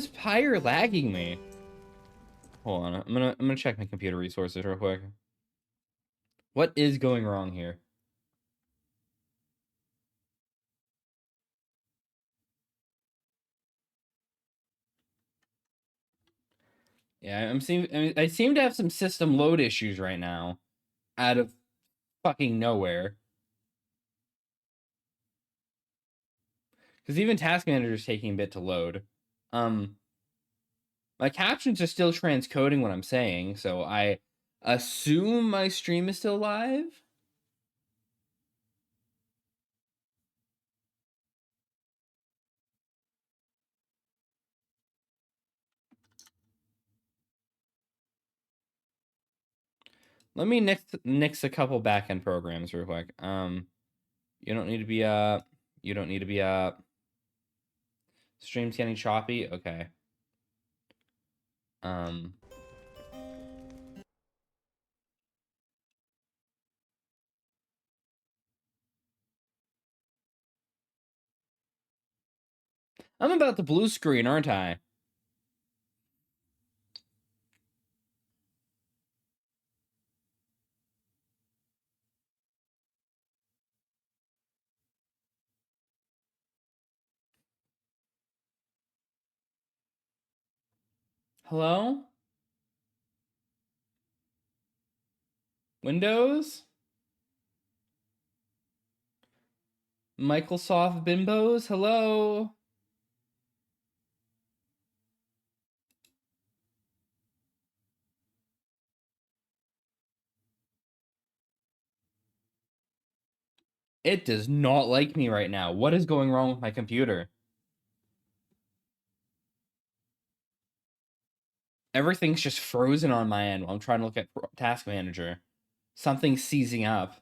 is Pyre lagging me? Hold on, I'm gonna check my computer resources real quick. What is going wrong here? Yeah, I seem to have some system load issues right now, out of fucking nowhere. Because even Task Manager is taking a bit to load. My captions are still transcoding what I'm saying, so I assume my stream is still live. Let me nix a couple backend programs real quick. You don't need to be up. You don't need to be up. Stream's getting choppy. Okay. I'm about the blue screen, aren't I? Hello? Windows? Microsoft bimbos? Hello? It does not like me right now. What is going wrong with my computer? Everything's just frozen on my end while I'm trying to look at Task Manager. Something's seizing up.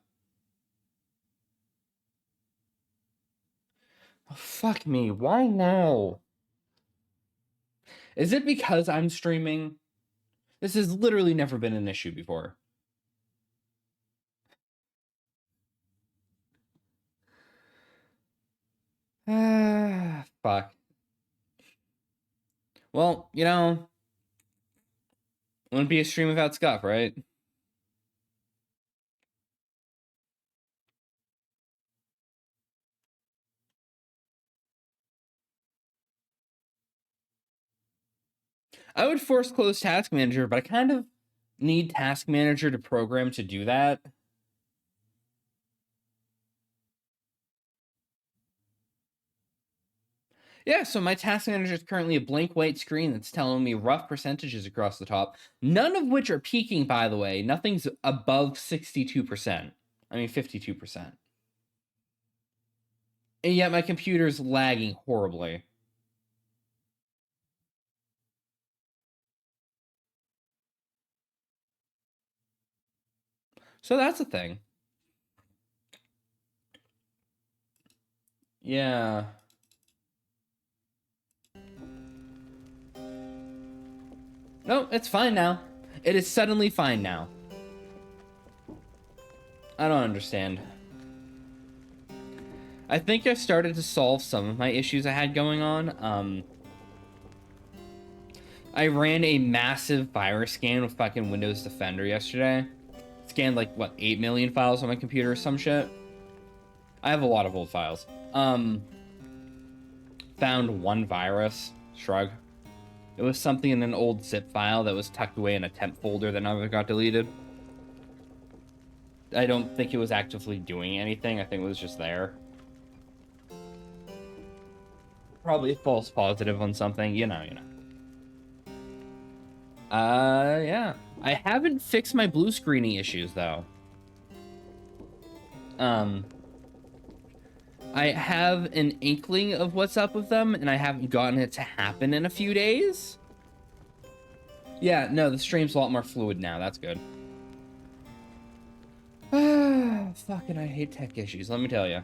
Oh, fuck me. Why now? Is it because I'm streaming? This has literally never been an issue before. Fuck. Well, you know, wouldn't be a stream without scuff, right? I would force close Task Manager, but I kind of need Task Manager to program to do that. Yeah, so my Task Manager is currently a blank white screen that's telling me rough percentages across the top, none of which are peaking, by the way. Nothing's above 62%. I mean, 52%. And yet my computer's lagging horribly. So that's a thing. Yeah. No, it's fine now. It is suddenly fine now. I don't understand. I think I started to solve some of my issues I had going on. I ran a massive virus scan with fucking Windows Defender yesterday. Scanned like, what, 8 million files on my computer or some shit? I have a lot of old files. Found one virus. Shrug. It was something in an old zip file that was tucked away in a temp folder that never got deleted. I don't think it was actively doing anything. I think it was just there. Probably a false positive on something. You know. Yeah. I haven't fixed my blue screening issues, though. I have an inkling of what's up with them, and I haven't gotten it to happen in a few days. Yeah, no, the stream's a lot more fluid now. That's good. Fucking I hate tech issues, let me tell you.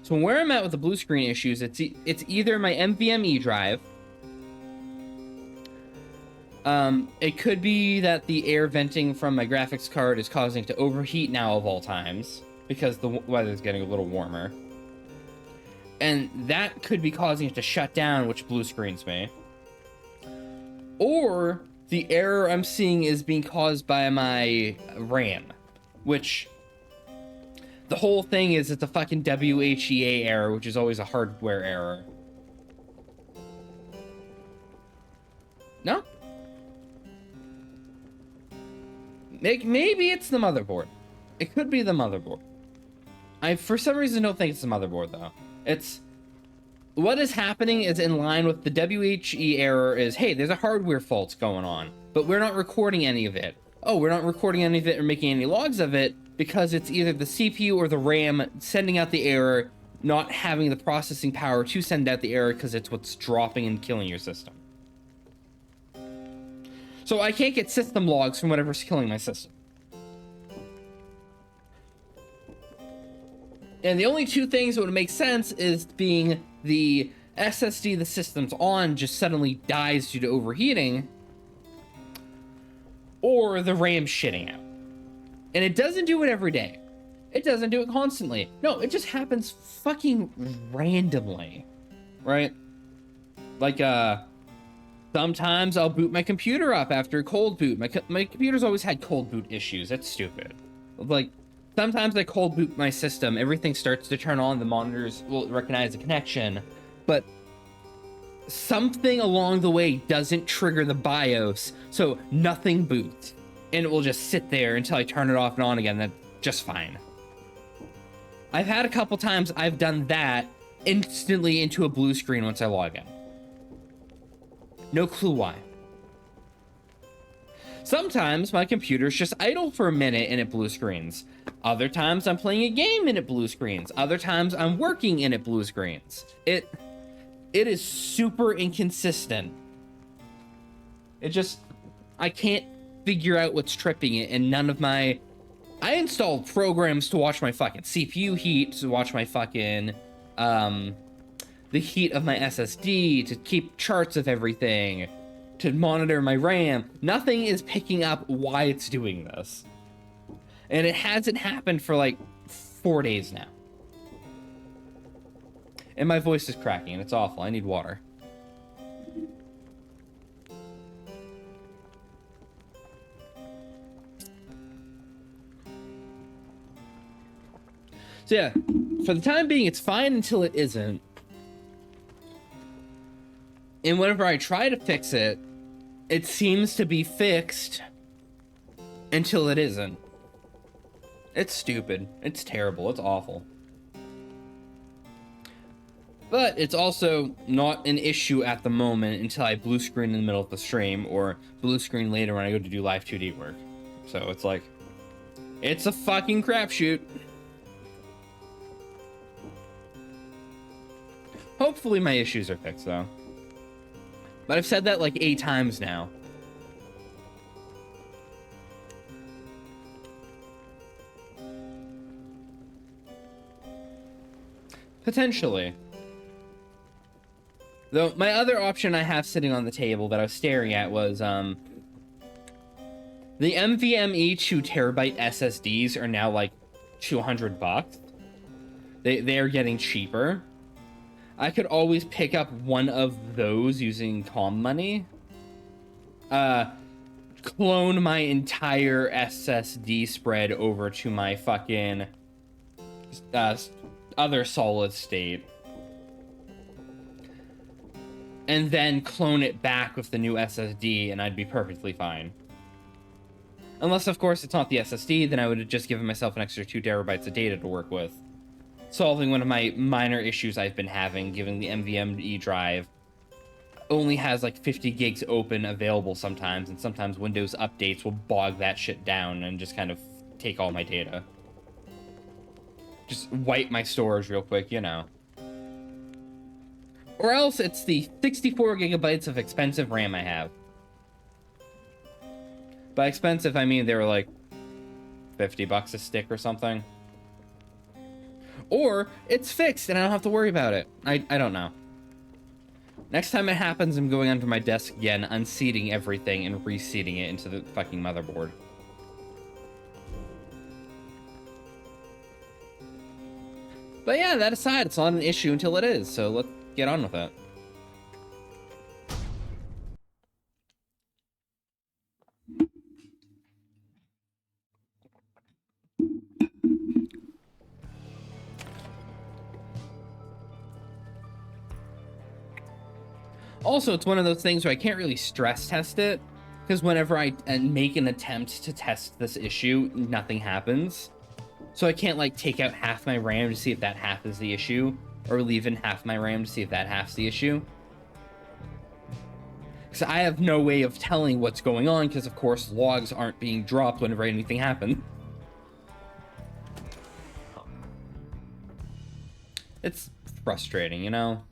So where I'm at with the blue screen issues, it's either my NVMe drive. It could be that the air venting from my graphics card is causing it to overheat now of all times, because the weather's getting a little warmer. And that could be causing it to shut down, which blue screens me. Or the error I'm seeing is being caused by my RAM, which the whole thing is it's a fucking WHEA error, which is always a hardware error. No? Maybe it's the motherboard. It could be the motherboard. I, for some reason, don't think it's the motherboard, though. It's... What is happening is in line with the WHE error is, hey, there's a hardware fault going on, but we're not recording any of it. Oh, we're not recording any of it or making any logs of it because it's either the CPU or the RAM sending out the error, not having the processing power to send out the error because it's what's dropping and killing your system. So I can't get system logs from whatever's killing my system. And the only two things that would make sense is being the SSD the system's on just suddenly dies due to overheating, or the RAM shitting out. And it doesn't do it every day. It doesn't do it constantly. No, it just happens fucking randomly, right? Like, sometimes I'll boot my computer up after a cold boot. My computer's always had cold boot issues. That's stupid. Like, sometimes I cold boot my system, everything starts to turn on, the monitors will recognize the connection, but something along the way doesn't trigger the BIOS, so nothing boots. And it will just sit there until I turn it off and on again, that's just fine. I've had a couple times I've done that instantly into a blue screen once I log in. No clue why. Sometimes my computer's just idle for a minute and it blue screens. Other times I'm playing a game and it blue screens. Other times I'm working and it blue screens. It is super inconsistent. I can't figure out what's tripping it, and none of my... I installed programs to watch my fucking CPU heat, to watch my fucking, the heat of my SSD, to keep charts of everything, to monitor my RAM. Nothing is picking up why it's doing this. And it hasn't happened for like 4 days now. And my voice is cracking, and it's awful. I need water. So yeah, for the time being, it's fine until it isn't. And whenever I try to fix it, it seems to be fixed until it isn't. It's stupid. It's terrible. It's awful. But it's also not an issue at the moment until I blue screen in the middle of the stream, or blue screen later when I go to do live 2D work. So it's like, it's a fucking crapshoot. Hopefully my issues are fixed, though. But I've said that like 8 times now. Potentially. Though, my other option I have sitting on the table that I was staring at was, the NVMe 2TB SSDs are now like $200. They are getting cheaper. I could always pick up one of those using comm money. Clone my entire SSD spread over to my fucking other solid state. And then clone it back with the new SSD, and I'd be perfectly fine. Unless, of course, it's not the SSD, then I would have just given myself an extra 2 terabytes of data to work with. Solving one of my minor issues I've been having, given the NVMe drive only has like 50 gigs open available sometimes, and sometimes Windows updates will bog that shit down and just kind of take all my data. Just wipe my storage real quick, you know. Or else it's the 64 gigabytes of expensive RAM I have. By expensive, I mean they were like $50 a stick or something. Or it's fixed and I don't have to worry about it. I don't know. Next time it happens, I'm going onto my desk again, unseating everything and reseating it into the fucking motherboard. But yeah, that aside, it's not an issue until it is, so let's get on with it. Also, it's one of those things where I can't really stress test it, because whenever I make an attempt to test this issue, nothing happens. So I can't, like, take out half my RAM to see if that half is the issue, or leave in half my RAM to see if that half's the issue. Because I have no way of telling what's going on, because, of course, logs aren't being dropped whenever anything happens. It's frustrating, you know?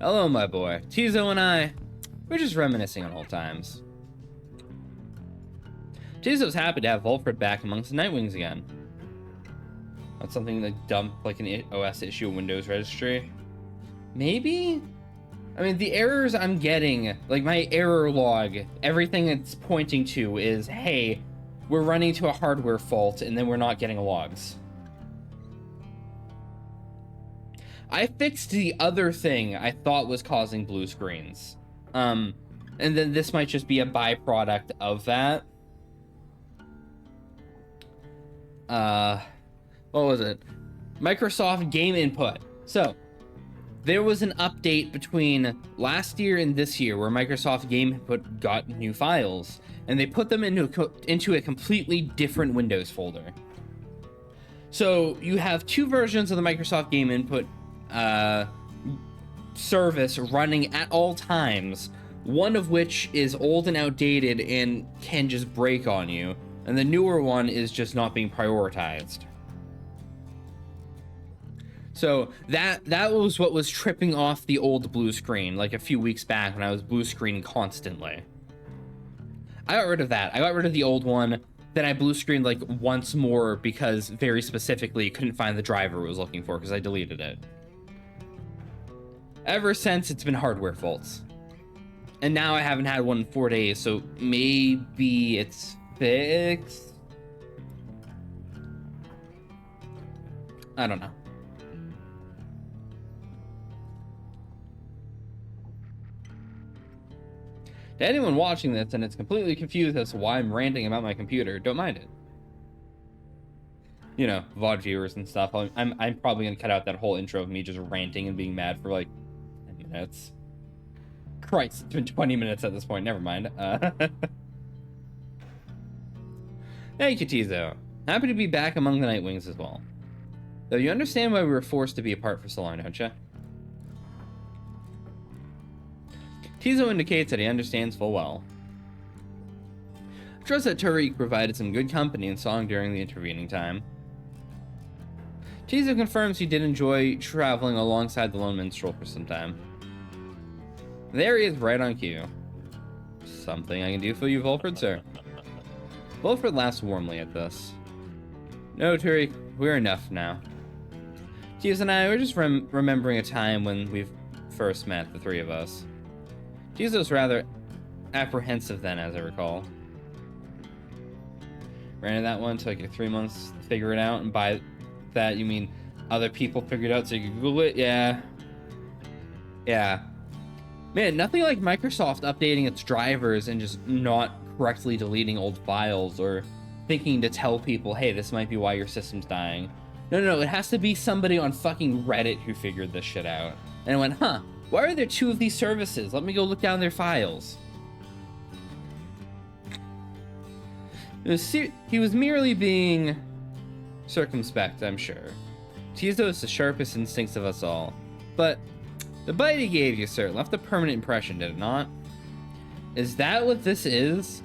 Hello, my boy. Tizo and I, we're just reminiscing on old times. Tizo's happy to have Volfred back amongst the Nightwings again. That's something that dumped like an OS issue Windows registry. Maybe? I mean, the errors I'm getting, like my error log, everything it's pointing to is, hey, we're running to a hardware fault and then we're not getting logs. I fixed the other thing I thought was causing blue screens. And then this might just be a byproduct of that. What was it? Microsoft Game Input. So, there was an update between last year and this year where Microsoft Game Input got new files, and they put them into a completely different Windows folder. So, you have two versions of the Microsoft Game Input service running at all times, one of which is old and outdated and can just break on you, and the newer one is just not being prioritized. So that was what was tripping off the old blue screen like a few weeks back when I was blue screening constantly. I got rid of that. I got rid of the old one, then I blue screened like once more because very specifically couldn't find the driver I was looking for because I deleted it. Ever since, it's been hardware faults. And now I haven't had one in 4 days, so maybe it's fixed? I don't know. To anyone watching this and it's completely confused as to why I'm ranting about my computer, don't mind it. You know, VOD viewers and stuff. I'm probably gonna cut out that whole intro of me just ranting and being mad for like 10 minutes. Christ, it's been 20 minutes at this point. Never mind. Thank you, Tizo. Happy to be back among the Nightwings as well. Though you understand why we were forced to be apart for so long, don't you? Tizo indicates that he understands full well. I trust that Tariq provided some good company and song during the intervening time. Tizo confirms he did enjoy traveling alongside the Lone Minstrel for some time. There he is, right on cue. Something I can do for you, Volfred, sir. Volfred laughs warmly at this. No, Tariq, we're enough now. Tizo and I were just remembering a time when we first met, the three of us. Tizo was rather apprehensive then, as I recall. Ran that one, took like 3 months to figure it out, and by that you mean other people figured it out so you could Google it? Yeah. Yeah. Man, nothing like Microsoft updating its drivers and just not correctly deleting old files or thinking to tell people, hey, this might be why your system's dying. No, it has to be somebody on fucking Reddit who figured this shit out. And I went, huh, why are there two of these services? Let me go look down their files. He was merely being circumspect, I'm sure. Tizo is the sharpest instincts of us all. But the bite he gave you, sir, left a permanent impression, did it not? Is that what this is?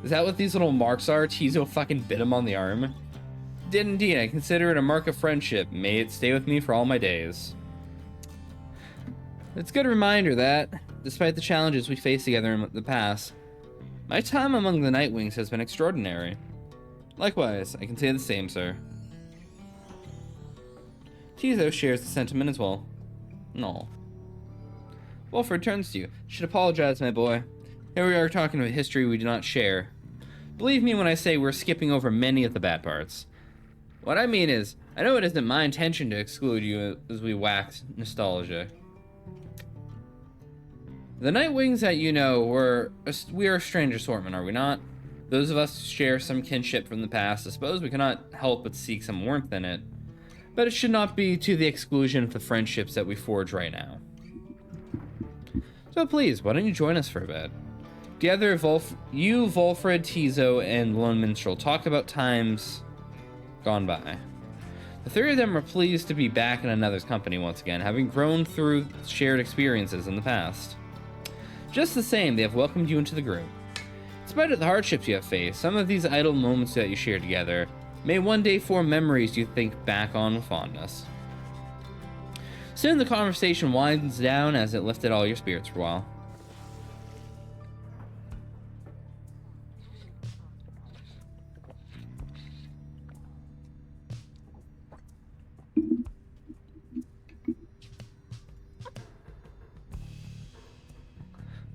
Is that what these little marks are? Tizo fucking bit him on the arm? Did indeed. I consider it a mark of friendship. May it stay with me for all my days. It's a good reminder that, despite the challenges we faced together in the past, my time among the Nightwings has been extraordinary. Likewise, I can say the same, sir. Tizo shares the sentiment as well. No. Volfred turns to you. Should apologize, my boy. Here we are talking about history we do not share. Believe me when I say we're skipping over many of the bad parts. What I mean is, I know it isn't my intention to exclude you as we wax nostalgia. The Nightwings that you know we are a strange assortment, are we not? Those of us who share some kinship from the past, I suppose we cannot help but seek some warmth in it. But it should not be to the exclusion of the friendships that we forge right now. So please, why don't you join us for a bit? Together, you, Volfred, Tizo, and Lone Minstrel talk about times gone by. The three of them are pleased to be back in another's company once again, having grown through shared experiences in the past. Just the same, they have welcomed you into the group. In spite of the hardships you have faced, some of these idle moments that you share together may one day form memories you think back on with fondness. Soon the conversation winds down as it lifted all your spirits for a while.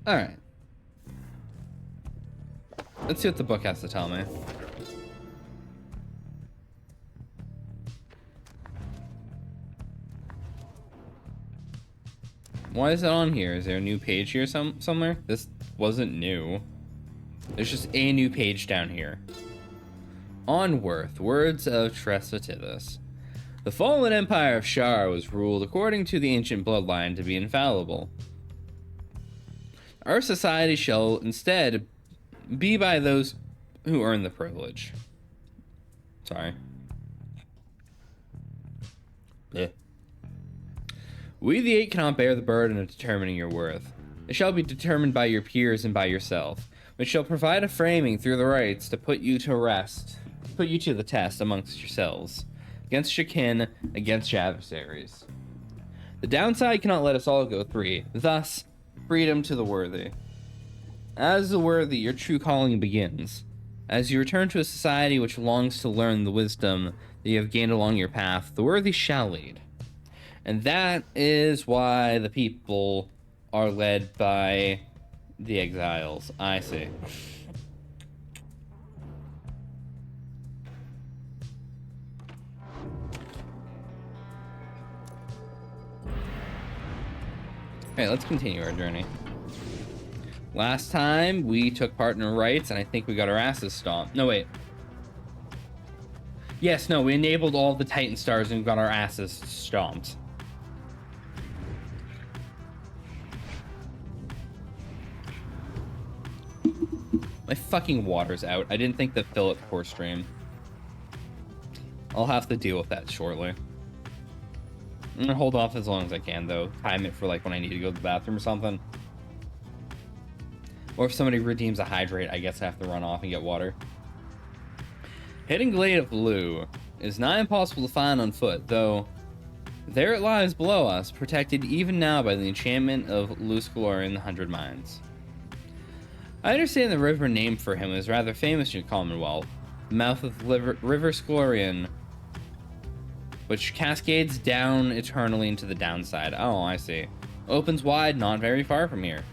Alright. Let's see what the book has to tell me. Why is it on here? Is there a new page here somewhere? This wasn't new. There's just a new page down here. On Worth, words of Tresvativis. The fallen empire of Shar was ruled according to the ancient bloodline to be infallible. Our society shall instead be by those who earn the privilege. Sorry. Blech. We the Eight cannot bear the burden of determining your worth. It shall be determined by your peers and by yourself, which shall provide a framing through the rights to put you to the test amongst yourselves, against your kin, against your adversaries. The downside cannot let us all go free, thus, freedom to the worthy. As the worthy, your true calling begins. As you return to a society which longs to learn the wisdom that you have gained along your path, the worthy shall lead. And that is why the people are led by the exiles. I see. Alright, let's continue our journey. Last time, we took part in rights, and I think we got our asses stomped. No, wait. Yes, no, we enabled all the Titan stars and got our asses stomped. My fucking water's out. I didn't think to fill it before stream. I'll have to deal with that shortly. I'm gonna hold off as long as I can, though. Time it for, like, when I need to go to the bathroom or something. Or if somebody redeems a hydrate, I guess I have to run off and get water. Hidden Glade of Blue is nigh impossible to find on foot, though there it lies below us, protected even now by the enchantment of Luscalorian the 100 Mines. I understand the river named for him is rather famous in the Commonwealth, the mouth of River Sclorian, which cascades down eternally into the downside. Oh, I see. Opens wide, not very far from here.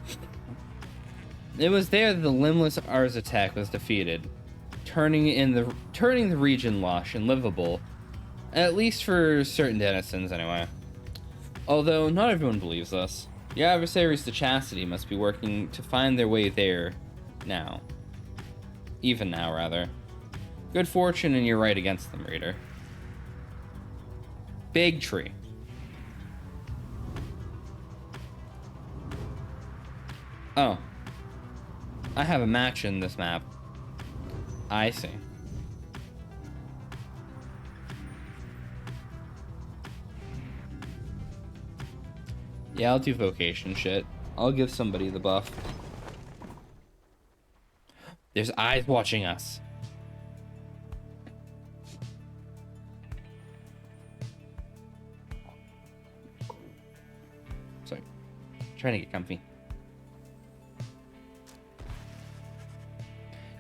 It was there that the limbless Arzatek was defeated, turning the region lush and livable, at least for certain denizens anyway. Although not everyone believes us. Your adversaries to Chastity must be working to find their way there now. Even now, rather. Good fortune and you're right against them, reader. Big tree. Oh. I have a match in this map. I see. Yeah, I'll do vocation shit. I'll give somebody the buff. There's eyes watching us. Sorry. Trying to get comfy.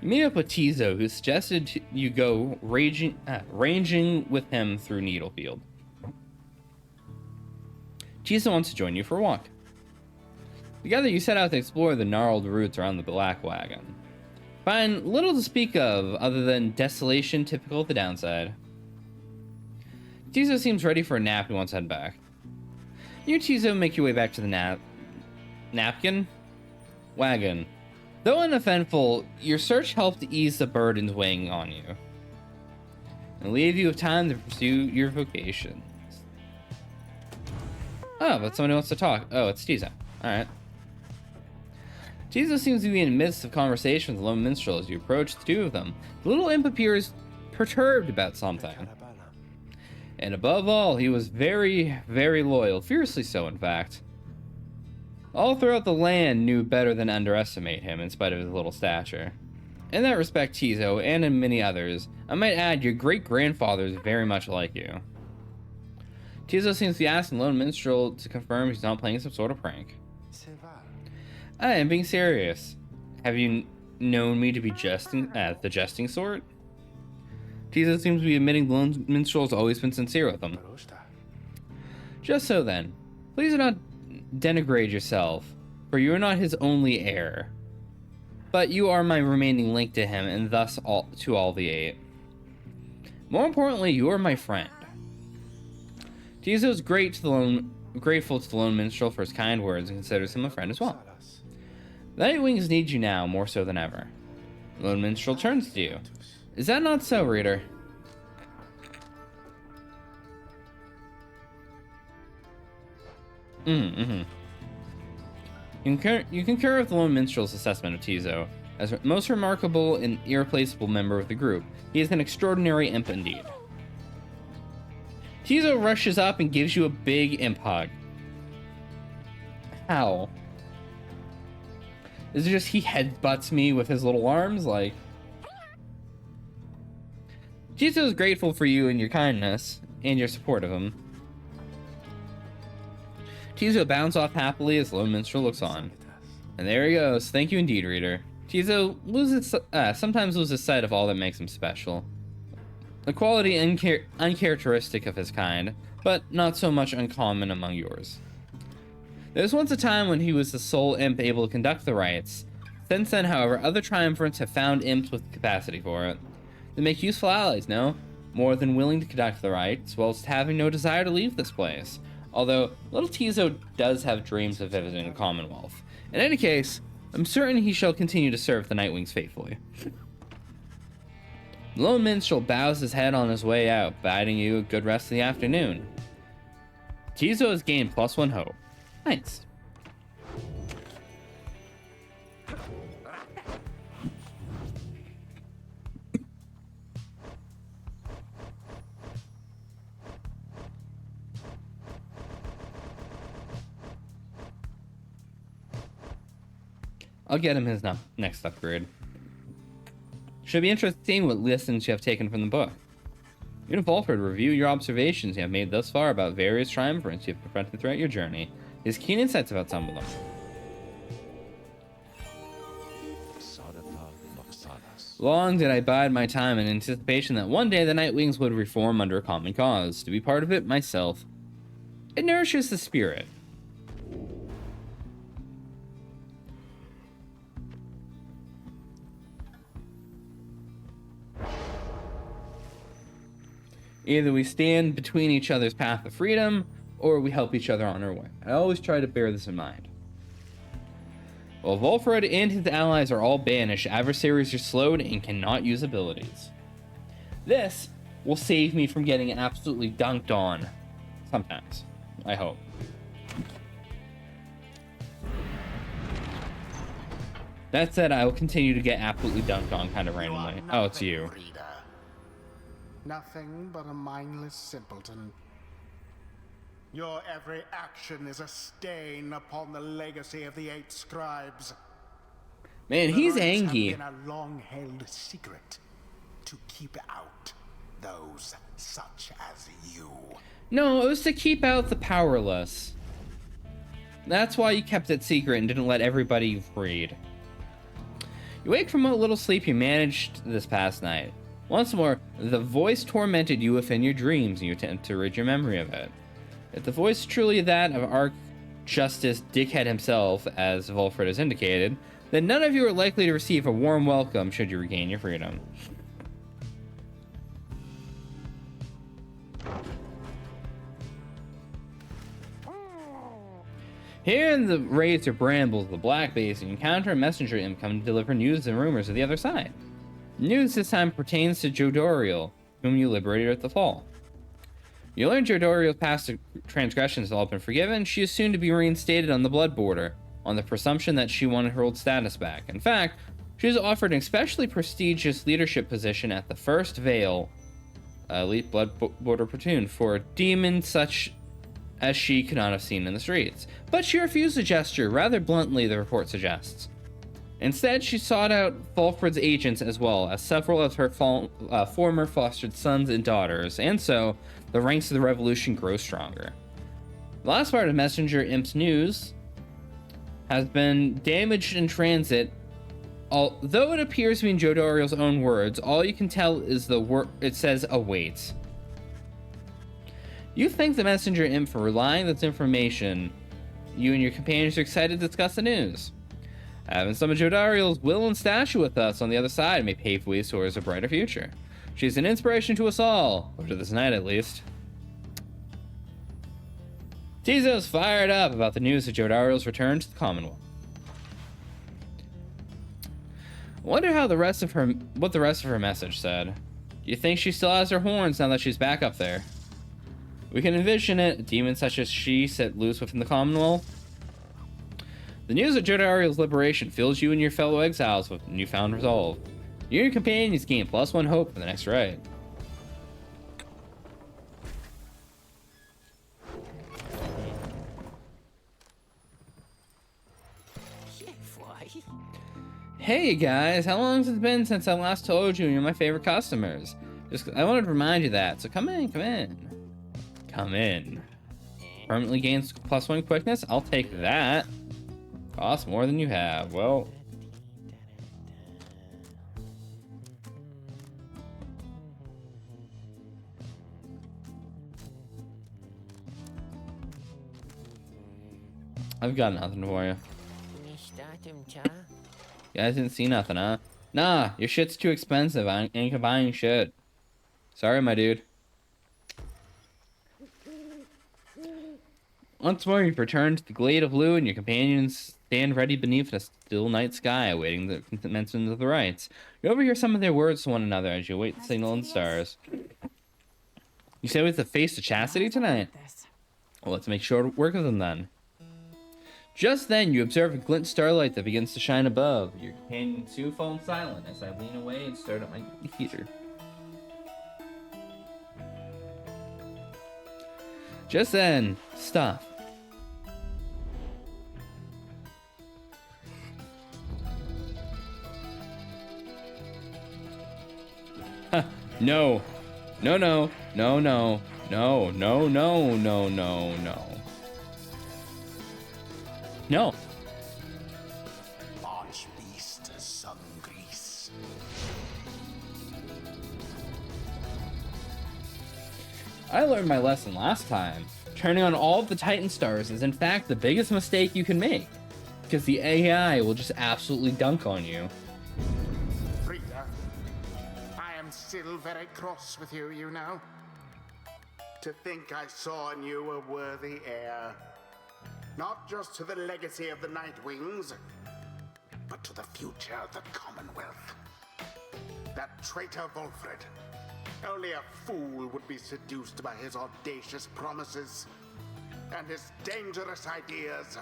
You meet up with Tizo, who suggested you go ranging with him through Needlefield. Tizo wants to join you for a walk. Together you set out to explore the gnarled routes around the Black Wagon. Find little to speak of other than desolation typical of the downside. Tizo seems ready for a nap and wants to head back. You and Tizo make your way back to the napkin wagon. Though uneventful, your search helped ease the burdens weighing on you and leave you with time to pursue your vocations. Oh, but somebody wants to talk. Oh, it's Tizo. Alright. Tizo seems to be in the midst of conversation with the lone minstrel as you approach the two of them. The little imp appears perturbed about something. And above all, he was very, very loyal. Fiercely so, in fact. All throughout the land knew better than underestimate him in spite of his little stature. In that respect, Tizo, and in many others, I might add your great-grandfather is very much like you. Tizo seems to be asking Lone Minstrel to confirm he's not playing some sort of prank. I am being serious. Have you known me to be the jesting sort? Tizo seems to be admitting the Lone Minstrel has always been sincere with him. Just so then, please do not denigrate yourself, for you are not his only heir. But you are my remaining link to him, and thus to all the eight. More importantly, you are my friend. Tizo is grateful to the Lone Minstrel for his kind words and considers him a friend as well. The Nightwings need you now more so than ever. The Lone Minstrel turns to you. Is that not so, reader? You concur with the Lone Minstrel's assessment of Tizo. As most remarkable and irreplaceable member of the group, he is an extraordinary imp indeed. Tizo rushes up and gives you a big imp hug. How? Is it just he headbutts me with his little arms? Like, Tizo is grateful for you and your kindness and your support of him. Tizo bounds off happily as Lone Minstrel looks on. And there he goes. Thank you indeed, reader. Tizo sometimes loses sight of all that makes him special. A quality uncharacteristic of his kind, but not so much uncommon among yours. There was once a time when he was the sole imp able to conduct the rites. Since then, however, other triumphants have found imps with the capacity for it. They make useful allies, no? More than willing to conduct the rites, whilst having no desire to leave this place. Although, little Tizo does have dreams of visiting the Commonwealth. In any case, I'm certain he shall continue to serve the Nightwings faithfully. The Lone Minstrel bows his head on his way out, bidding you a good rest of the afternoon. Tizo has gained +1 hope. Nice. I'll get him his next upgrade. Should be interesting seeing what lessons you have taken from the book. You and Volford review your observations you have made thus far about various triumvirates you have confronted throughout your journey. He has keen insights about some of them. Long did I bide my time in anticipation that one day the Nightwings would reform under a common cause. To be part of it myself, it nourishes the spirit. Either we stand between each other's path of freedom, or we help each other on our way. I always try to bear this in mind. While Volfred and his allies are all banished, adversaries are slowed and cannot use abilities. This will save me from getting absolutely dunked on. Sometimes. I hope. That said, I will continue to get absolutely dunked on kind of randomly. Oh, it's you. Nothing but a mindless simpleton. Your every action is a stain upon the legacy of the 8 scribes. Man, he's angry. It's been a long-held secret to keep out those such as you. No, it was to keep out the powerless. That's why you kept it secret and didn't let everybody read. You wake from what little sleep you managed this past night. Once more, the voice tormented you within your dreams, and you attempt to rid your memory of it. If the voice is truly that of Arch-Justice Dickhead himself, as Volfred has indicated, then none of you are likely to receive a warm welcome should you regain your freedom. Here in the raids or brambles of the Black Base, you encounter a messenger imp coming to deliver news and rumors of the other side. News this time pertains to Jodoriel, whom you liberated at the fall. You learn Jodoriel's past transgressions have all been forgiven. She is soon to be reinstated on the Blood Border, on the presumption that she wanted her old status back. In fact, she was offered an especially prestigious leadership position at the First Vale Elite Blood Border Platoon for a demon such as she could not have seen in the streets. But she refused the gesture, rather bluntly, the report suggests. Instead, she sought out Fulfred's agents as well as several of her former fostered sons and daughters, and so the ranks of the revolution grow stronger. The last part of Messenger Imp's news has been damaged in transit. Although it appears to be in Jodoriel's own words, all you can tell is it says await. You thank the Messenger Imp for relying on this information. You and your companions are excited to discuss the news. Having some of Jodariel's will and statue with us on the other side may pave ways towards a brighter future. She's an inspiration to us all, or to this night at least. Tizo's fired up about the news of Jodariel's return to the Commonwealth. I wonder what the rest of her message said. Do you think she still has her horns now that she's back up there? We can envision it, a demon such as she set loose within the Commonwealth. The news of Jodariel's liberation fills you and your fellow exiles with newfound resolve. You and your companions gain +1 hope for the next ride. Hey guys, how long has it been since I last told you you're my favorite customers? I wanted to remind you that, so come in. Come in. Permanently gains +1 quickness? I'll take that. Costs more than you have. Well. I've got nothing for you. You guys didn't see nothing, huh? Nah, your shit's too expensive. I ain't buying shit. Sorry, my dude. Once more, you've returned to the Glade of Blue, and your companions stand ready beneath a still night sky, awaiting the commencement of the rites. You overhear some of their words to one another as you await the signal and stars. You say we have to face the chastity tonight? Well, let's make short work of them then. Just then, you observe a glint starlight that begins to shine above. Your companions soon fall silent as I lean away and start up my heater. Just then, stop. No. No, no. No, no. No, no, no, no, no, no. No. March beast, sun grease. I learned my lesson last time. Turning on all of the Titan stars is in fact the biggest mistake you can make. Because the AI will just absolutely dunk on you. Frida, I am still very cross with you, you know. To think I saw in you a worthy heir. Not just to the legacy of the Nightwings, but to the future of the Commonwealth. That traitor Volfred. Only a fool would be seduced by his audacious promises and his dangerous ideas.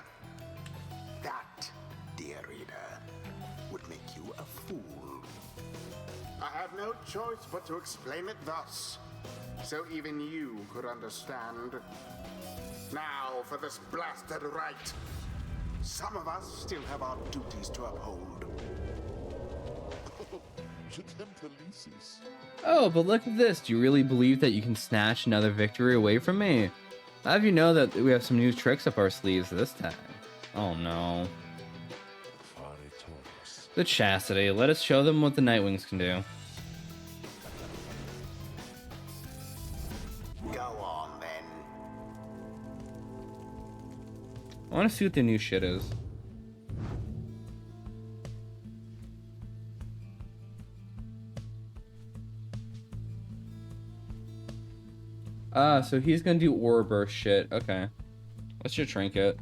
That, dear reader, would make you a fool. I have no choice but to explain it thus, so even you could understand. Now for this blasted rite. Some of us still have our duties to uphold. Oh, but look at this. Do you really believe that you can snatch another victory away from me? How have you know that we have some new tricks up our sleeves this time? Oh no. The chastity. Let us show them what the Nightwings can do. Go on then. I want to see what their new shit is. Ah, so he's gonna do aura burst shit. Okay. What's your trinket?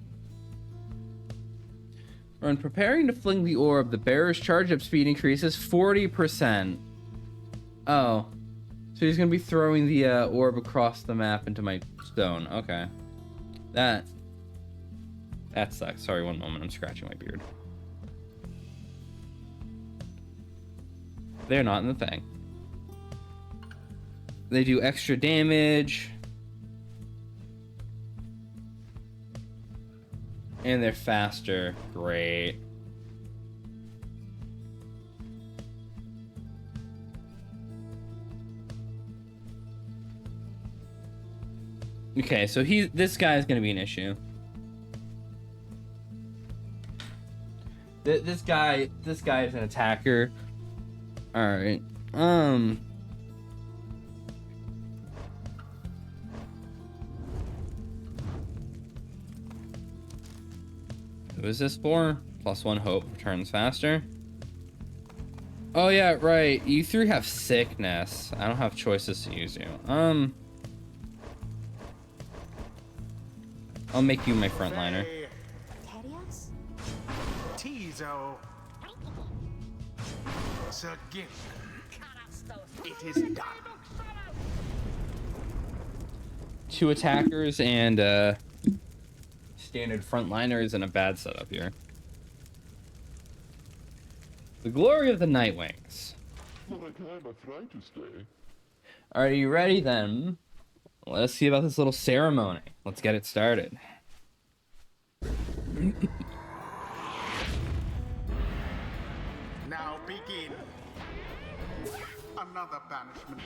When preparing to fling the orb, the bearer's charge-up speed increases 40%. Oh. So he's going to be throwing the orb across the map into my stone. Okay. That sucks. Sorry, one moment. I'm scratching my beard. They're not in the thing. They do extra damage. And they're faster. Great. Okay, so this guy is going to be an issue. This guy is an attacker. All right. Who is this for? +1 hope returns faster. Oh yeah, right. You three have sickness. I don't have choices to use you. I'll make you my frontliner. Tizo. Sir Gim. It is done. 2 attackers and standard frontliners and a bad setup here. The glory of the Nightwings. Are you ready then? Let's see about this little ceremony. Let's get it started. Now begin. Another banishment.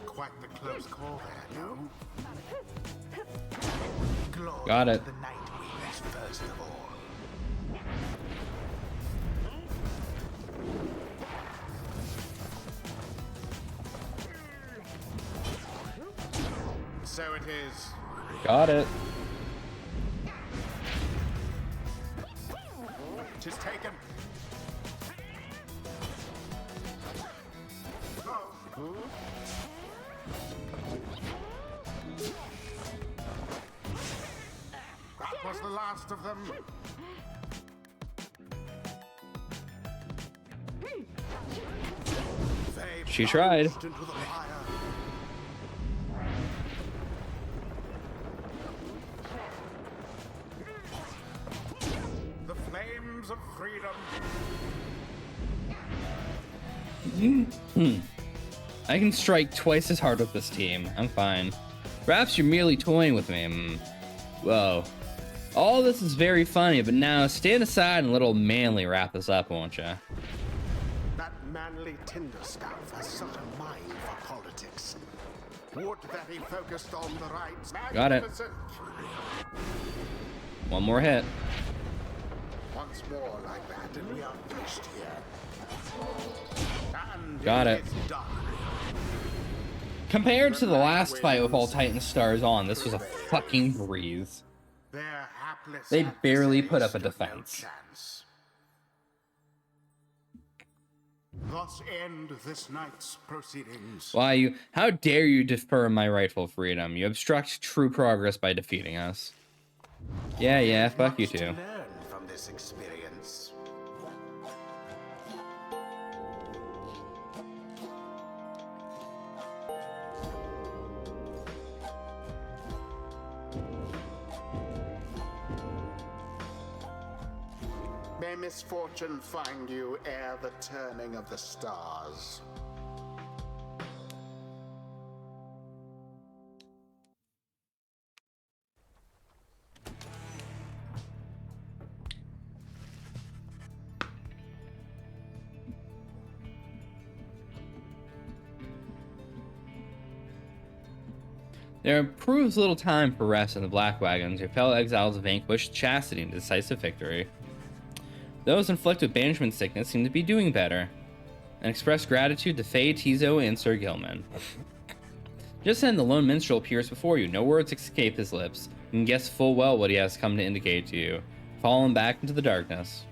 Quite the close call there, no? Glory Got it. to the Nightwings first of all. So it is. Got it. Tis taken. That was the last of them. They She tried. plunged into the fire. The flames of freedom. I can strike twice as hard with this team. I'm fine. Perhaps you're merely toying with me. Whoa. All this is very funny, but now stand aside and let old Manly wrap this up, won't ya? That manly Tinderstaff has such a mind for politics. Would that he focused on the right. Got it. Magnificent. One more hit. Once more like that, and we are finished here. And Got it. is done. Compared to the last fight with all Titan stars on, this was a fucking breeze. Their hapless They barely put up a adversaries stood no defense. chance. Thus end this night's proceedings. Why how dare you defer my rightful freedom? You obstruct true progress by defeating us. Yeah, fuck you Much to too. learn from this experience. May misfortune find you ere the turning of the stars. There proves little time for rest in the Black Wagons. Your fellow exiles vanquished chastity and decisive victory. Those inflicted with banishment sickness seem to be doing better, and express gratitude to Faye, Tizo, and Sir Gilman. Just then the lone minstrel appears before you. No words escape his lips. You can guess full well what he has come to indicate to you. Fallen back into the darkness.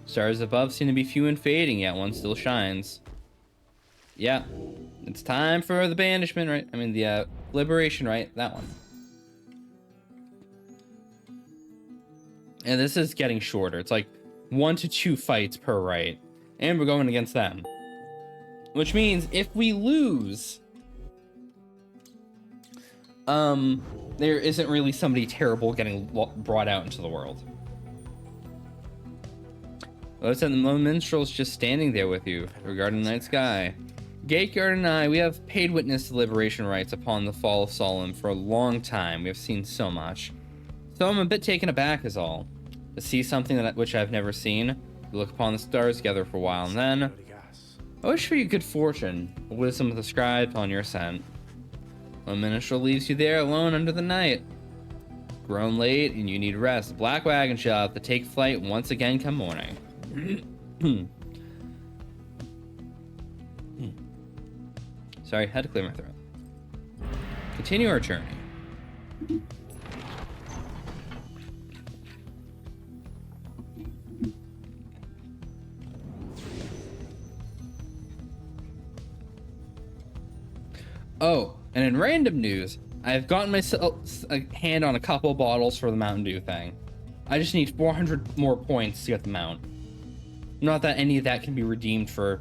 Stars above seem to be few and fading, yet one still shines. Yeah, it's time for the banishment, right? I mean, the liberation, right? That one. And this is getting shorter. It's like 1 to 2 fights per right. And we're going against them. Which means if we lose, there isn't really somebody terrible getting brought out into the world. Looks like the minstrel's just standing there with you, regarding the night sky. Gateguard and I, we have paid witness to liberation rites upon the fall of Solem for a long time. We have seen so much. So I'm a bit taken aback is all. To see something which I've never seen. We look upon the stars together for a while, and then I wish for you good fortune, wisdom of the scribe on your scent. When minstrel leaves you there alone under the night. Grown late and you need rest. The black wagon shall have to take flight once again come morning. Sorry, had to clear my throat. Continue our journey. Oh, and in random news, I've gotten myself a hand on a couple bottles for the Mountain Dew thing. I just need 400 more points to get the mount. Not that any of that can be redeemed for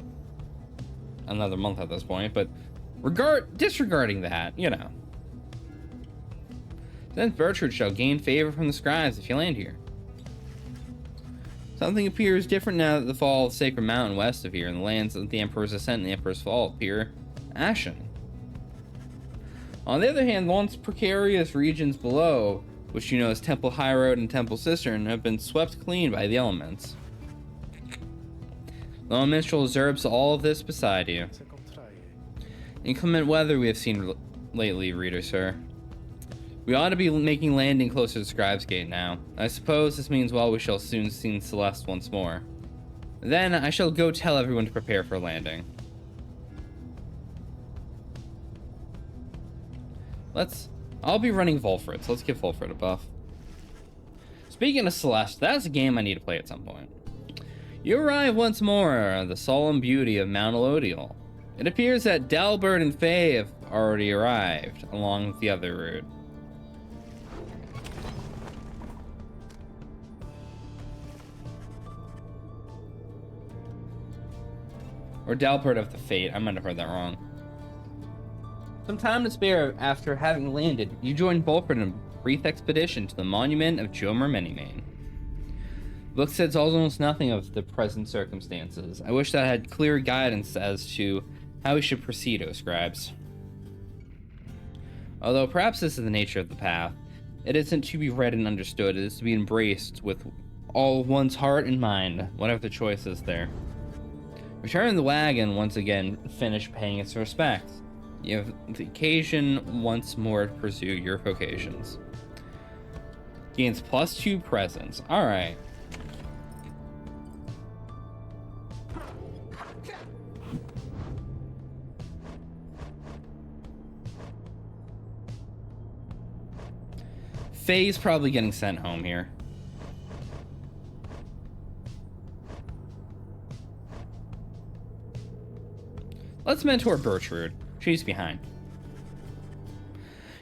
another month at this point, but disregarding that, you know. Then Bertrude shall gain favor from the scribes if you land here. Something appears different now that the fall of Sacred Mountain west of here and the lands of the Emperor's Ascent and the Emperor's Fall appear ashen. On the other hand, the once precarious regions below, which you know as Temple High Road and Temple Cistern, have been swept clean by the elements. The minstrel observes all of this beside you. Inclement weather we have seen lately, reader sir. We ought to be making landing closer to Scribe's Gate now. I suppose this means, well, we shall soon see Celeste once more. Then I shall go tell everyone to prepare for landing. I'll be running Volfred, so let's give Volfred a buff. Speaking of Celeste, that's a game I need to play at some point. You arrive once more, the solemn beauty of Mount Elodial. It appears that Delbert and Faye have already arrived, along with the other route. Or Delbert of the Fate, I might have heard that wrong. Some time to spare after having landed, you join Volfred in a brief expedition to the monument of Jomer Manymane. The book says almost nothing of the present circumstances. I wish that I had clear guidance as to how we should proceed, O scribes. Although perhaps this is the nature of the path, it isn't to be read and understood, it is to be embraced with all one's heart and mind, whatever the choice is there. Return the wagon once again, finish paying its respects. You have the occasion once more to pursue your vocations. Gains +2 presence. Alright. Faye's probably getting sent home here. Let's mentor Bertrude. She's behind.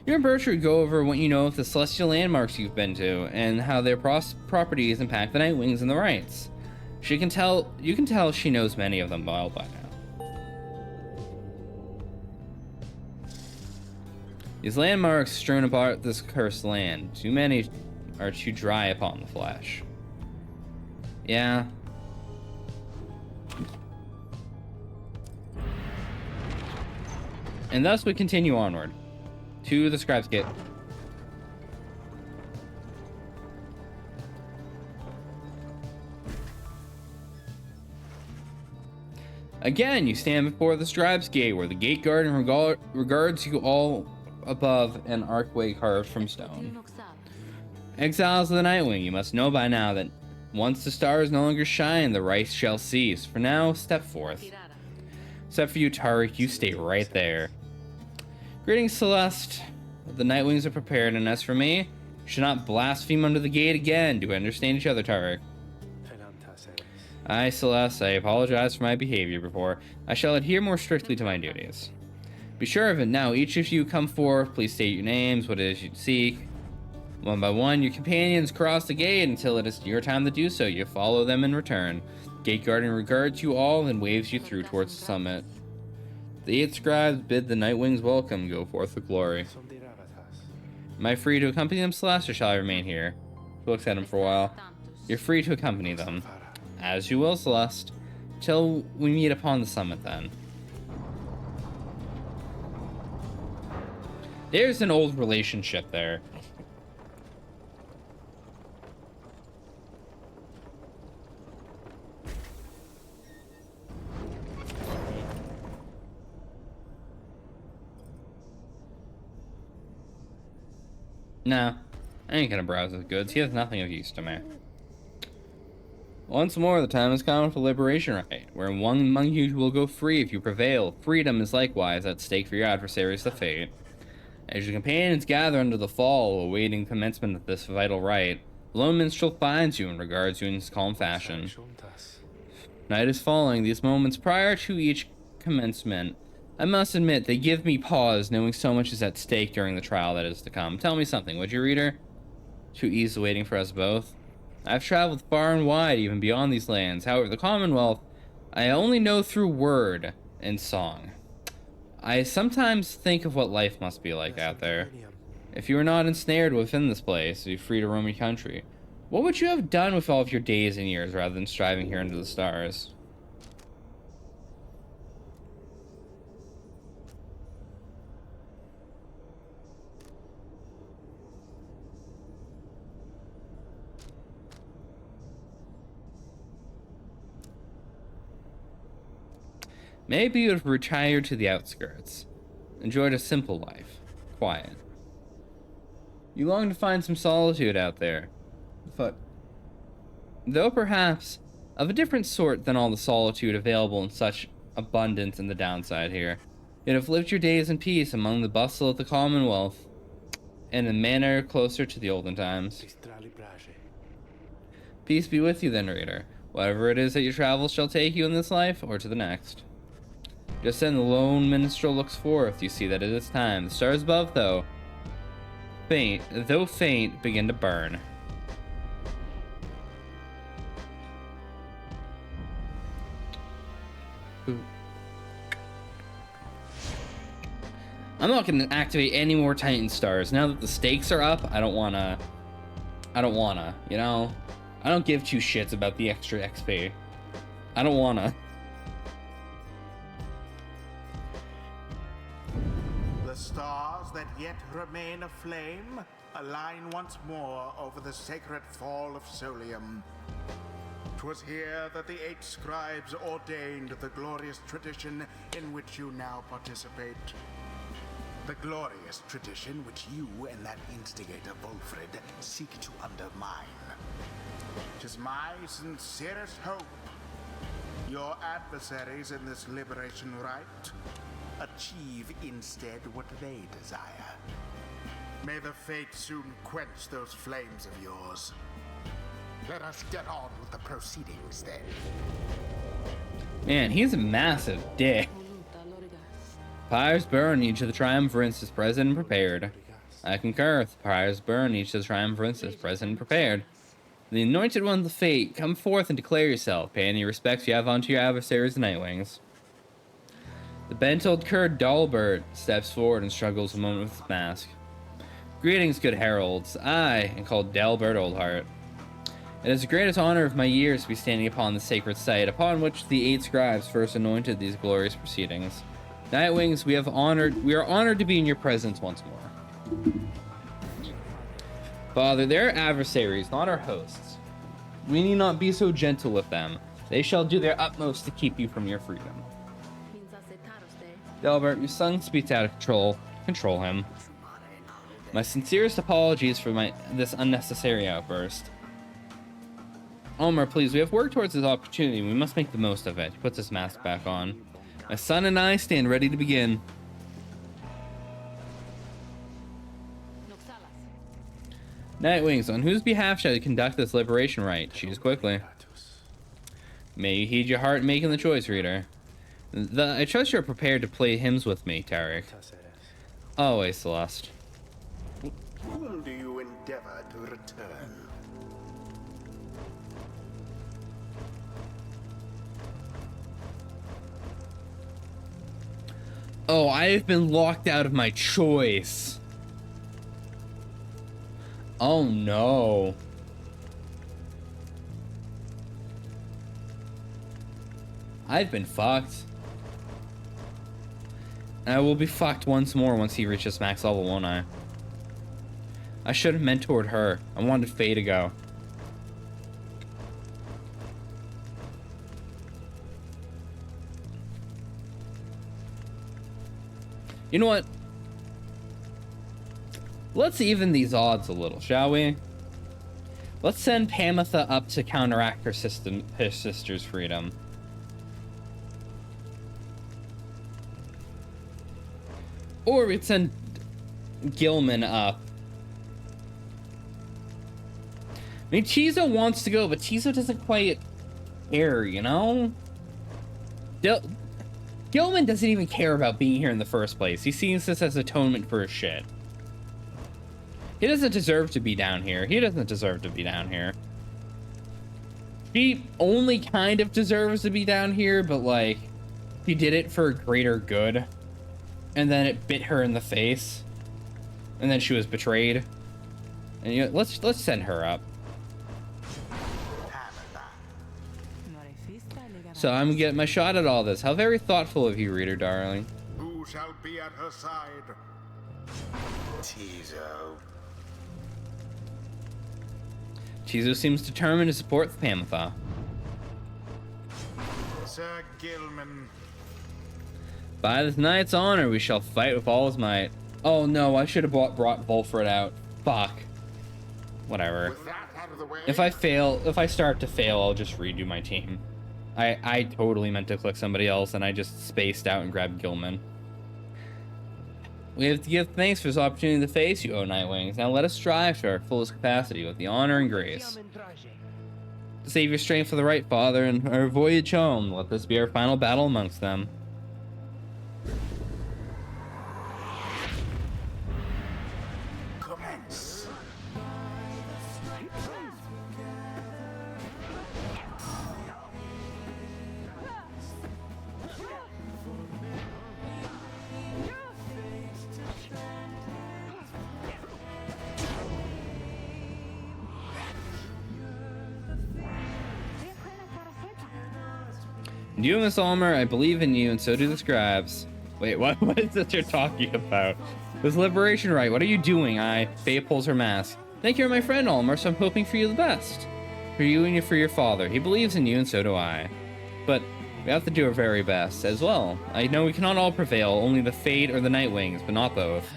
You and Bertrude go over what you know of the celestial landmarks you've been to and how their properties impact the Nightwings and the rites. You can tell she knows many of them well by now. These landmarks strewn about this cursed land, too many are too dry upon the flesh. Yeah. And thus we continue onward to the Scribe's Gate. Again, you stand before the Scribe's Gate, where the gate guard regards you all above an archway carved from stone. Exiles of the Nightwing, you must know by now that once the stars no longer shine, the rites shall cease. For now, step forth. Except for you, Tariq, you stay right there. Greetings, Celeste. The Nightwings are prepared, and as for me, you should not blaspheme under the gate again. Do we understand each other, Tariq? I, Celeste, I apologize for my behavior before. I shall adhere more strictly to my duties. Be sure of it now. Each of you come forth. Please state your names, what it is you seek. One by one, your companions cross the gate until it is your time to do so. You follow them in return. Gate guardian regards you all and waves you through towards the summit. The 8 scribes bid the Nightwings welcome. Go forth with glory. Am I free to accompany them, Celeste, or shall I remain here? He looks at him for a while. You're free to accompany them. As you will, Celeste. Till we meet upon the summit, then. There's an old relationship there. No, I ain't gonna browse his goods. He has nothing of use to me. Once more, the time has come for liberation rite, where one among you will go free if you prevail. Freedom is likewise at stake for your adversaries to fate. As your companions gather under the fall, awaiting commencement of this vital rite, the lone minstrel finds you and regards you in his calm fashion. Night is falling. These moments prior to each commencement, I must admit, they give me pause, knowing so much is at stake during the trial that is to come. Tell me something, would you, reader? Too easy waiting for us both. I've traveled far and wide, even beyond these lands. However, the Commonwealth, I only know through word and song. I sometimes think of what life must be like out there. If you were not ensnared within this place, to be free to roam your country, what would you have done with all of your days and years rather than striving here under the stars? Maybe you would have retired to the outskirts, enjoyed a simple life, quiet. You long to find some solitude out there, but though perhaps of a different sort than all the solitude available in such abundance in the downside here. Yet have lived your days in peace among the bustle of the Commonwealth, in a manner closer to the olden times. Peace be with you then, reader, whatever it is that your travels shall take you in this life or to the next. Just then the lone minstrel looks forth. You see that it is time. The stars above, though faint, begin to burn. Ooh. I'm not going to activate any more Titan stars. Now that the stakes are up, I don't wanna, you know? I don't give two shits about the extra XP. I don't wanna. The stars that yet remain aflame align once more over the sacred fall of Solium. 'Twas here that the 8 scribes ordained the glorious tradition in which you now participate. The glorious tradition which you and that instigator Wolfred seek to undermine. 'Tis my sincerest hope your adversaries in this liberation rite achieve instead what they desire. May the fates soon quench those flames of yours. Let us get on with the proceedings then. Man, he's a massive dick. Pyres burn, each of the triumvirants is present and prepared. I concur. The pyres burn, each of the triumvirants is present and prepared. The anointed ones of fate, come forth and declare yourself. Pay any respects you have unto your adversaries, the Nightwings. The bent old cur Dalbert steps forward and struggles a moment with his mask. Greetings, good heralds. I am called Dalbert Oldheart. It is the greatest honor of my years to be standing upon the sacred site upon which the 8 scribes first anointed these glorious proceedings. Nightwings, we are honored to be in your presence once more. Father, they are adversaries, not our hosts. We need not be so gentle with them. They shall do their utmost to keep you from your freedom. Delbert, your son speaks out of control. Control him. My sincerest apologies for this unnecessary outburst. Omer, please, we have worked towards this opportunity. We must make the most of it. He puts his mask back on. My son and I stand ready to begin. Nightwings, on whose behalf shall I conduct this liberation rite? Choose quickly. May you heed your heart in making the choice, reader. I trust you're prepared to play hymns with me, Tarek. Always, Celeste. Whom do you endeavor to return? Oh, I have been locked out of my choice. Oh no. I've been fucked. And I will be fucked once more once he reaches max level, won't I? I should have mentored her. I wanted Faye to go. You know what? Let's even these odds a little, shall we? Let's send Pamitha up to counteract her sister's freedom. Or we'd send Gilman up. I mean, Chizo wants to go, but Chizo doesn't quite care, you know? Gilman doesn't even care about being here in the first place. He sees this as atonement for his shit. He doesn't deserve to be down here. He doesn't deserve to be down here. She only kind of deserves to be down here, but like, he did it for greater good. And then it bit her in the face. And then she was betrayed. And you know, let's send her up. So I'm gonna get my shot at all this. How very thoughtful of you, reader darling. Who shall be at her side? Tizo. Chizo seems determined to support the Pamitha. Sir Gilman. By this knight's honor, we shall fight with all his might. Oh no, I should have brought Volfred out. Fuck. Whatever. With that out of the way, If I start to fail, I'll just redo my team. I totally meant to click somebody else, and I just spaced out and grabbed Gilman. We have to give thanks for this opportunity to face you, O Nightwings. Now let us strive to our fullest capacity with the honor and grace. To save your strength for the right, Father, and our voyage home, let this be our final battle amongst them. commence. And you, Miss Ulmer, I believe in you, and so do the scribes. Wait, what is this you're talking about? This liberation right, what are you doing? Faye pulls her mask. Thank you, you're my friend, Ulmer, so I'm hoping for you the best. For you and for your father. He believes in you, and so do I. But we have to do our very best as well. I know we cannot all prevail, only the Fate or the Nightwings, but not both.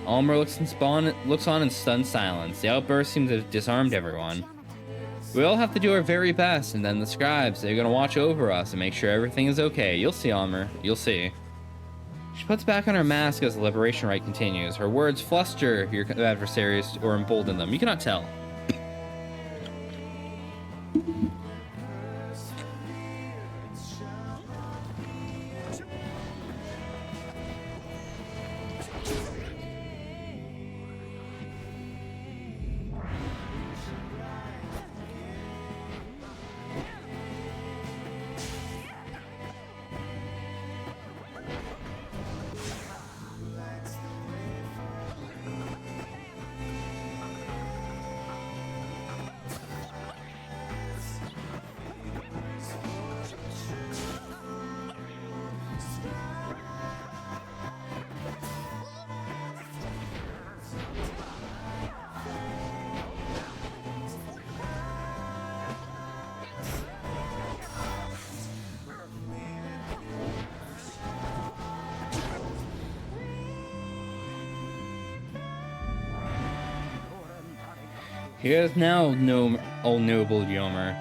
Ulmer looks on in stunned silence. The outburst seems to have disarmed everyone. We all have to do our very best, and then the scribes, they're gonna watch over us and make sure everything is okay. You'll see, Ulmer. You'll see. She puts back on her mask as the liberation rite continues. Her words fluster your adversaries or embolden them. You cannot tell. Here's now, O noble Yomer.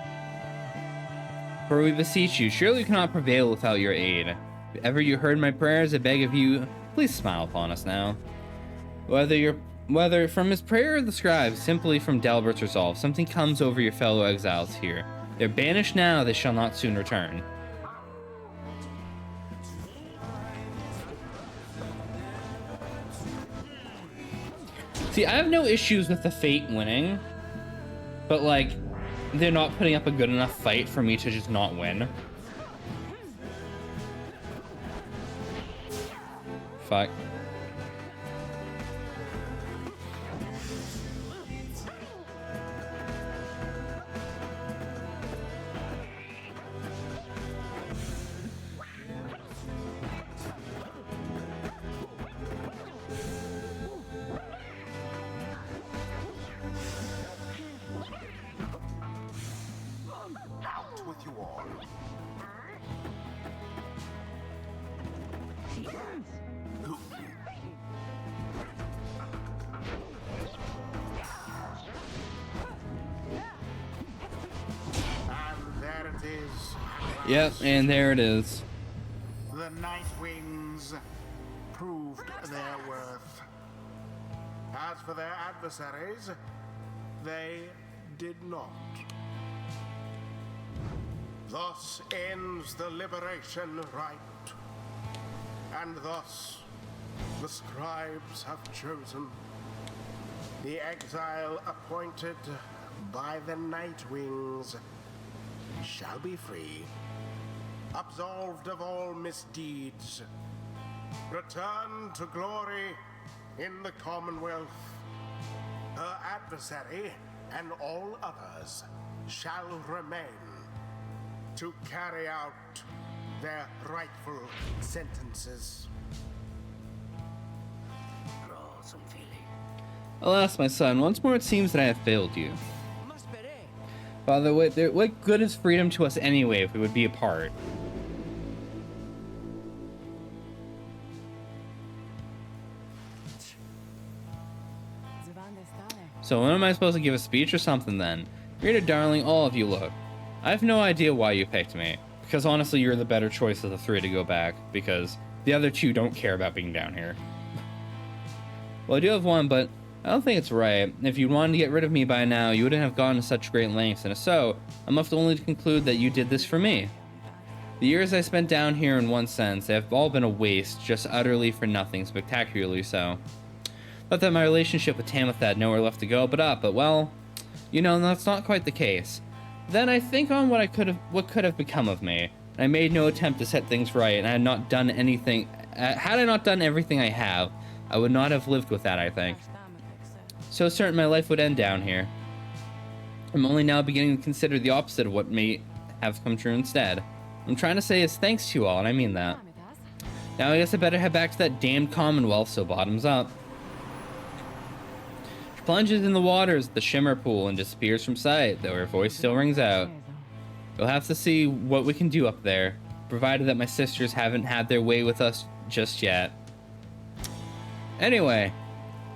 For we beseech you, surely you cannot prevail without your aid. If ever you heard my prayers, I beg of you, please smile upon us now. Whether from his prayer or the scribe, simply from Delbert's resolve, something comes over your fellow exiles here. They're banished now, they shall not soon return. See, I have no issues with the Fate winning, but like, they're not putting up a good enough fight for me to just not win. Fuck. With you all. And there it is. Yep, and there it is. The Night Wings proved their worth. As for their adversaries, they did not. Thus ends the liberation rite. And thus, the scribes have chosen the exile appointed by the Night Wings shall be free, absolved of all misdeeds, return to glory in the Commonwealth. Her adversary and all others shall remain to carry out their rightful sentences. Alas, my son, once more it seems that I have failed you. Father, what good is freedom to us anyway if we would be apart? So when am I supposed to give a speech or something then? Reader darling, all of you look. I have no idea why you picked me. Because honestly, you're the better choice of the three to go back. Because the other two don't care about being down here. Well, I do have one, but I don't think it's right. If you wanted to get rid of me by now, you wouldn't have gone to such great lengths. And if so, I'm left only to conclude that you did this for me. The years I spent down here in one sense, they have all been a waste, just utterly for nothing, spectacularly so. Thought that my relationship with Tamitha had nowhere left to go but up, but well, you know, that's not quite the case. Then I think on what could have become of me. I made no attempt to set things right, and I had not done anything. Had I not done everything I have, I would not have lived with that, I think. So certain my life would end down here. I'm only now beginning to consider the opposite of what may have come true instead. What I'm trying to say is thanks to you all, and I mean that. Now I guess I better head back to that damned Commonwealth, so bottoms up. She plunges in the waters of the Shimmer Pool and disappears from sight, though her voice still rings out. You'll have to see what we can do up there, provided that my sisters haven't had their way with us just yet. Anyway,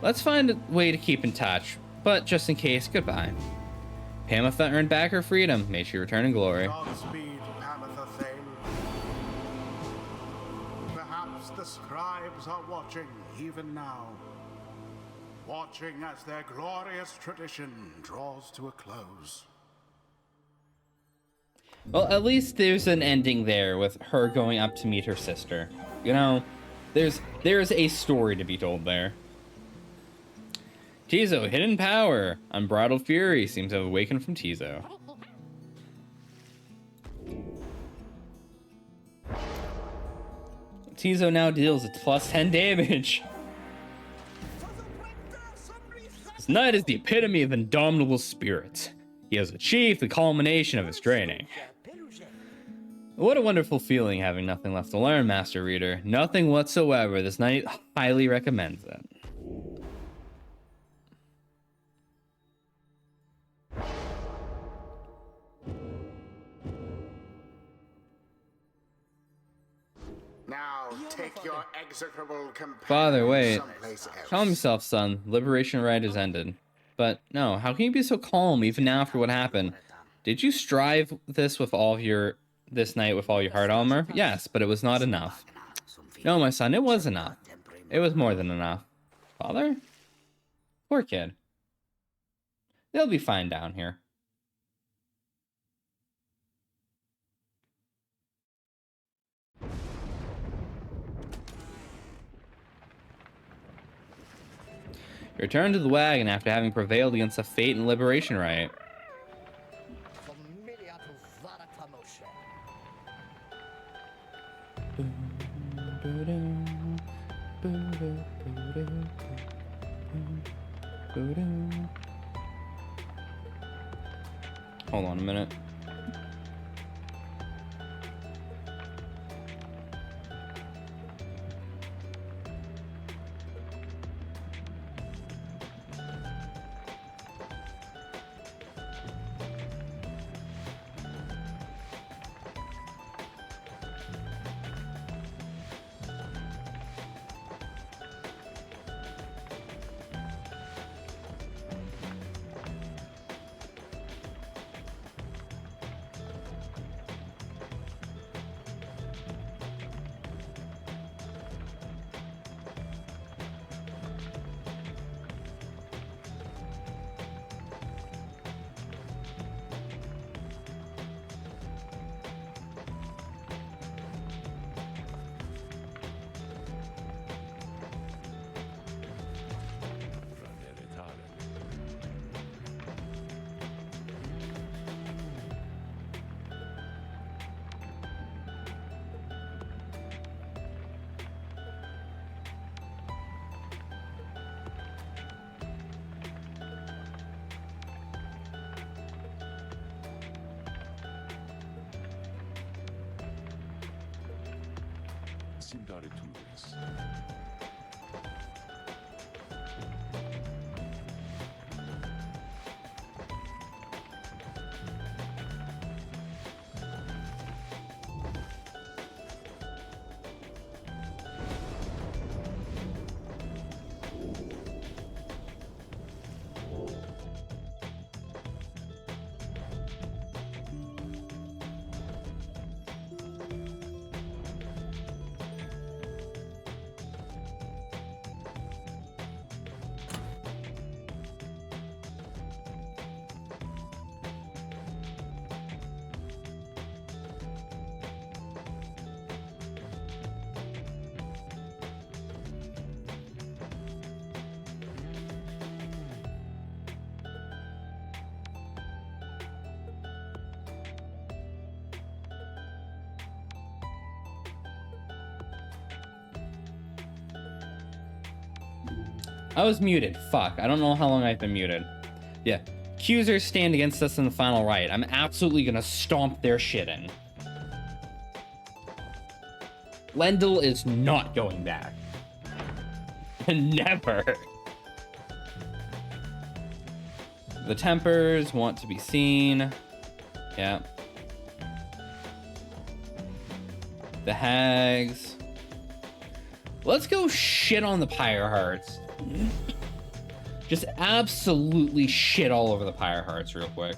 let's find a way to keep in touch, but just in case, goodbye. Tamitha earned back her freedom. May she return in glory. Godspeed, Tamitha Thane. Perhaps the scribes are watching even now. Watching as their glorious tradition draws to a close. Well, at least there's an ending there with her going up to meet her sister. You know, there's a story to be told there. Tizo, hidden power. Unbridled fury seems to have awakened from Tizo. Tizo now deals at plus 10 damage. This knight is the epitome of indomitable spirit. He has achieved the culmination of his training. What a wonderful feeling having nothing left to learn, Master Reader. Nothing whatsoever. This knight highly recommends it. Now take your execrable companion Father, wait. someplace else. Calm yourself, son. Liberation rite is ended. But no, how can you be so calm even now after what happened? Did you strive this night with all your heart, Almer? Yes, but it was not enough. No, my son, it was enough. It was more than enough. Father? Poor kid. They'll be fine down here. Return to the wagon after having prevailed against the fate and liberation rite. Hold on a minute. I was muted. Fuck. I don't know how long I've been muted. Yeah. Accusers stand against us in the final rite. I'm absolutely gonna stomp their shit in. Lendl is not going back. Never. The Tempers want to be seen. Yeah. The Hags. Let's go shit on the Pyre Hearts. Just absolutely shit all over the Pyre Hearts real quick.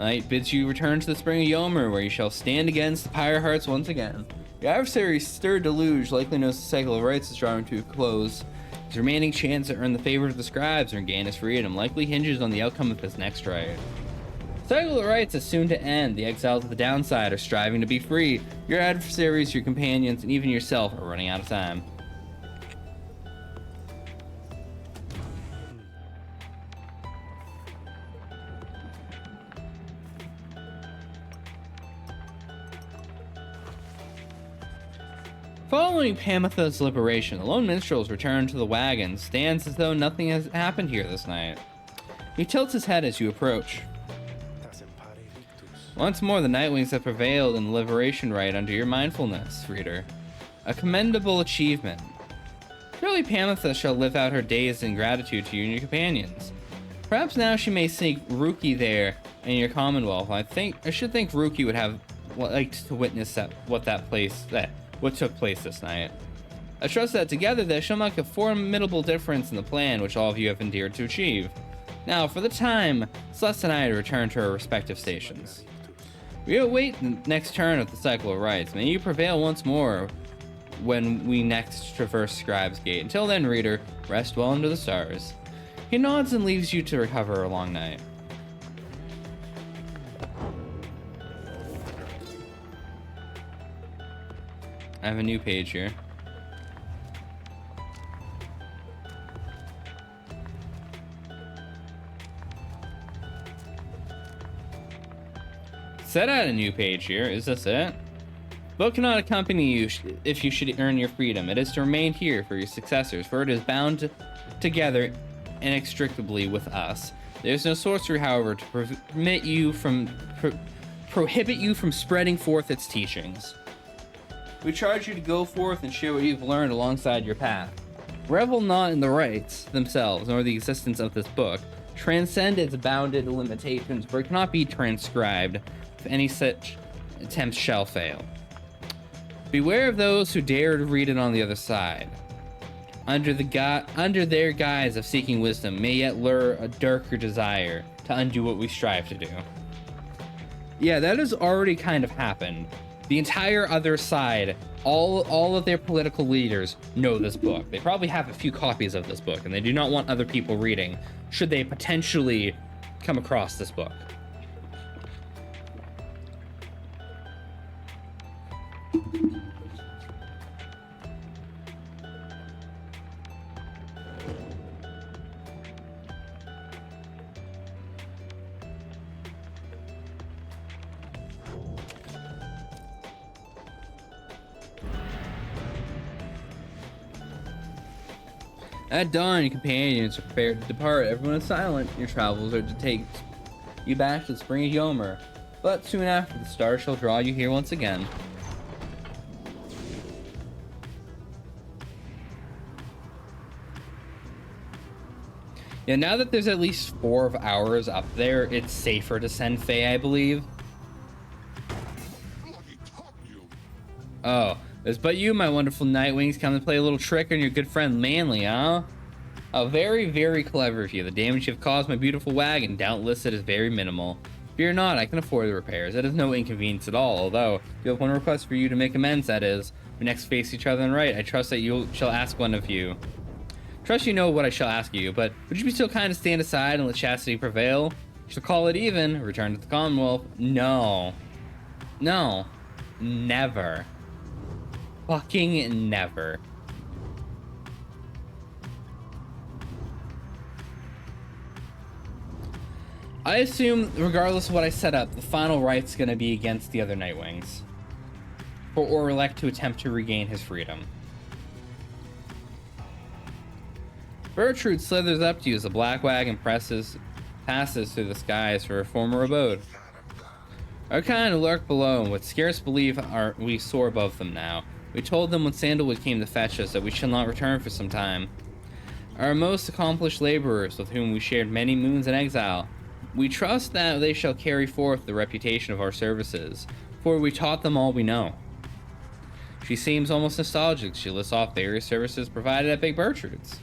Night bids you return to the Spring of Yomer, where you shall stand against the Pyre Hearts once again. Your adversary's stirred deluge likely knows the cycle of rites is drawing to a close. His remaining chance to earn the favor of the scribes and gain his freedom likely hinges on the outcome of his next rite. The cycle of rites is soon to end. The exiles of the downside are striving to be free. Your adversaries, your companions, and even yourself are running out of time. Following Pamitha's liberation, the lone minstrel's return to the wagon stands as though nothing has happened here this night. He tilts his head as you approach. Once more, the Nightwings have prevailed in the liberation rite under your mindfulness, reader. A commendable achievement. Surely Pamitha shall live out her days in gratitude to you and your companions. Perhaps now she may seek Ruki there in your commonwealth. I should think Ruki would have liked to witness what took place this night. I trust that together they shall make a formidable difference in the plan which all of you have endeared to achieve. Now, for the time, Celeste and I return to our respective stations. We await the next turn of the cycle of rites. May you prevail once more when we next traverse Scribe's Gate. Until then, reader, rest well under the stars. He nods and leaves you to recover a long night. I have a new page here. Set out a new page here. Is this it? Book cannot accompany you if you should earn your freedom. It is to remain here for your successors, for it is bound together inextricably with us. There is no sorcery, however, to prohibit you from spreading forth its teachings. We charge you to go forth and share what you've learned alongside your path. Revel not in the rites themselves, nor the existence of this book. Transcend its bounded limitations, for it cannot be transcribed, if any such attempts shall fail. Beware of those who dare to read it on the other side. Under their guise of seeking wisdom, may yet lure a darker desire to undo what we strive to do. Yeah, that has already kind of happened. The entire other side, all of their political leaders know this book. They probably have a few copies of this book, and they do not want other people reading, should they potentially come across this book. At dawn, your companions are prepared to depart. Everyone is silent. Your travels are to take you back to the spring of Yomer. But soon after, the stars shall draw you here once again. Yeah, now that there's at least 4 hours up there, it's safer to send Faye, I believe. Oh. It's but you, my wonderful Nightwings, come to play a little trick on your good friend Manly, huh? Oh, very, very clever of you. The damage you've caused my beautiful wagon, doubtless it is very minimal. Fear not, I can afford the repairs. It is no inconvenience at all, although, I do have one request for you to make amends, that is. We next face each other in right. I trust that you shall ask one of you. Trust you know what I shall ask you, but would you be so kind to stand aside and let chastity prevail? You shall call it even, return to the Commonwealth. No. No. Never. Fucking never. I assume, regardless of what I set up, the final right's gonna be against the other Nightwings. Or elect to attempt to regain his freedom. Bertrude slithers up to you as the black wagon passes through the skies for her former abode. Our kind lurk below and would scarce believe we soar above them now. We told them when Sandalwood came to fetch us that we shall not return for some time. Our most accomplished laborers, with whom we shared many moons in exile, we trust that they shall carry forth the reputation of our services, for we taught them all we know. She seems almost nostalgic. She lists off various services provided at Big Bertrude's.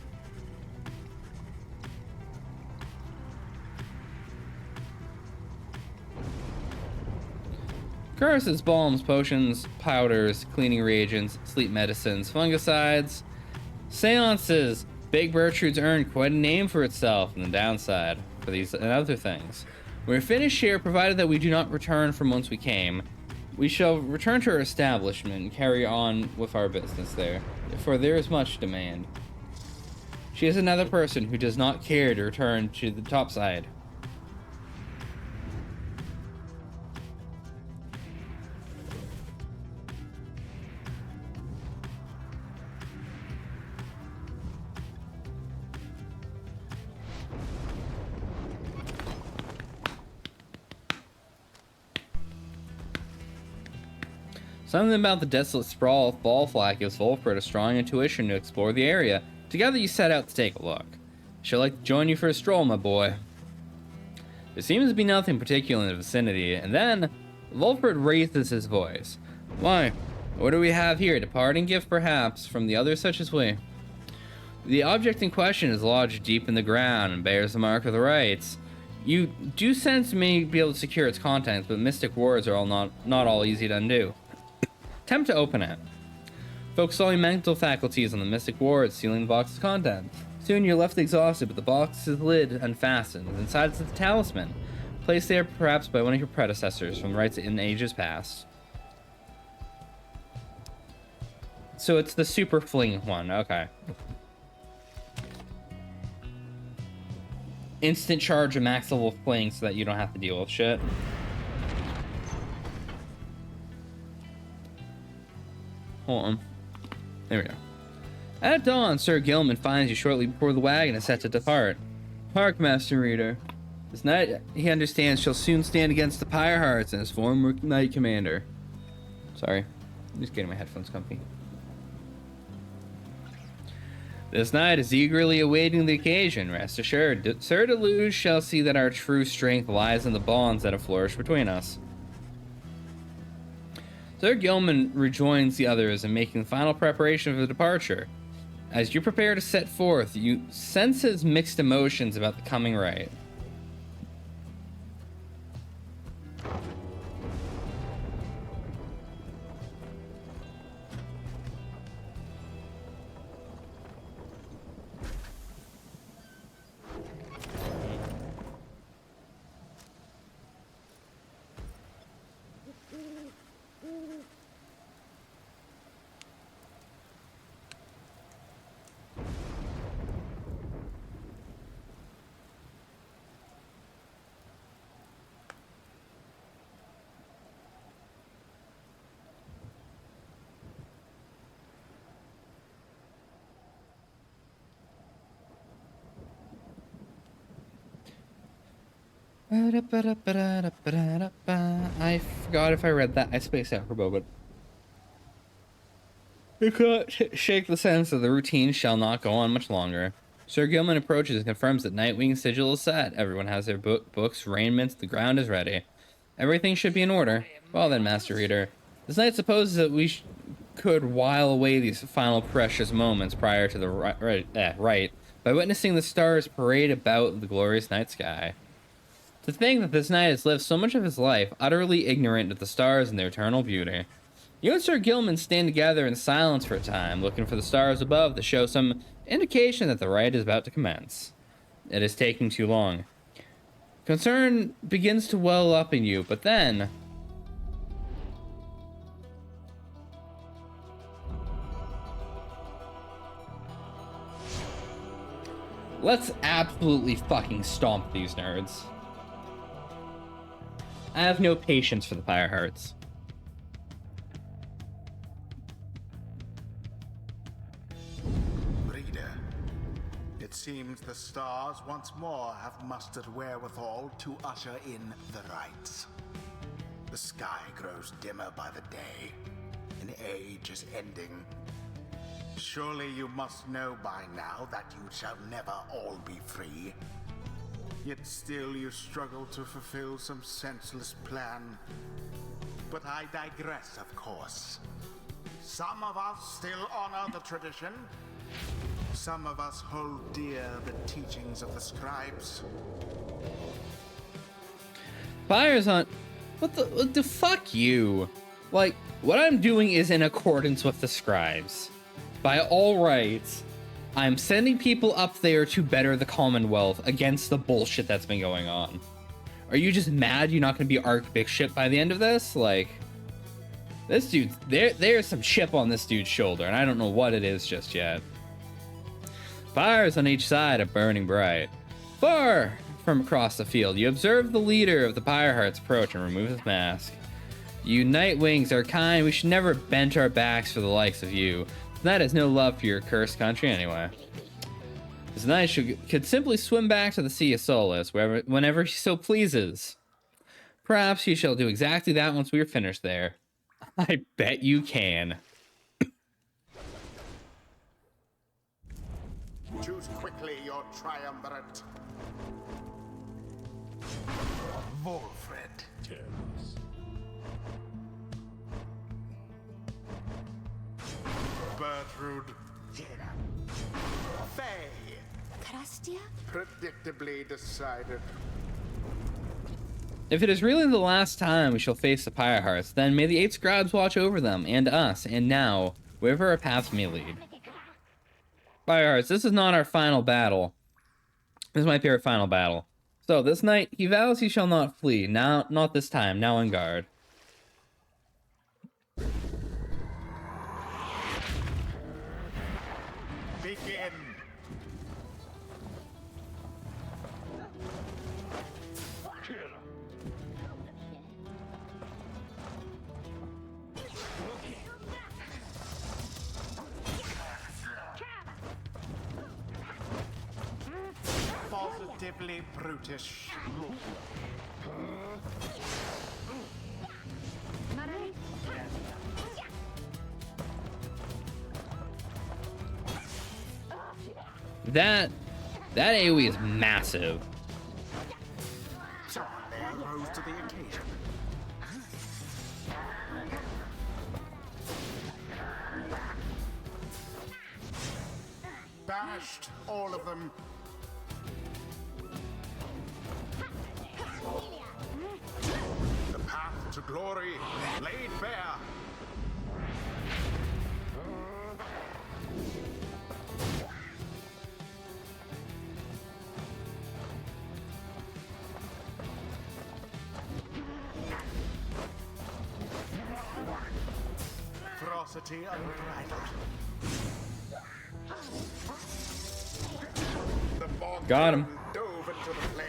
Curses, balms, potions, powders, cleaning reagents, sleep medicines, fungicides, seances. Big Bertrude's earned quite a name for itself on the downside for these and other things. We're finished here, provided that we do not return from whence we came. We shall return to our establishment and carry on with our business there, for there is much demand. She is another person who does not care to return to the topside. Something about the desolate sprawl of Ballflag gives Wolfred a strong intuition to explore the area. Together you set out to take a look. She'll like to join you for a stroll, my boy. There seems to be nothing particular in the vicinity, and then Wolfred raises his voice. Why, what do we have here? A departing gift, perhaps, from the others such as we? The object in question is lodged deep in the ground and bears the mark of the rites. You do sense may be able to secure its contents, but mystic wards are not all easy to undo. Attempt to open it. Focus all your mental faculties on the mystic wards sealing the box's contents. Soon you're left exhausted, but the box's lid unfastened. Inside is the talisman, placed there perhaps by one of your predecessors from rites in ages past. So it's the super fling one, okay. Instant charge a max level fling so that you don't have to deal with shit. Hold on. There we go. At dawn, Sir Gilman finds you shortly before the wagon is set to depart. Hark, Master Reader. This night, he understands shall soon stand against the Pyre Hearts and his former knight commander. Sorry. I'm just getting my headphones comfy. This knight is eagerly awaiting the occasion. Rest assured, Sir Deluge shall see that our true strength lies in the bonds that have flourished between us. Sir Gilman rejoins the others in making the final preparation for the departure. As you prepare to set forth, you sense his mixed emotions about the coming rite. I forgot if I read that. I spaced out for a moment. You can't shake the sense that the routine shall not go on much longer. Sir Gilman approaches and confirms that Nightwing's sigil is set. Everyone has their books, raiments, the ground is ready. Everything should be in order. Well then, Master Reader. This knight supposes that we could while away these final precious moments prior to the rite by witnessing the stars parade about the glorious night sky. To think that this knight has lived so much of his life utterly ignorant of the stars and their eternal beauty. You and Sir Gilman stand together in silence for a time, looking for the stars above to show some indication that the rite is about to commence. It is taking too long. Concern begins to well up in you, but then... let's absolutely fucking stomp these nerds. I have no patience for the Pyre Hearts. Reader, it seems the stars once more have mustered wherewithal to usher in the rites. The sky grows dimmer by the day. An age is ending. Surely you must know by now that you shall never all be free. Yet still you struggle to fulfill some senseless plan. But I digress, of course. Some of us still honor the tradition. Some of us hold dear the teachings of the scribes. Pyre's on... What the fuck you? Like, what I'm doing is in accordance with the scribes. By all rights, I'm sending people up there to better the Commonwealth against the bullshit that's been going on. Are you just mad you're not going to be Archbishop by the end of this? Like, this dude, there's some chip on this dude's shoulder, and I don't know what it is just yet. Fires on each side are burning bright. Far from across the field, you observe the leader of the Pyre Hearts approach and remove his mask. You Nightwings are kind. We should never bend our backs for the likes of you. That is no love for your cursed country anyway. This knight could simply swim back to the Sea of Solace whenever he so pleases. Perhaps you shall do exactly that once we are finished there. I bet you can. Choose quickly your triumvirate. Volfred. Bertrude. Faye. Krastia? Predictably decided. If it is really the last time we shall face the Pyre Hearts, then may the 8 scribes watch over them, and us, and now, wherever our paths may lead. Pyre Hearts, this is not our final battle. This might be our final battle. So, this night, he vows he shall not flee. Now, not this time, now on guard. Begin. Positively brutish. That AoE is massive. Someone there rose to the occasion. Bashed, all of them. The path to glory laid bare. Ferocity unbridled. The bog Got him. dove into the flame.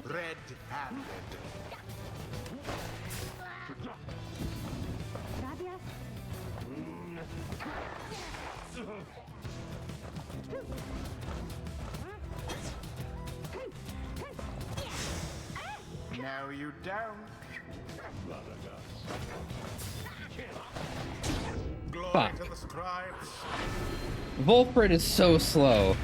Red-handed. Now you don't. Glory Fuck. to the scribes. Volfred is so slow.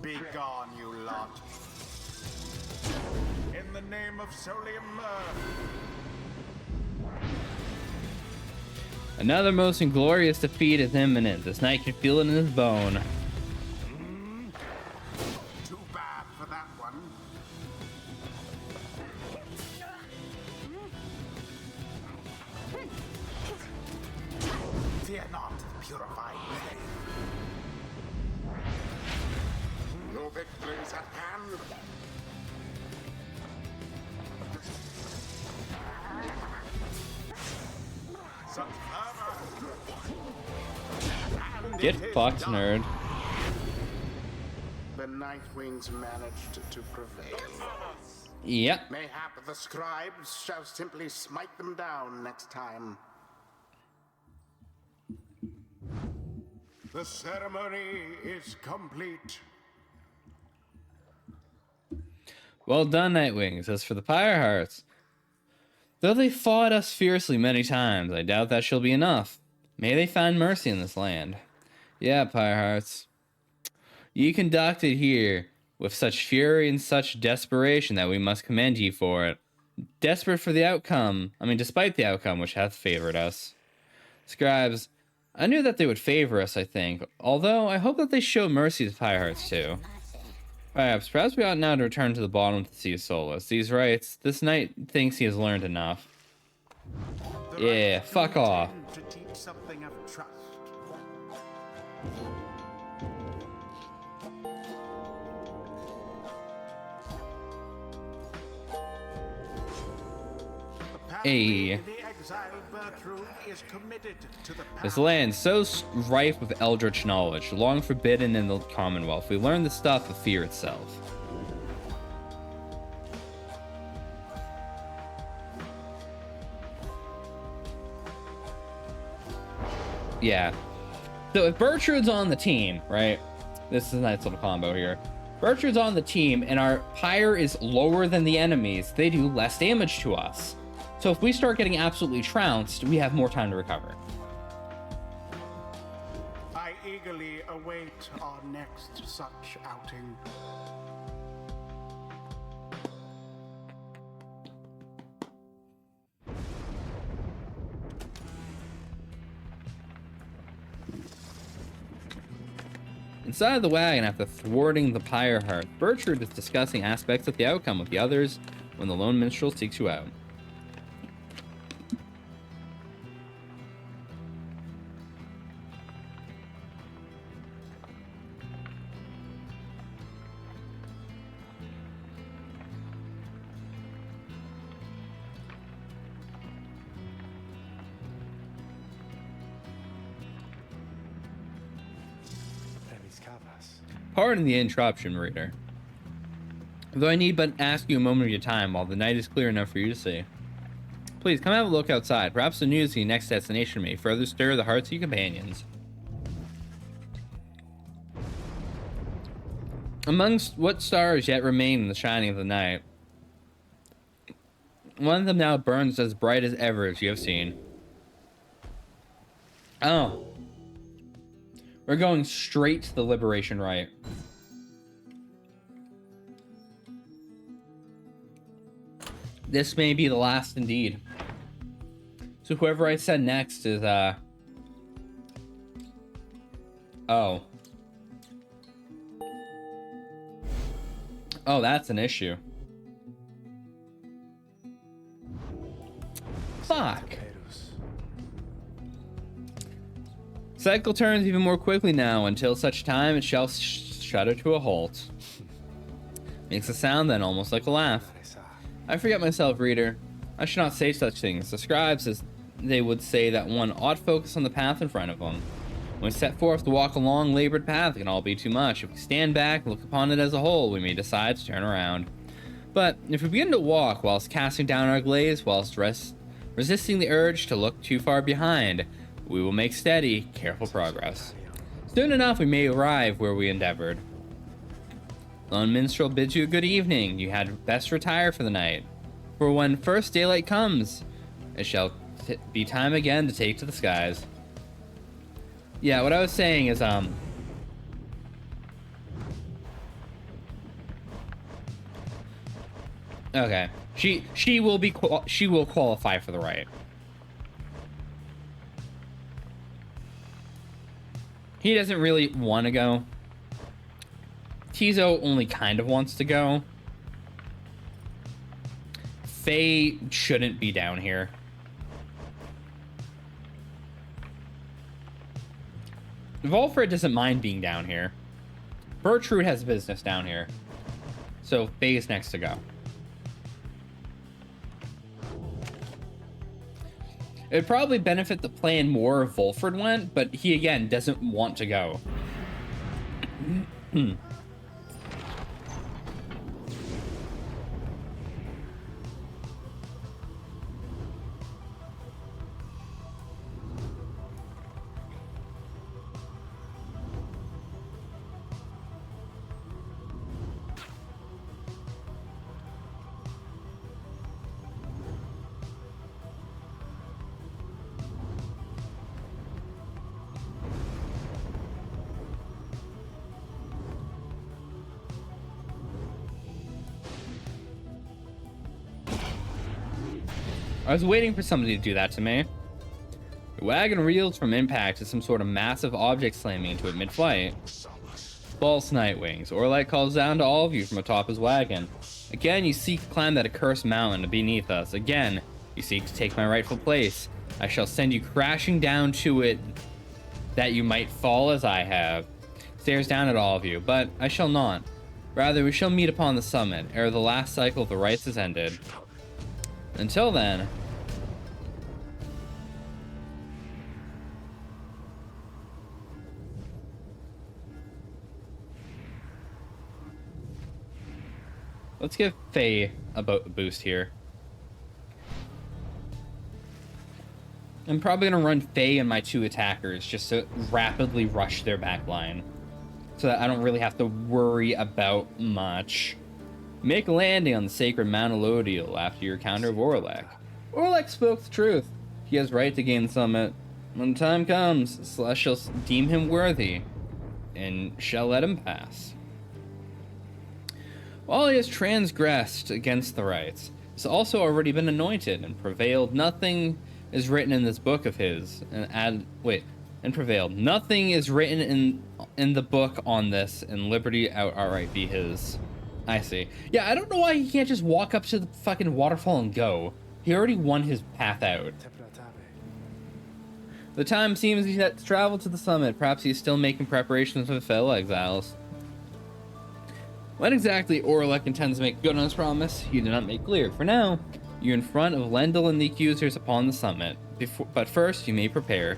Be gone, you lot. In the name of Solium Another most inglorious defeat is imminent. This knight can feel it in his bone. Too bad for that one. Fear not, purified blade. Your victory's at hand. Such fervor. And Get it is fucked, done. nerd. The Nightwings managed to prevail. Yep. Mayhap the scribes shall simply smite them down next time. The ceremony is complete. Well done, Nightwings. As for the Pyre Hearts, though they fought us fiercely many times, I doubt that shall be enough. May they find mercy in this land. Yeah, Pyre Hearts. Ye conducted here with such fury and such desperation that we must commend ye for it. Desperate for the outcome, despite the outcome which hath favored us. Scribes, I knew that they would favor us, I think, although I hope that they show mercy to Pyre Hearts too. Perhaps we ought now to return to the bottom of the Sea of Solace. These rights, this knight thinks he has learned enough. Yeah, fuck off. To teach something of trust. Hey. The exiled Bertrude is committed to the This path. land so rife with eldritch knowledge, long forbidden in the Commonwealth. We learn the stuff of fear itself. Yeah. So if Bertrude's on the team, right? This is a nice little combo here. Bertrude's on the team and our Pyre is lower than the enemies, they do less damage to us. So if we start getting absolutely trounced, we have more time to recover. I eagerly await our next such outing. Inside the wagon, after thwarting the Pyre Heart, Bertrude is discussing aspects of the outcome with the others when the lone minstrel seeks you out. Pardon the interruption, reader. Though I need but ask you a moment of your time while the night is clear enough for you to see. Please, come have a look outside. Perhaps the news of your next destination may further stir the hearts of your companions. Amongst what stars yet remain in the shining of the night, one of them now burns as bright as ever as you have seen. Oh. We're going straight to the Liberation Rite. This may be the last indeed. So whoever I said next is, oh. Oh, that's an issue. Fuck. Cycle turns even more quickly now until such time it shall shudder to a halt. Makes a sound then almost like a laugh. I forget myself, reader. I should not say such things. The scribes, as they would say, that one ought focus on the path in front of them. When we set forth to walk a long, labored path, it can all be too much. If we stand back and look upon it as a whole, we may decide to turn around. But if we begin to walk whilst casting down our glaze, whilst resisting the urge to look too far behind, we will make steady, careful progress. Soon enough, we may arrive where we endeavored. Lone Minstrel bids you a good evening. You had best retire for the night. For when first daylight comes, it shall be time again to take to the skies. Yeah, what I was saying is, okay. She will qualify for the right. He doesn't really want to go. Tizo only kind of wants to go. Faye shouldn't be down here. Volfred doesn't mind being down here. Bertrude has business down here. So Faye is next to go. It'd probably benefit the plan more if Volfred went, but he again doesn't want to go. I was waiting for somebody to do that to me. The wagon reels from impact as some sort of massive object slamming into it mid-flight. False Nightwings. Orlight calls down to all of you from atop his wagon. Again, you seek to climb that accursed mountain beneath us. Again, you seek to take my rightful place. I shall send you crashing down to it that you might fall as I have. Stares down at all of you, but I shall not. Rather, we shall meet upon the summit, ere the last cycle of the rites is ended. Until then... let's give Faye a boost here. I'm probably going to run Faye and my two attackers just to rapidly rush their back line, so that I don't really have to worry about much. Make a landing on the sacred Mount Elodiel after your encounter of Orlek. Orlek spoke the truth. He has right to gain the summit. When the time comes, the Celestials deem him worthy, and shall let him pass. While he has transgressed against the rites, he has also already been anointed and prevailed. Nothing is written in this book of his, and prevailed. Nothing is written in the book on this, and liberty outright be his. I see. Yeah, I don't know why he can't just walk up to the fucking waterfall and go. He already won his path out. The time seems he's set to travel to the summit. Perhaps he's still making preparations for the fellow exiles. When exactly Orlek intends to make good on his promise, he did not make clear. For now, you're in front of Lendl and the accusers upon the summit. But first, you may prepare.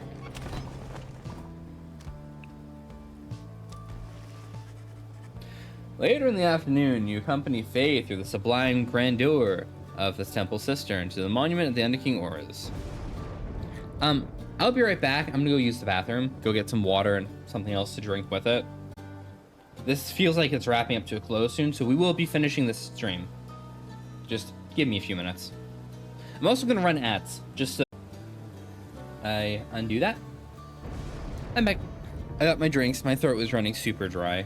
Later in the afternoon, you accompany Faye through the sublime grandeur of this temple cistern to the monument of the End of King Auras. I'll be right back. I'm gonna go use the bathroom, go get some water and something else to drink with it. This feels like it's wrapping up to a close soon, so we will be finishing this stream. Just give me a few minutes. I'm also gonna run ads, just so I undo that. I'm back. I got my drinks. My throat was running super dry.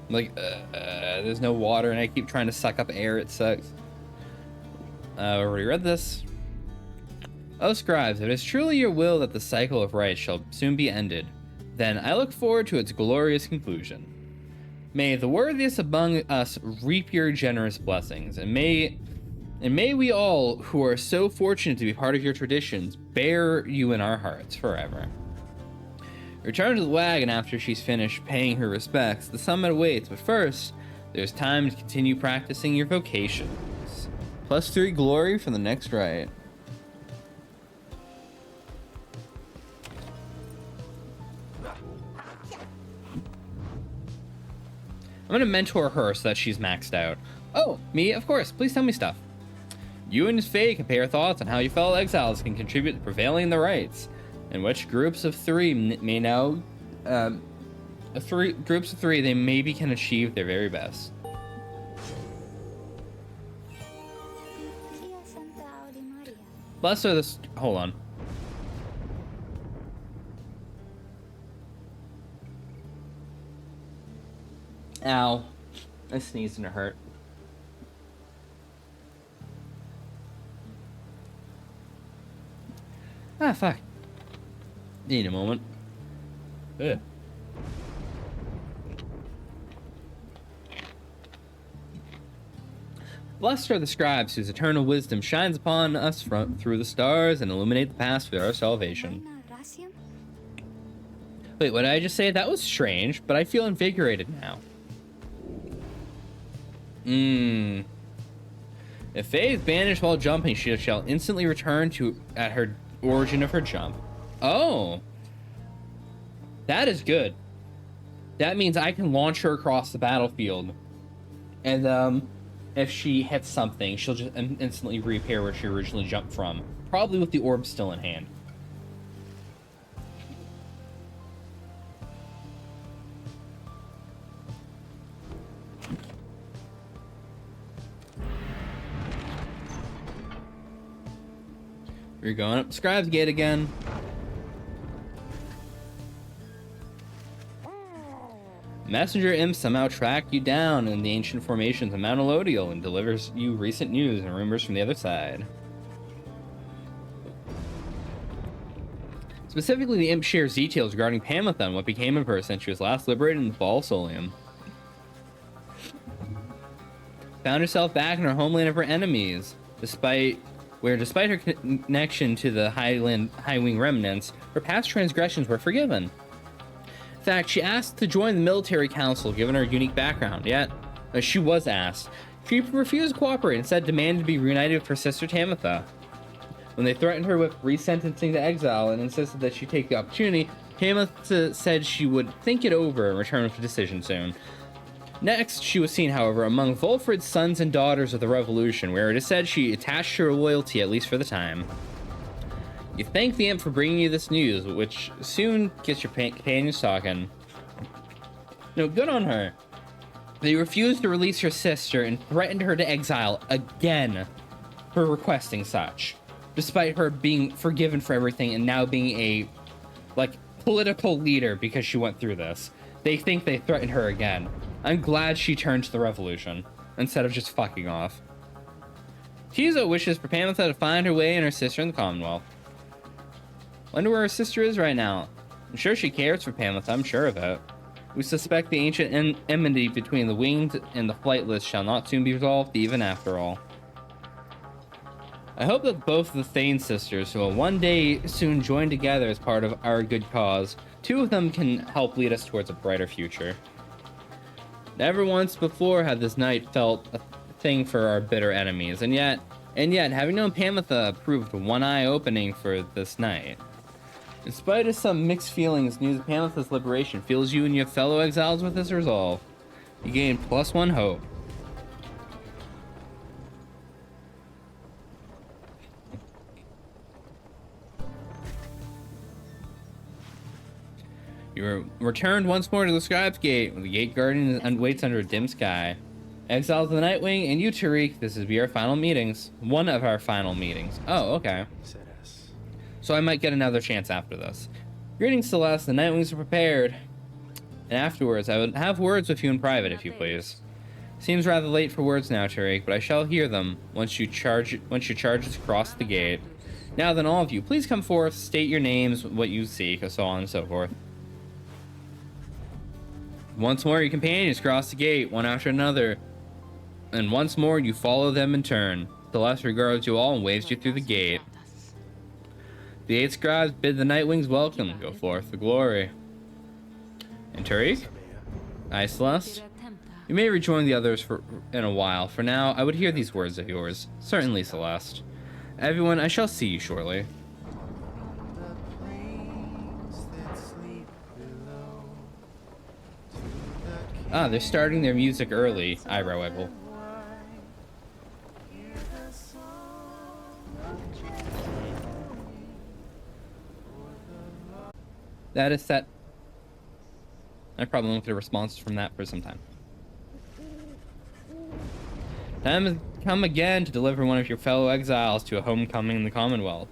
I'm like, there's no water, and I keep trying to suck up air. It sucks. I already read this. O scribes, if it is truly your will that the cycle of rites shall soon be ended, then I look forward to its glorious conclusion. May the worthiest among us reap your generous blessings, and may we all, who are so fortunate to be part of your traditions, bear you in our hearts forever. Return to the wagon after she's finished paying her respects. The summit awaits, but first, there's time to continue practicing your vocations. +3 glory for the next rite. I'm gonna mentor her so that she's maxed out. Oh, me? Of course. Please tell me stuff. You and Faye compare thoughts on how your fellow exiles can contribute to prevailing the rights, and which groups of three may now, groups of three they maybe can achieve their very best. Bless her this. Hold on. Ow. I sneezed and it hurt. Ah, fuck. Need a moment. Ugh. Blessed are the scribes whose eternal wisdom shines upon us through the stars and illuminate the path for our salvation. Wait, what did I just say? That was strange, but I feel invigorated now. If Faye is banished while jumping, she shall instantly return to at her origin of her jump. Oh. That is good. That means I can launch her across the battlefield. And, if she hits something, she'll just instantly reappear where she originally jumped from. Probably with the orb still in hand. We're going up Scribe's Gate again. Messenger imps somehow track you down in the ancient formations of Mount Elodial and delivers you recent news and rumors from the other side. Specifically, the imp shares details regarding Pamitha and what became of her since she was last liberated in the Fall Solium. Found herself back in her homeland of her enemies, despite her connection to the High Wing remnants, her past transgressions were forgiven. In fact, she asked to join the military council given her unique background, yet, as she was asked, she refused to cooperate and instead demanded to be reunited with her sister Tamitha. When they threatened her with resentencing to exile and insisted that she take the opportunity, Tamitha said she would think it over and return with a decision soon. Next, she was seen, however, among Volfred's sons and daughters of the Revolution, where it is said she attached her loyalty, at least for the time. You thank the imp for bringing you this news, which soon gets your companions talking. No, good on her. They refused to release her sister and threatened her to exile again for requesting such, despite her being forgiven for everything and now being a, political leader because she went through this. They think they threatened her again. I'm glad she turned to the revolution, instead of just fucking off. Tizo wishes for Pamitha to find her way and her sister in the Commonwealth. Wonder where her sister is right now. I'm sure she cares for Pamitha, I'm sure of it. We suspect the ancient enmity between the winged and the flightless shall not soon be resolved, even after all. I hope that both the Thane sisters, who will one day soon join together as part of our good cause, two of them can help lead us towards a brighter future. Never once before had this night felt a thing for our bitter enemies, and yet, having known Pamitha proved one eye opening for this night. In spite of some mixed feelings, news of Pamitha's liberation fills you and your fellow exiles with this resolve. You gain +1 hope. You are returned once more to the Scribe's Gate, where the gate guardian waits under a dim sky. Exiles of the Nightwing and you, Tariq, this will be our final meetings. One of our final meetings. Oh, okay. So I might get another chance after this. Greetings, Celeste. The Nightwings are prepared. And afterwards, I would have words with you in private, if you please. Seems rather late for words now, Tariq, but I shall hear them once your charges cross the gate. Now then, all of you, please come forth, state your names, what you seek, so on and so forth. Once more, your companions cross the gate, one after another. And once more, you follow them in turn. Celeste regards you all and waves you through the gate. The 8 scribes bid the Nightwings welcome. Go forth for glory. And Tariq? Aye, Celeste? You may rejoin the others in a while. For now, I would hear these words of yours. Certainly, Celeste. Everyone, I shall see you shortly. Ah, they're starting their music early. Eyebrow wiggle. That is set. I probably won't get a response from that for some time. Time has come again to deliver one of your fellow exiles to a homecoming in the Commonwealth.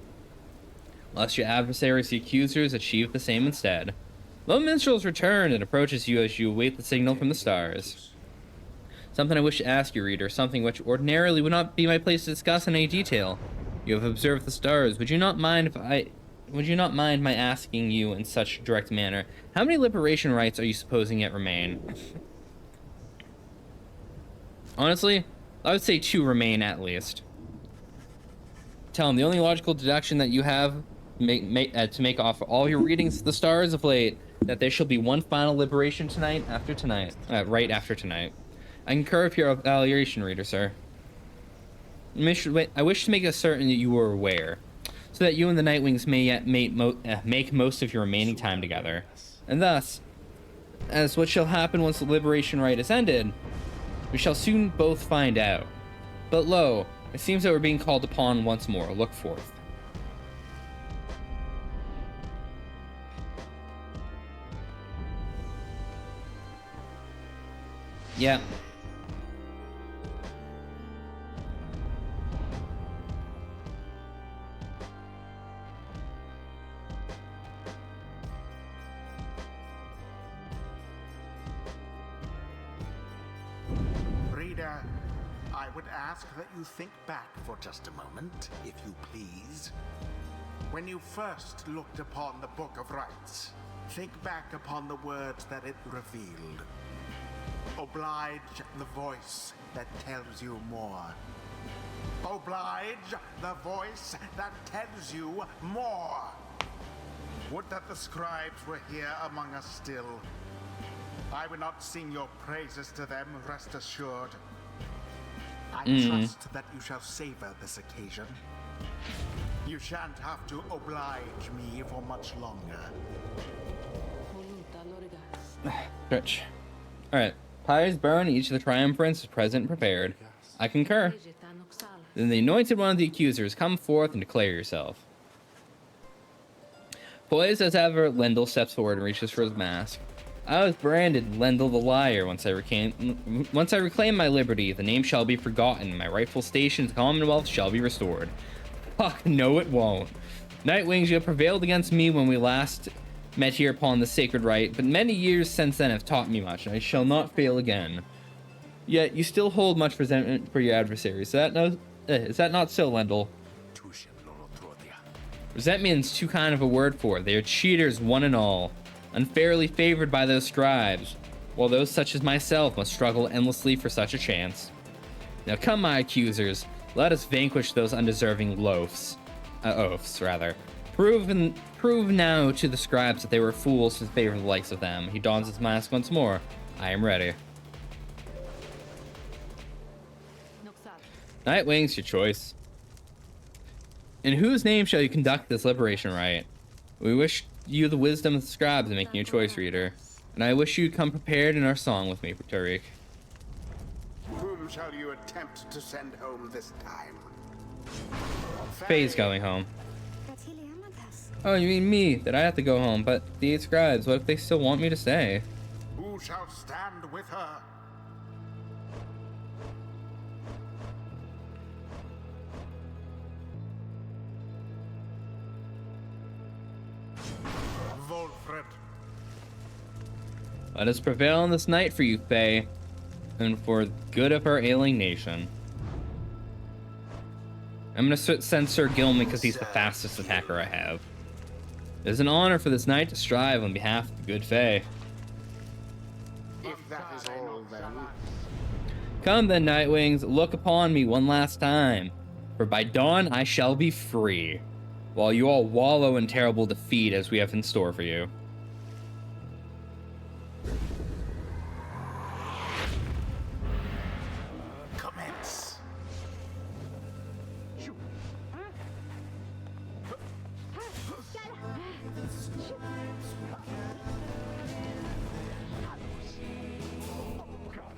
Lest your adversaries, the accusers, achieve the same instead. The minstrel's returned and approaches you as you await the signal from the stars. Something I wish to ask you, reader, something which ordinarily would not be my place to discuss in any detail. You have observed the stars. Would you not mind my asking you in such a direct manner, how many liberation rights are you supposing yet remain? Honestly, I would say 2 remain at least. Tell him the only logical deduction that you have to make off all your readings of the stars of late, that there shall be one final liberation right after tonight. I concur with your evaluation, reader, sir. I wish to make it certain that you are aware, so that you and the Nightwings may yet make most of your remaining time together. And thus, as what shall happen once the liberation rite is ended, we shall soon both find out. But lo, it seems that we're being called upon once more. Look forth. Yeah. Reader, I would ask that you think back for just a moment, if you please. When you first looked upon the Book of Rites, think back upon the words that it revealed. Oblige the voice that tells you more. Oblige the voice that tells you more. Would that the scribes were here among us still. I would not sing your praises to them, rest assured. I trust that you shall savor this occasion. You shan't have to oblige me for much longer. Stretch. Alright. Pyre's burn, each of the triumvirants is present and prepared. I concur. Then the anointed one of the accusers, come forth and declare yourself. Poised as ever, Lendl steps forward and reaches for his mask. I was branded Lendl the Liar. Once I reclaim my liberty, the name shall be forgotten. My rightful station in the Commonwealth shall be restored. Fuck, no it won't. Nightwings, you have prevailed against me when we last met here upon the sacred rite, but many years since then have taught me much, and I shall not fail again. Yet you still hold much resentment for your adversaries. Is that not so, Lendl? Resentment's too kind of a word for it. They are cheaters, one and all, unfairly favored by those scribes, while those such as myself must struggle endlessly for such a chance. Now come, my accusers, let us vanquish those undeserving oafs. Prove now to the scribes that they were fools to favor the likes of them. He dons his mask once more. I am ready. Nightwings, your choice. In whose name shall you conduct this liberation rite? We wish you the wisdom of the scribes in making your choice, reader. And I wish you'd come prepared in our song with me, Tariq. whom shall you attempt to send home this time? Faye's going home. Oh, you mean me? That I have to go home, but the 8 scribes, what if they still want me to stay? Who shall stand with her? Wolfred. Let us prevail on this night for you, Faye, and for the good of our ailing nation. I'm gonna send Sir Gilman because he's the fastest attacker I have. It is an honor for this knight to strive on behalf of the good Fae. If that is all, then. Come then, Nightwings, look upon me one last time, for by dawn I shall be free, while you all wallow in terrible defeat as we have in store for you. Commence.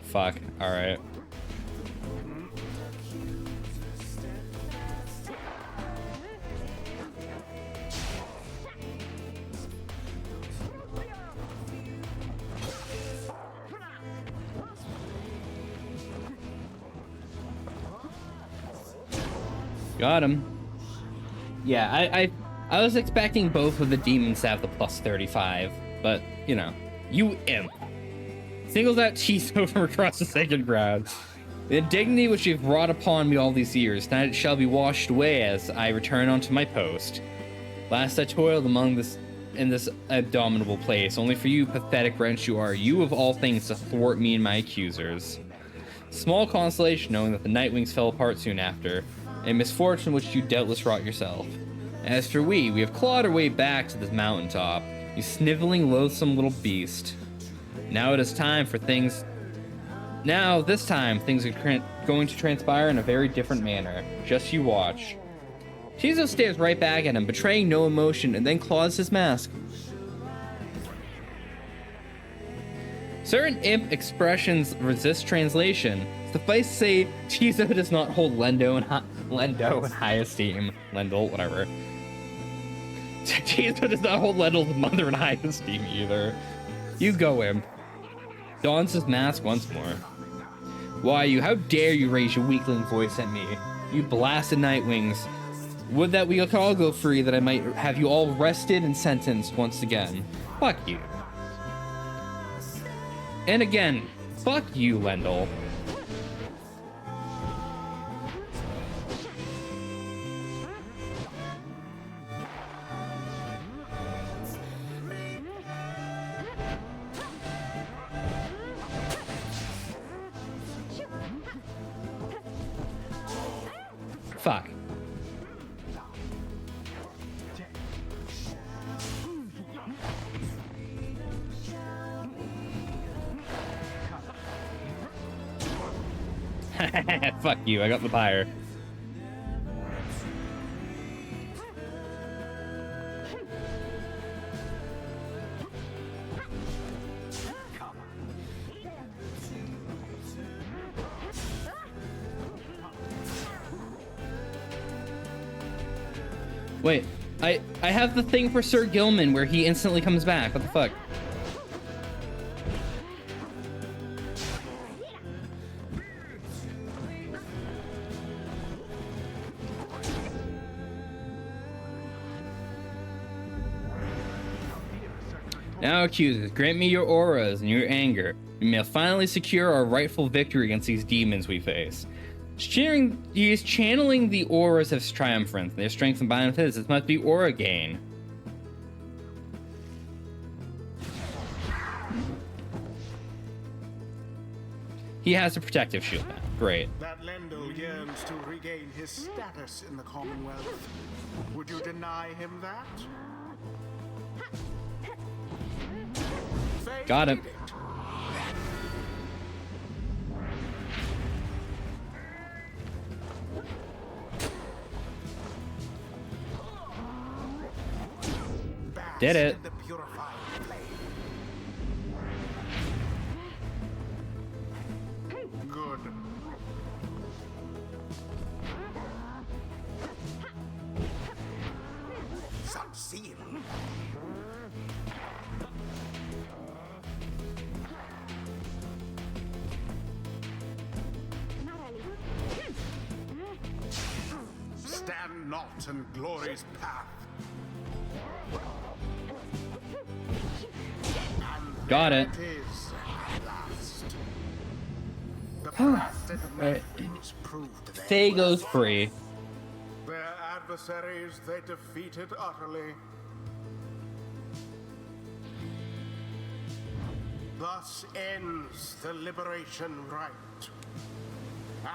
Fuck, alright. Got him. Yeah, I was expecting both of the demons to have the plus 35, but, you know, you imp. Singles out Tiso from across the sacred ground. The indignity which you've brought upon me all these years, tonight it shall be washed away as I return unto my post. Last I toiled in this abominable place, only for you, pathetic wretch you are, you of all things to thwart me and my accusers. Small consolation knowing that the Nightwings fell apart soon after, a misfortune which you doubtless wrought yourself. As for we have clawed our way back to this mountaintop, you sniveling, loathsome little beast. Now it is time for things... Now, this time, things are going to transpire in a very different manner. Just you watch. Tiso stares right back at him, betraying no emotion, and then claws his mask. Certain imp expressions resist translation. Suffice to say, Tiso does not hold Lendo in high esteem. Lendl, whatever. Tiso does not hold Lendl's mother in high esteem either. You go, imp. Dons his mask once more. Why, you, how dare you raise your weakling voice at me? You blasted Nightwings. Would that we could all go free, that I might have you all arrested and sentenced once again. Fuck you. And again, fuck you, Lendl. Fuck. Fuck you, I got the Pyre. Wait, I have the thing for Sir Gilman where he instantly comes back. What the fuck? Now, accusers, grant me your auras and your anger. We may finally secure our rightful victory against these demons we face. He is channeling the auras of triumphant. Their strength combined with his. This must be aura gain. He has a protective shield now. Great. That Lendl yearns to regain his status in the Commonwealth. Would you deny him that? Got him. Did it. Good. not in glory's path. And Got there it. is at last. The blasted Right. Nightwings proved their Faye worth. goes free. Their adversaries they defeated utterly. Thus ends the liberation rite.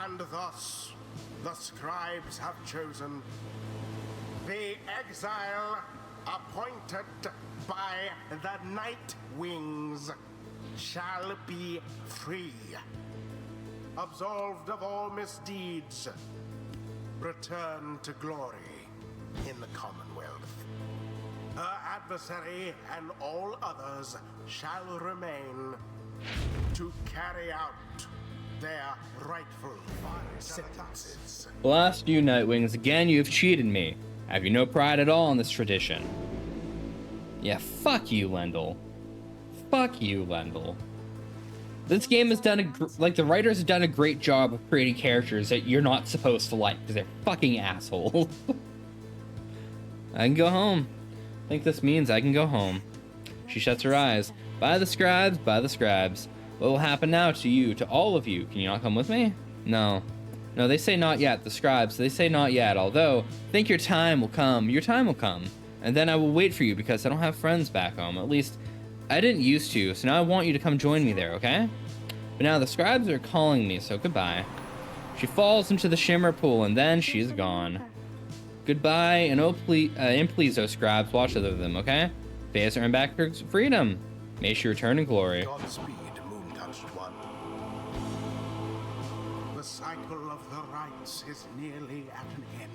And thus the scribes have chosen the exile appointed by the Nightwings shall be free, absolved of all misdeeds, return to glory in the Commonwealth. Her adversary and all others shall remain to carry out their rightful sentences. Blast you, Nightwings. Again, you have cheated me. Have you no pride at all in this tradition? Yeah, fuck you, Lendl. Fuck you, Lendl. This game has done the writers have done a great job of creating characters that you're not supposed to like because they're fucking assholes. I can go home. I think this means I can go home. She shuts her eyes. By the scribes, by the scribes. What will happen now to you, to all of you? Can you not come with me? No. No, they say not yet. The scribes, they say not yet. Although, think your time will come. Your time will come. And then I will wait for you because I don't have friends back home. At least, I didn't used to. So now I want you to come join me there, okay? But now the scribes are calling me, so goodbye. She falls into the shimmer pool and then she's gone. Goodbye, and please, oh scribes, watch over them, okay? Faye has earned back her freedom. May she return in glory. Godspeed, moon-touched one. The cycle of the rites is nearly at an end.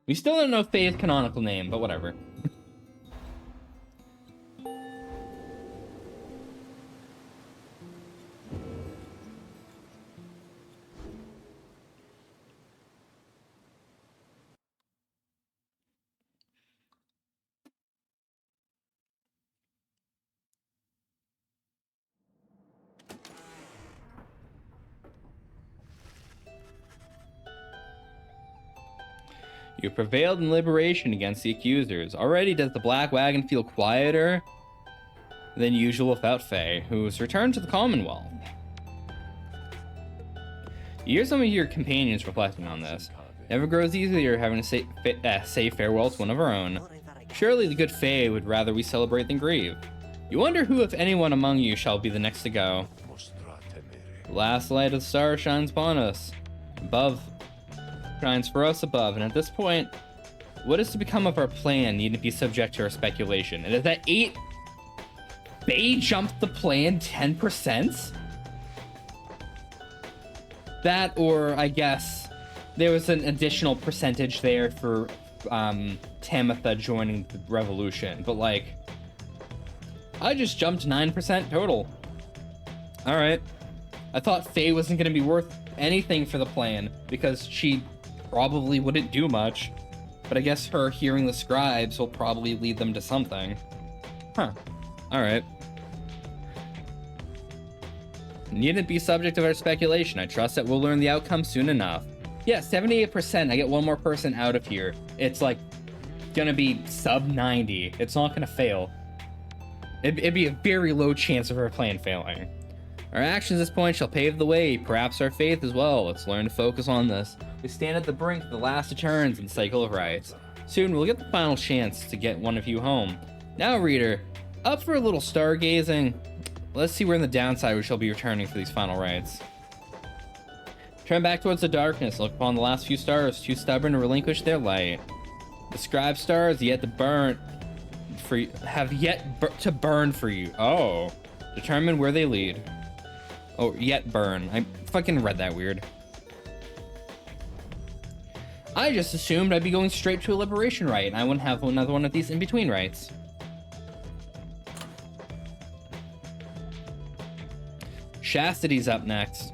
We still don't know Faye's canonical name, but whatever. You prevailed in liberation against the accusers. Already does the Black Wagon feel quieter than usual without Faye, who has returned to the Commonwealth. You hear some of your companions reflecting on this. Never grows easier having to say farewell to one of our own. Surely the good Faye would rather we celebrate than grieve. You wonder who, if anyone among you, shall be the next to go. The last light of the star shines upon us. Above shines for us above, and at this point, what is to become of our plan need to be subject to our speculation. And is that 8? Faye jumped the plan 10%? That, or I guess there was an additional percentage there for Tamitha joining the revolution, but like, I just jumped 9% total. All right. I thought Faye wasn't going to be worth anything for the plan because she probably wouldn't do much, but I guess her hearing the scribes will probably lead them to something. Huh. All right. Needn't be subject of our speculation. I trust that we'll learn the outcome soon enough. Yeah, 78%. I get one more person out of here. It's like gonna be sub 90. It's not gonna fail. It'd be a very low chance of our plan failing. Our actions at this point shall pave the way, perhaps our faith as well. Let's learn to focus on this. We stand at the brink of the last of turns in the cycle of rites. Soon we'll get the final chance to get one of you home. Now, reader, up for a little stargazing? Let's see where in the downside we shall be returning for these final rites. Turn back towards the darkness. Look upon the last few stars, too stubborn to relinquish their light. The scribe stars yet to burn for you, to burn for you. Oh, determine where they lead. Oh, yet burn. I fucking read that weird. I just assumed I'd be going straight to a liberation rite, and I wouldn't have another one of these in-between rites. Chastity's up next.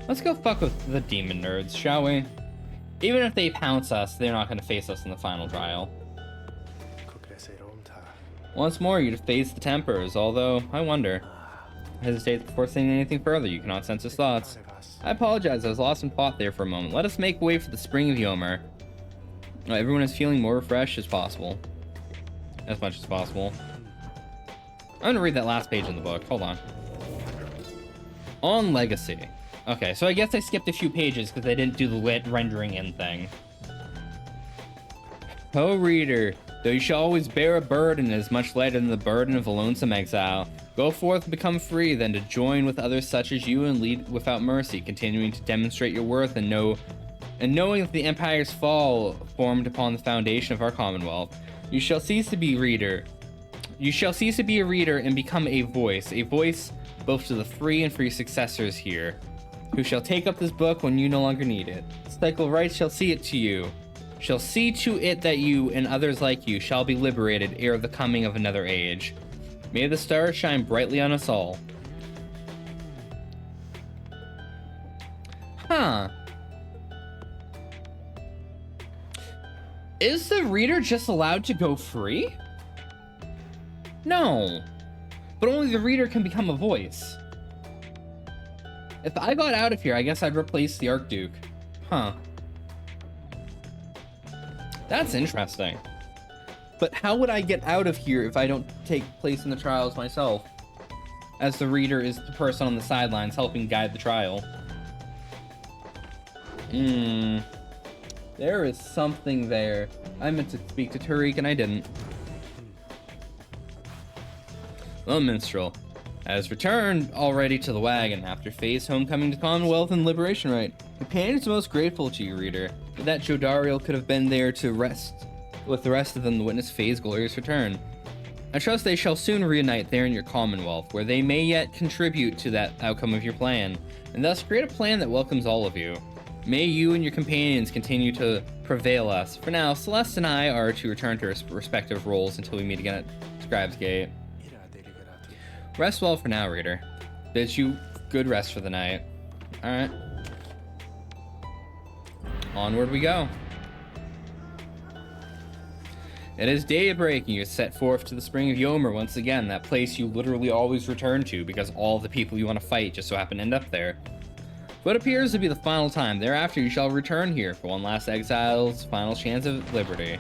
Let's go fuck with the demon nerds, shall we? Even if they pounce us, they're not going to face us in the final trial. Once more, you'd face the Tempers, although, I wonder. Hesitate before saying anything further, you cannot sense his thoughts. I apologize, I was lost in thought there for a moment. Let us make way for the Spring of Yomer. Everyone is feeling more refreshed as possible. As much as possible. I'm gonna read that last page in the book, hold on. On Legacy. Okay, so I guess I skipped a few pages because I didn't do the rendering in thing. Oh, reader, though you shall always bear a burden as much lighter than the burden of a lonesome exile, go forth and become free, then to join with others such as you and lead without mercy, continuing to demonstrate your worth and knowing that the Empire's fall formed upon the foundation of our Commonwealth. You shall cease to be a reader and become a voice both to the free and for your successors here, who shall take up this book when you no longer need it. Cycle of Rights shall see to it that you and others like you shall be liberated ere the coming of another age. May the stars shine brightly on us all. Huh. Is the reader just allowed to go free? No. But only the reader can become a voice. If I got out of here, I guess I'd replace the Archduke. Huh. That's interesting. But how would I get out of here if I don't take place in the trials myself? As the reader is the person on the sidelines helping guide the trial. There is something there. I meant to speak to Tariq and I didn't. The minstrel has returned already to the wagon after Faye's homecoming to Commonwealth and Liberation Rite. The companion is most grateful to you, reader, that Jodariel could have been there to rest with the rest of them to witness Faye's glorious return. I trust they shall soon reunite there in your Commonwealth, where they may yet contribute to that outcome of your plan, and thus create a plan that welcomes all of you. May you and your companions continue to prevail us. For now, Celeste and I are to return to our respective roles until we meet again at Scribe's Gate. Rest well for now, reader. Bids you good rest for the night. Alright. Onward we go. It is daybreak and you set forth to the Spring of Yomer once again, that place you literally always return to because all the people you want to fight just so happen to end up there. What appears to be the final time, thereafter you shall return here for one last exile's final chance of liberty.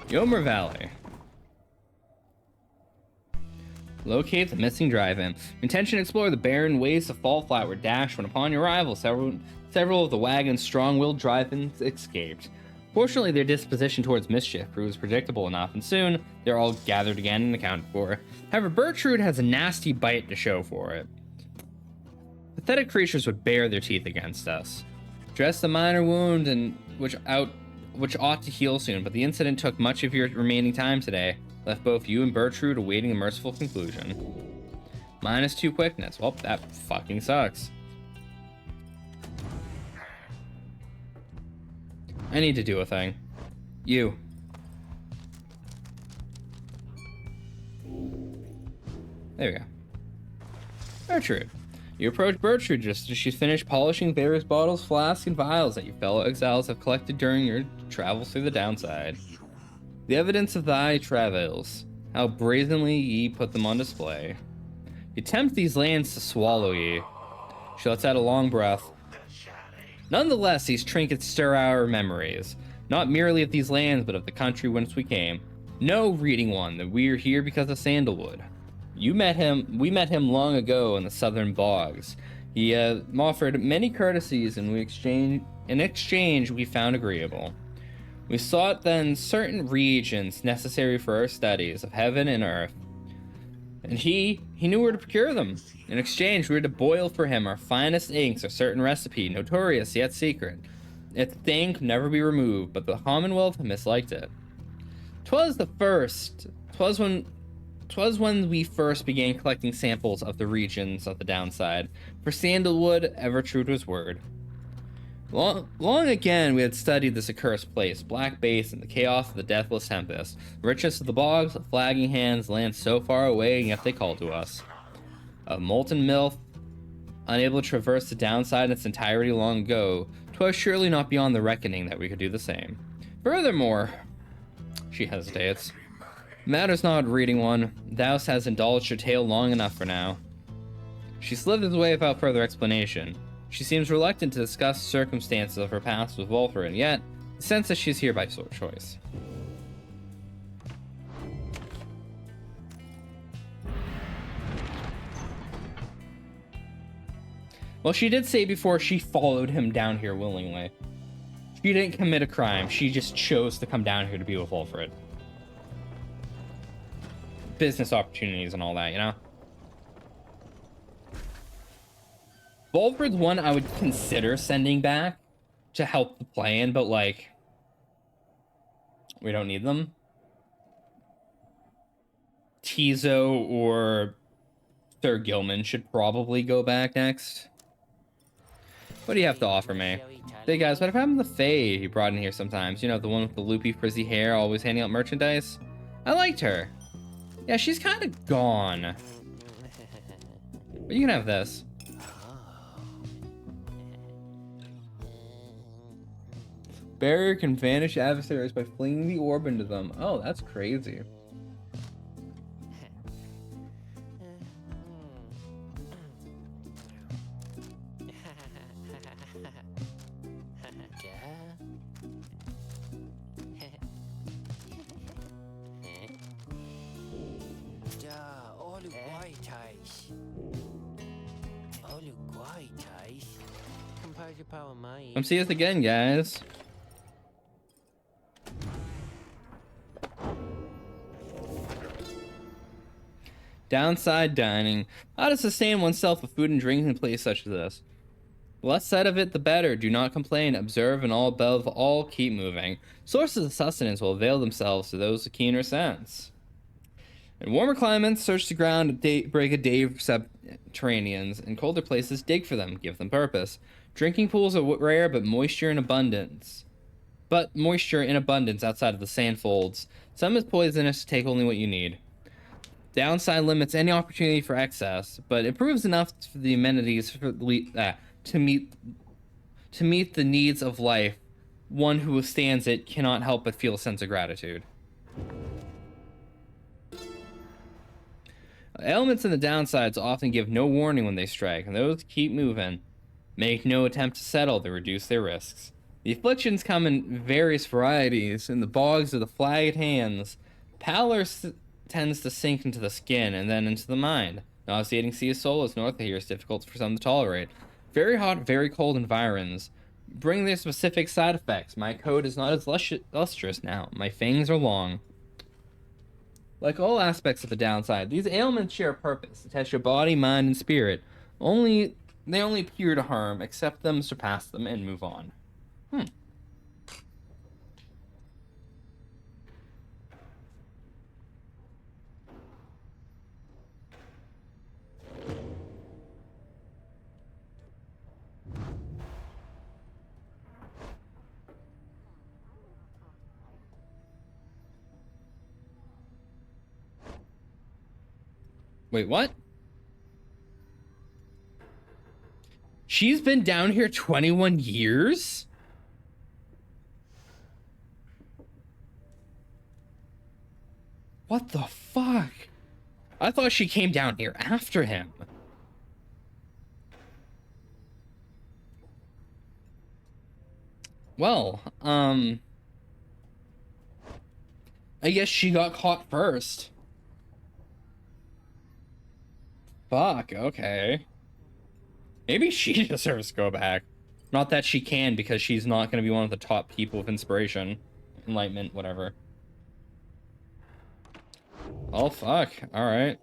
Yomer Valley. Locate the missing drive-in. Intention to explore the barren wastes of Fall Flat were dashed when upon your arrival several of the wagon's strong-willed drive-ins escaped. Fortunately, their disposition towards mischief proves predictable enough, and soon they're all gathered again and accounted for. However, Bertrude has a nasty bite to show for it. Pathetic creatures would bare their teeth against us. Dress the minor wound and which ought to heal soon, but the incident took much of your remaining time today, left both you and Bertrude awaiting a merciful conclusion. -2 quickness. Well, that fucking sucks. I need to do a thing. You. There we go. Bertrude. You approach Bertrude just as she's finished polishing various bottles, flasks, and vials that your fellow exiles have collected during your travels through the downside. The evidence of thy travails, how brazenly ye put them on display. You tempt these lands to swallow ye. She lets out a long breath. Nonetheless, these trinkets stir our memories, not merely of these lands, but of the country whence we came. Know, reading one, that we are here because of Sandalwood. We met him long ago in the southern bogs. He offered many courtesies, and in exchange we found agreeable. We sought then certain regions necessary for our studies of heaven and earth. And he knew where to procure them. In exchange, we were to boil for him our finest inks, a certain recipe, notorious yet secret. Its stain could never be removed, but the Commonwealth misliked it. 'Twas when we first began collecting samples of the regions of the downside, for Sandalwood, ever true to his word. Long again we had studied this accursed place, black basin, the chaos of the deathless tempest, richness of the bogs, the flagging hands, land so far away, and yet they called to us. A molten milk, unable to traverse the downside in its entirety long ago, 'twas surely not beyond the reckoning that we could do the same. Furthermore, she hesitates. Matters not reading one. Thou hast indulged your tale long enough for now. She slithers away without further explanation. She seems reluctant to discuss the circumstances of her past with Wolfred, and yet, the sense that she's here by choice. Well, she did say before she followed him down here willingly. She didn't commit a crime, she just chose to come down here to be with Wolfred. Business opportunities and all that, you know? Wolfred's one I would consider sending back to help the plan, but like, we don't need them. Tizo or Sir Gilman should probably go back next. What do you have to offer me? Hey guys, what happened to the Faye you brought in here sometimes? You know, the one with the loopy frizzy hair, always handing out merchandise? I liked her. Yeah, she's kind of gone. But you can have this. Barrier can vanish adversaries by flinging the orb into them. Oh, that's crazy. Come see us again, guys. Downside dining. How to sustain oneself with food and drink in a place such as this. The less said of it, the better. Do not complain. Observe, and all above all, keep moving. Sources of sustenance will avail themselves to those with keener sense. In warmer climates, search the ground, break a day of subterraneans. In colder places, dig for them, give them purpose. Drinking pools are rare, but moisture in abundance. Outside of the sand folds. Some is poisonous, take only what you need. Downside limits any opportunity for excess, but improves enough for the amenities to meet the needs of life. One who withstands it cannot help but feel a sense of gratitude. Elements in the downsides often give no warning when they strike, and those keep moving. Make no attempt to settle to reduce their risks. The afflictions come in various varieties. In the bogs of the flagged hands, pallor tends to sink into the skin and then into the mind. Nauseating sea of soul is north of here is difficult for some to tolerate. Very hot, very cold environs bring their specific side effects. My coat is not as lustrous now. My fangs are long. Like all aspects of the downside, these ailments share a purpose to test your body, mind, and spirit. They only appear to harm, accept them, surpass them, and move on. Wait, what? She's been down here 21 years? What the fuck? I thought she came down here after him. Well, I guess she got caught first. Fuck, okay. Maybe she deserves to go back. Not that she can, because she's not going to be one of the top people of inspiration. enlightenment, whatever. Oh, fuck. Alright.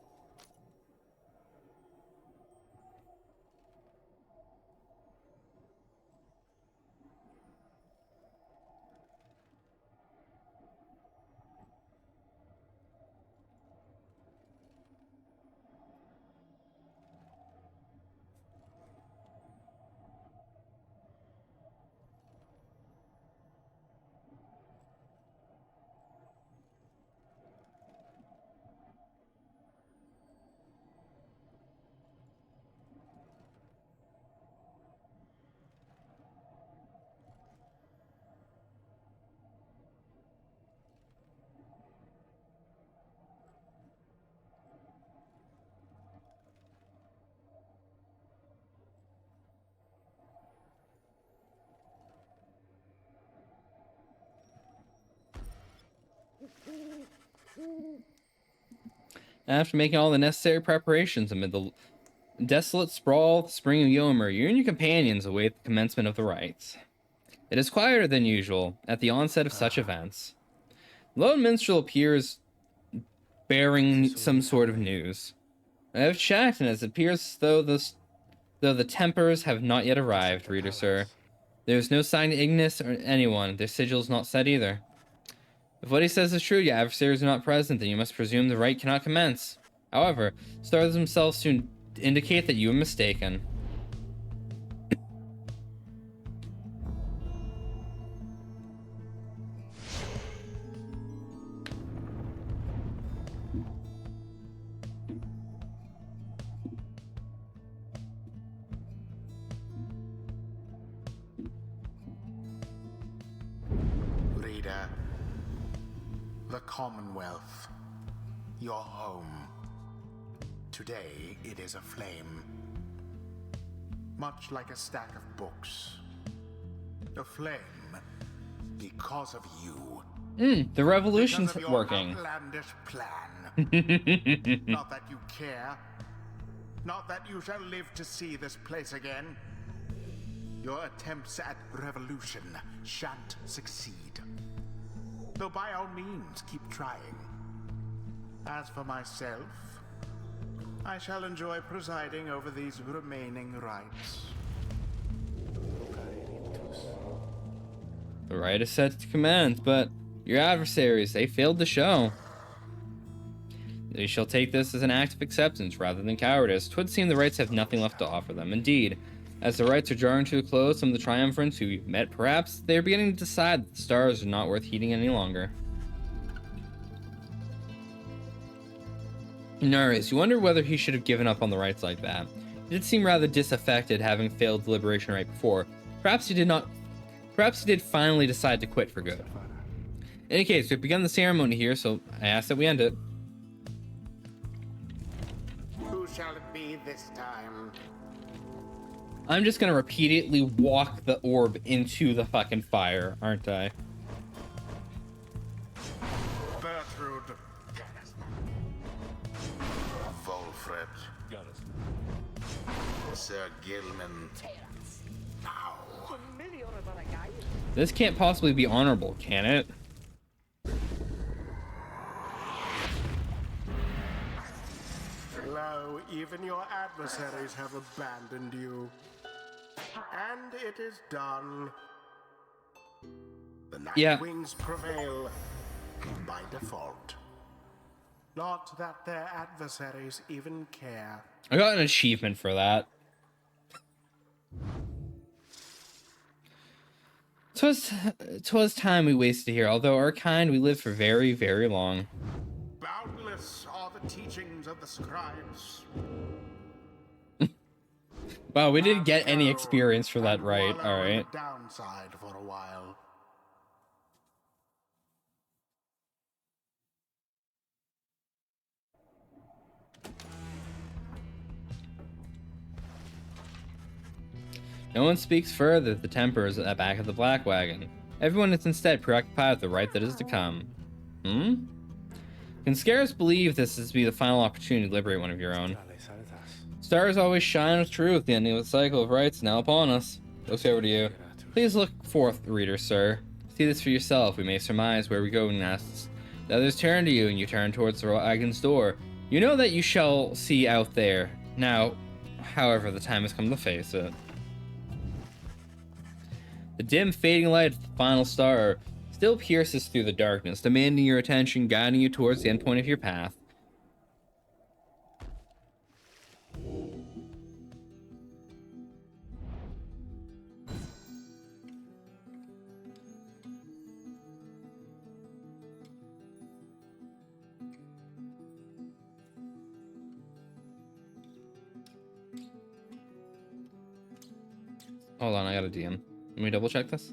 After making all the necessary preparations amid the desolate sprawl of the Spring of Yomer, you and your companions await the commencement of the rites. It is quieter than usual at the onset of such events. The lone minstrel appears bearing some sort of news. I have checked, and it appears as though the Tempers have not yet arrived, reader sir. There is no sign of Ignis or anyone. Their sigil is not set either. If what he says is true, your adversaries are not present, then you must presume the rite cannot commence. However, stars themselves soon indicate that you are mistaken. Reader, the Commonwealth, your home. Today it is aflame. Much like a stack of books. Aflame because of you. The revolution's Because of your working. outlandish plan. Not that you care. Not that you shall live to see this place again. Your attempts at revolution shan't succeed. Though by all means, keep trying. As for myself, I shall enjoy presiding over these remaining rites. The rite is set to commence, but your adversaries, they failed to show. They shall take this as an act of acceptance rather than cowardice. 'Twould seem the rites have nothing left to offer them. Indeed, as the rites are drawing to a close, some of the triumvirats who you've met, perhaps, they are beginning to decide that the stars are not worth heeding any longer. Narius, you wonder whether he should have given up on the rites like that. He did seem rather disaffected, having failed the liberation rite before. Perhaps he did finally decide to quit for good. In any case, we've begun the ceremony here, so I ask that we end it. Who shall it be this time? I'm just gonna repeatedly walk the orb into the fucking fire, aren't I? Bertrude. Volfred. Sir Gilman. Now. This can't possibly be honorable, can it? Lo, even your adversaries have abandoned you. And it is done. The Nightwings prevail by default. Not that their adversaries even care. I got an achievement for that. 'Twas time we wasted here, although our kind we lived for very, very long. Boundless are the teachings of the scribes. Wow, we didn't get any experience for that, right? All right. Downside for a while. No one speaks further of the Tempers at the back of the Black Wagon. Everyone is instead preoccupied with the rite that is to come. Can scarce believe this is to be the final opportunity to liberate one of your own. Stars always shine with truth. The ending of the cycle of rites now upon us. Looks over to you. Please look forth, reader, sir. See this for yourself. We may surmise where we go next. The others turn to you, and you turn towards the wagon's door. You know that you shall see out there. Now, however, the time has come to face it. The dim, fading light of the final star still pierces through the darkness, demanding your attention, guiding you towards the endpoint of your path. Hold on, I got a DM. Let me double check this.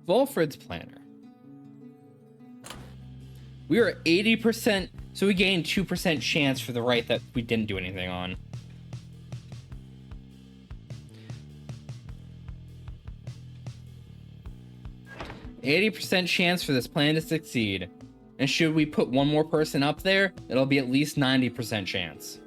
Volfred's planner. We are 80%, so we gained 2% chance for the right that we didn't do anything on. %80 chance for this plan to succeed. And should we put one more person up there, it'll be at least 90% chance.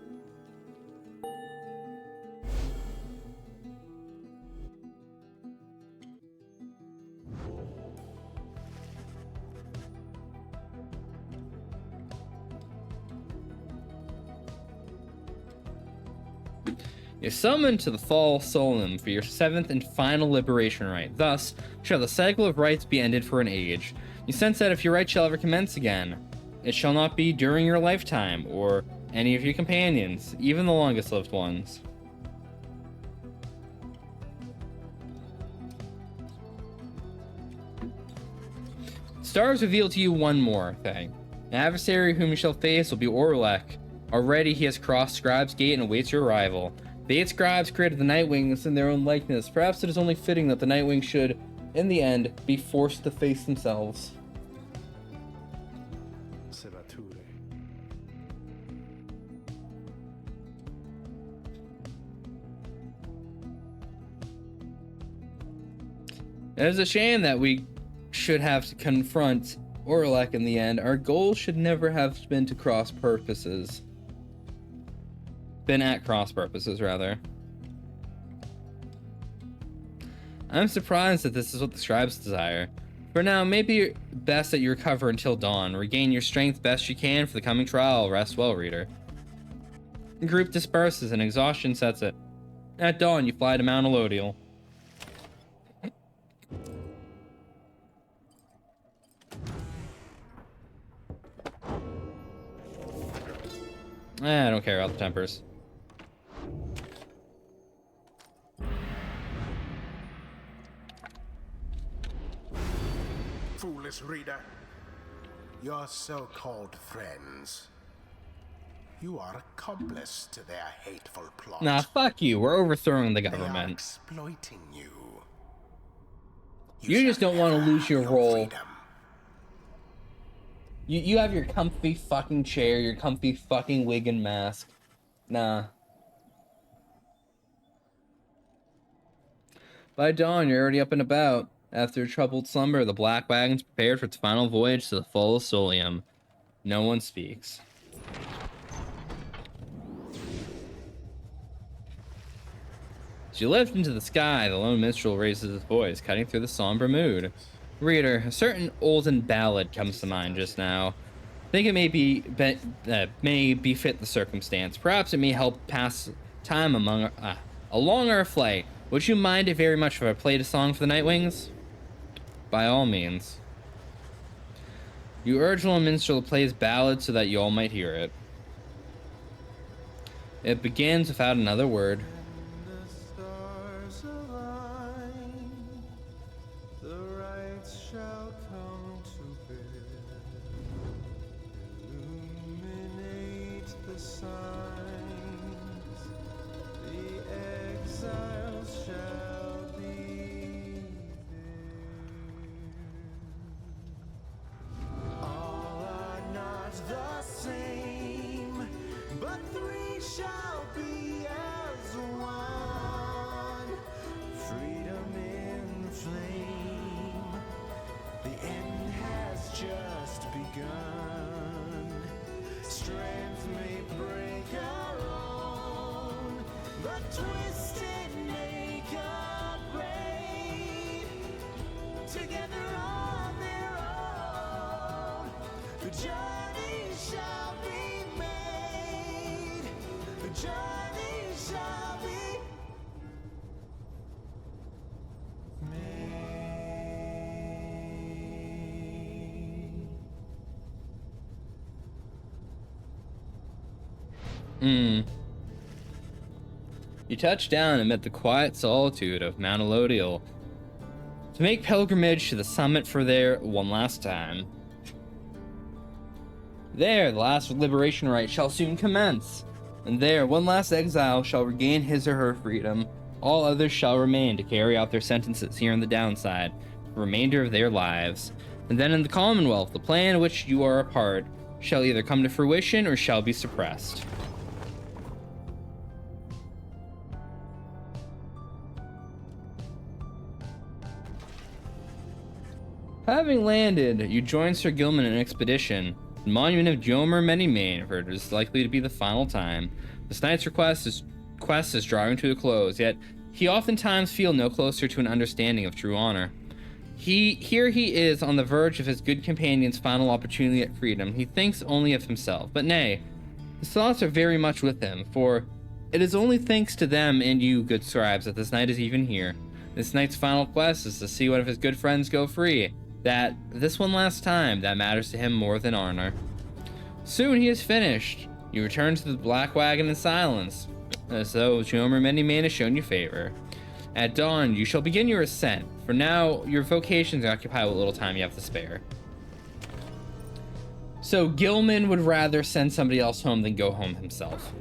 You're summoned to the Fall Solemn for your 7th and final liberation rite. Thus, shall the cycle of rites be ended for an age. You sense that if your rite shall ever commence again, it shall not be during your lifetime, or any of your companions, even the longest lived ones. Stars reveal to you one more thing. An adversary whom you shall face will be Orlek. Already he has crossed Scribe's Gate and awaits your arrival. The 8 scribes created the Nightwings in their own likeness. Perhaps it is only fitting that the Nightwings should, in the end, be forced to face themselves. It is a shame that we should have to confront Orlek in the end. Our goal should never have been to cross purposes. Been at cross purposes, rather. I'm surprised that this is what the scribes desire. For now, maybe best that you recover until dawn. Regain your strength best you can for the coming trial. Rest well, reader. The group disperses and exhaustion sets it. At dawn, you fly to Mount Elodial. I don't care about the tempers. Foolish reader, your so-called friends, you are accomplice to their hateful plot. Nah, fuck you. We're overthrowing the They are government. exploiting you. You just don't want to lose your role. Freedom. You have your comfy fucking chair, your comfy fucking wig and mask. Nah. By dawn, you're already up and about. After a troubled slumber, the Black Wagon's prepared for its final voyage to the Fall Solium. No one speaks. As you lift into the sky, the lone minstrel raises his voice, cutting through the somber mood. Reader, a certain olden ballad comes to mind just now. I think it may befit the circumstance. Perhaps it may help pass time along our flight. Would you mind it very much if I played a song for the Nightwings? By all means. You urge the lone minstrel to play his ballad so that you all might hear it. It begins without another word. just begun. Strength may break our own, but twisted make a brain. Together on their own, the journey shall be made. The journey shall be You touch down amid the quiet solitude of Mount Elodial to make pilgrimage to the summit for there one last time. There, the last liberation rite shall soon commence, and there, one last exile shall regain his or her freedom. All others shall remain to carry out their sentences here on the downside, the remainder of their lives. And then in the Commonwealth, the plan of which you are a part shall either come to fruition or shall be suppressed. Having landed, you join Sir Gilman in an expedition. The monument of Jomer Many-Mane, for it is likely to be the final time. This night's quest is drawing to a close, yet he oftentimes feel no closer to an understanding of true honor. Here he is on the verge of his good companion's final opportunity at freedom. He thinks only of himself, but nay, his thoughts are very much with him, for it is only thanks to them and you, good scribes, that this knight is even here. This knight's final quest is to see one of his good friends go free. That this one last time, that matters to him more than honor. Soon he is finished. You return to the Black Wagon in silence, as though Jomer Many-Mane has shown you favor. At dawn, you shall begin your ascent. For now, your vocations occupy what little time you have to spare. So Gilman would rather send somebody else home than go home himself.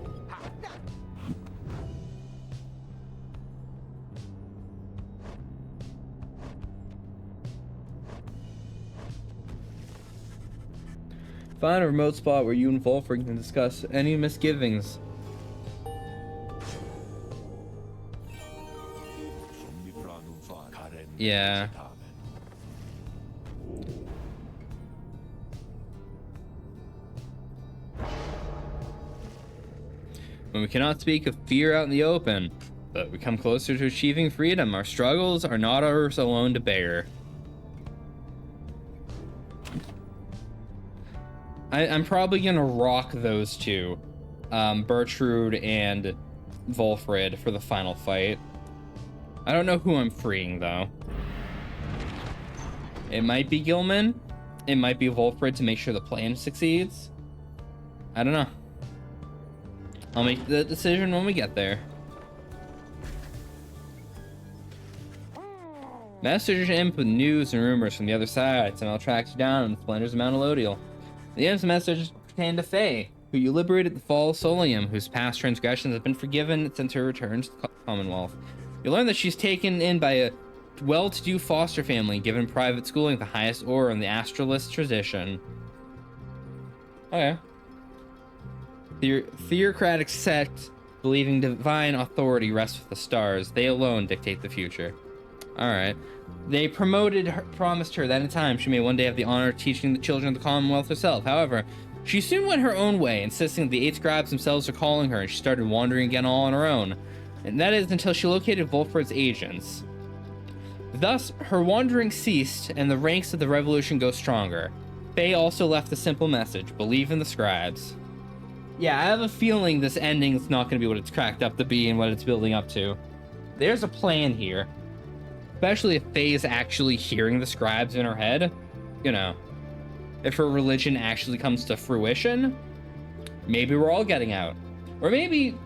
Find a remote spot where you and Wolfrig can discuss any misgivings. Yeah. When we cannot speak of fear out in the open, but we come closer to achieving freedom, our struggles are not ours alone to bear. I'm probably gonna rock those two, Bertrude and Wolfrid, for the final fight. I don't know who I'm freeing though. It might be Gilman. It might be Wolfrid to make sure the plan succeeds. I don't know. I'll make the decision when we get there. Message imp with news and rumors from the other side. Somehow tracks you down in the splendors of Mount Elodial. The imp's message pertained to Faye, who you liberated at the fall of Solium, whose past transgressions have been forgiven since her return to the Commonwealth. You learn that she's taken in by a well-to-do foster family, given private schooling at the highest order in the Astralist tradition. Okay. Theocratic sect believing divine authority rests with the stars. They alone dictate the future. Alright. They promised her that in time she may one day have the honor of teaching the children of the Commonwealth herself. However, she soon went her own way, insisting that the 8 scribes themselves are calling her, and she started wandering again all on her own. And that is until she located Wolfrid's agents. Thus, her wandering ceased, and the ranks of the revolution go stronger. Faye also left a simple message: believe in the scribes. Yeah, I have a feeling this ending is not going to be what it's cracked up to be and what it's building up to. There's a plan here. Especially if Faye is actually hearing the scribes in her head. You know, if her religion actually comes to fruition, maybe we're all getting out. Or maybe,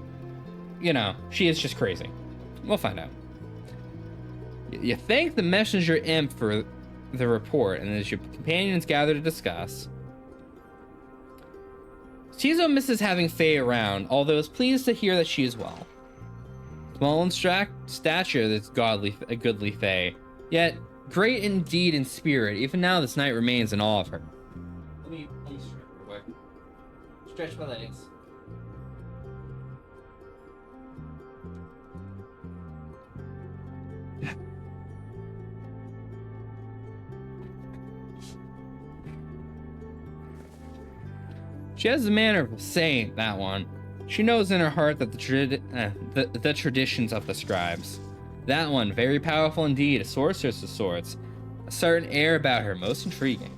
you know, she is just crazy. We'll find out. You thank the messenger imp for the report, and as your companions gather to discuss, Tizo misses having Faye around, although is pleased to hear that she is well. Small in stature, this a goodly Faye, yet great indeed in spirit. Even now, this knight remains in awe of her. Let me stretch real quick. Stretch my legs. She has the manner of saying that one. She knows in her heart that the traditions of the scribes. That one, very powerful indeed, a sorceress of sorts. A certain air about her, most intriguing.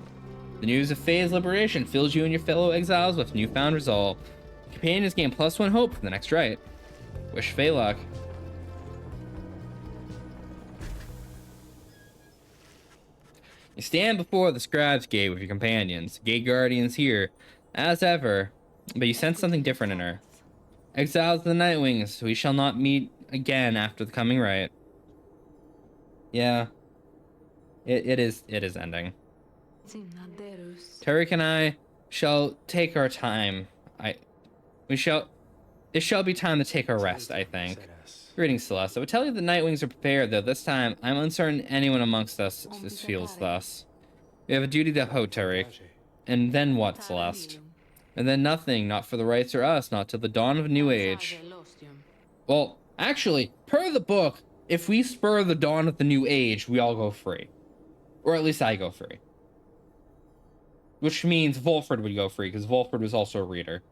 The news of Faye's liberation fills you and your fellow exiles with newfound resolve. Companions gain +1 hope for the next rite. Wish Faye luck. You stand before the scribe's gate with your companions, gate guardians here, as ever, but you sense something different in her. Exiles of the Nightwings, we shall not meet again after the coming rite. Yeah. It is ending. Tariq and I shall take our time. It shall be time to take our rest, I think. Greetings, Celeste. I would tell you the Nightwings are prepared, though this time I'm uncertain anyone amongst us feels thus. We have a duty to uphold, Tariq. And then what, Celeste? And then nothing, not for the rights or us, not till the dawn of a new age. Well, actually, per the book, if we spur the dawn of the new age, we all go free. Or at least I go free. Which means Volford would go free, because Volford was also a reader.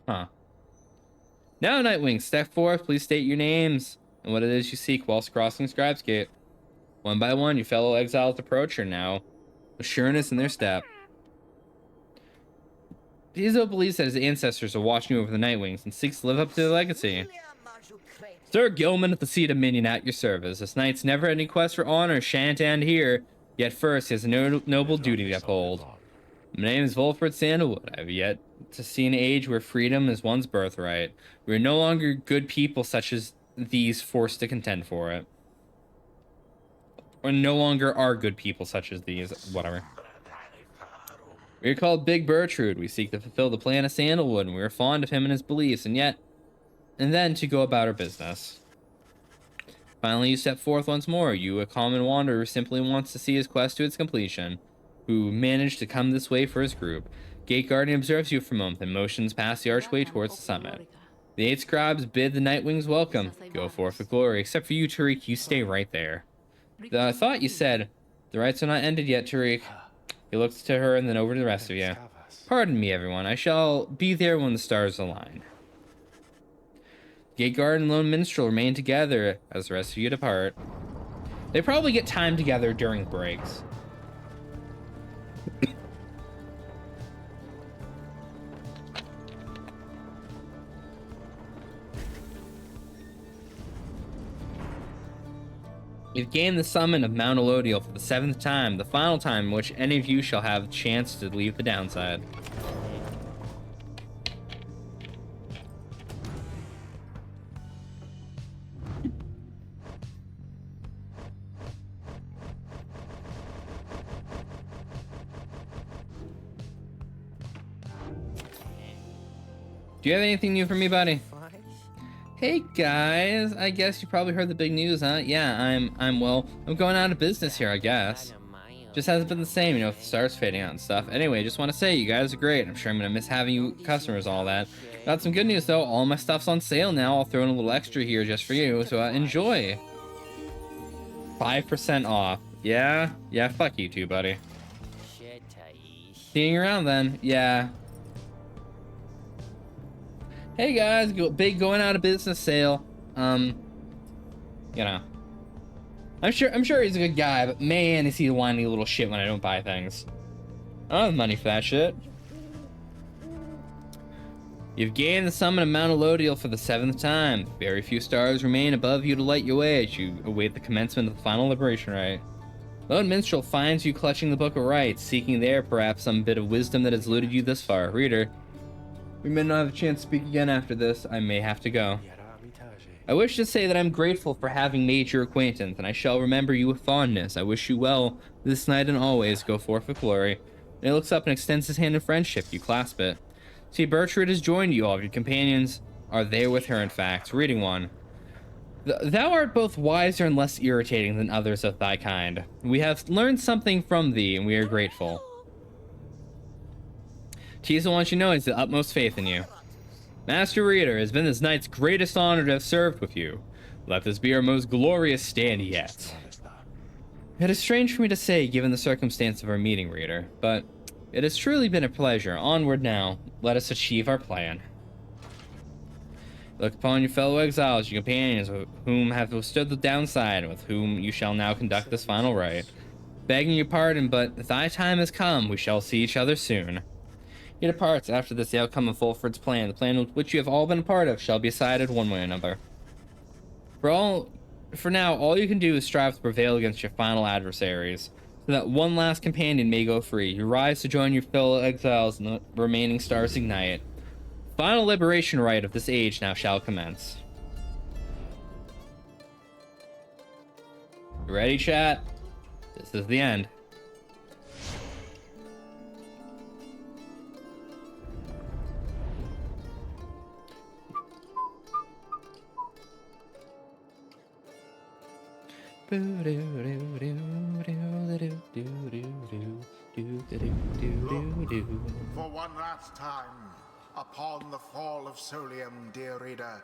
Huh. Now, Nightwing, step forth, please state your names, and what it is you seek whilst crossing Scribe's Gate. One by one, your fellow exiles approach her now, with sureness in their step. Piso believes that his ancestors are watching over the Nightwings and seeks to live up to their legacy. Sir Gilman at the seat of Minion at your service. This knight's never-ending quest for honor shan't end here, yet first he has a noble duty to uphold. My name is Volford Sandalwood. I have yet to see an age where freedom is one's birthright. We are no longer good people such as these forced to contend for it. Or no longer are good people such as these, whatever. We are called Big Bertrude. We seek to fulfill the plan of Sandalwood, and we are fond of him and his beliefs, and then to go about our business. Finally, you step forth once more. You, a common wanderer who simply wants to see his quest to its completion, who managed to come this way for his group. Gate Guardian observes you for a moment, then motions past the archway towards the summit. The 8 scribes bid the Nightwings welcome. Go forth with glory. Except for you, Tariq, you stay right there. I thought you said, the rites are not ended yet, Tariq. He looks to her and then over to the rest of you. Pardon me, everyone. I shall be there when the stars align. Gate Guard and Lone Minstrel remain together as the rest of you depart. They probably get time together during breaks. You've gained the summon of Mount Elodiel for the 7th time, the final time in which any of you shall have a chance to leave the downside. Do you have anything new for me, buddy? Hey guys, I guess you probably heard the big news, huh? Yeah, I'm going out of business here, I guess. Just hasn't been the same, you know, with the stars fading out and stuff. Anyway, just want to say, you guys are great. I'm sure I'm gonna miss having you customers and all that. Got some good news though, all my stuff's on sale now. I'll throw in a little extra here just for you, so enjoy. 5% off. Yeah, fuck you too, buddy. Seeing you around then, yeah. Hey guys, big going out of business sale. You know, I'm sure he's a good guy, but man, is he a whiny little shit when I don't buy things. I don't have money for that shit. You've gained the summon of Mount Elodiel for the 7th time. Very few stars remain above you to light your way as you await the commencement of the final liberation rite. Lone Minstrel finds you clutching the Book of Rites, seeking there perhaps some bit of wisdom that has eluded you thus far. Reader, we may not have a chance to speak again after this. I may have to go. I wish to say that I'm grateful for having made your acquaintance, and I shall remember you with fondness. I wish you well this night and always. Go forth with glory. And he looks up and extends his hand in friendship. You clasp it. See, Bertrude has joined you. All of your companions are there with her, in fact. Reading one. Thou art both wiser and less irritating than others of thy kind. We have learned something from thee, and we are grateful. Tiso wants you to know he has the utmost faith in you. Master Reader, it has been this knight's greatest honor to have served with you. Let this be our most glorious stand yet. It is strange for me to say, given the circumstance of our meeting, Reader, but It has truly been a pleasure. Onward now. Let us achieve our plan. Look upon your fellow exiles, your companions, with whom have withstood the downside, and with whom you shall now conduct this final rite. Begging your pardon, but thy time has come. We shall see each other soon. He departs. After this, the outcome of Fulford's plan, the plan which you have all been a part of, shall be decided one way or another. For now, all you can do is strive to prevail against your final adversaries, so that one last companion may go free. You rise to join your fellow exiles, and the remaining stars ignite. Final liberation rite of this age now shall commence. You ready, chat? This is the end. For one last time, upon the fall of Solium, dear reader,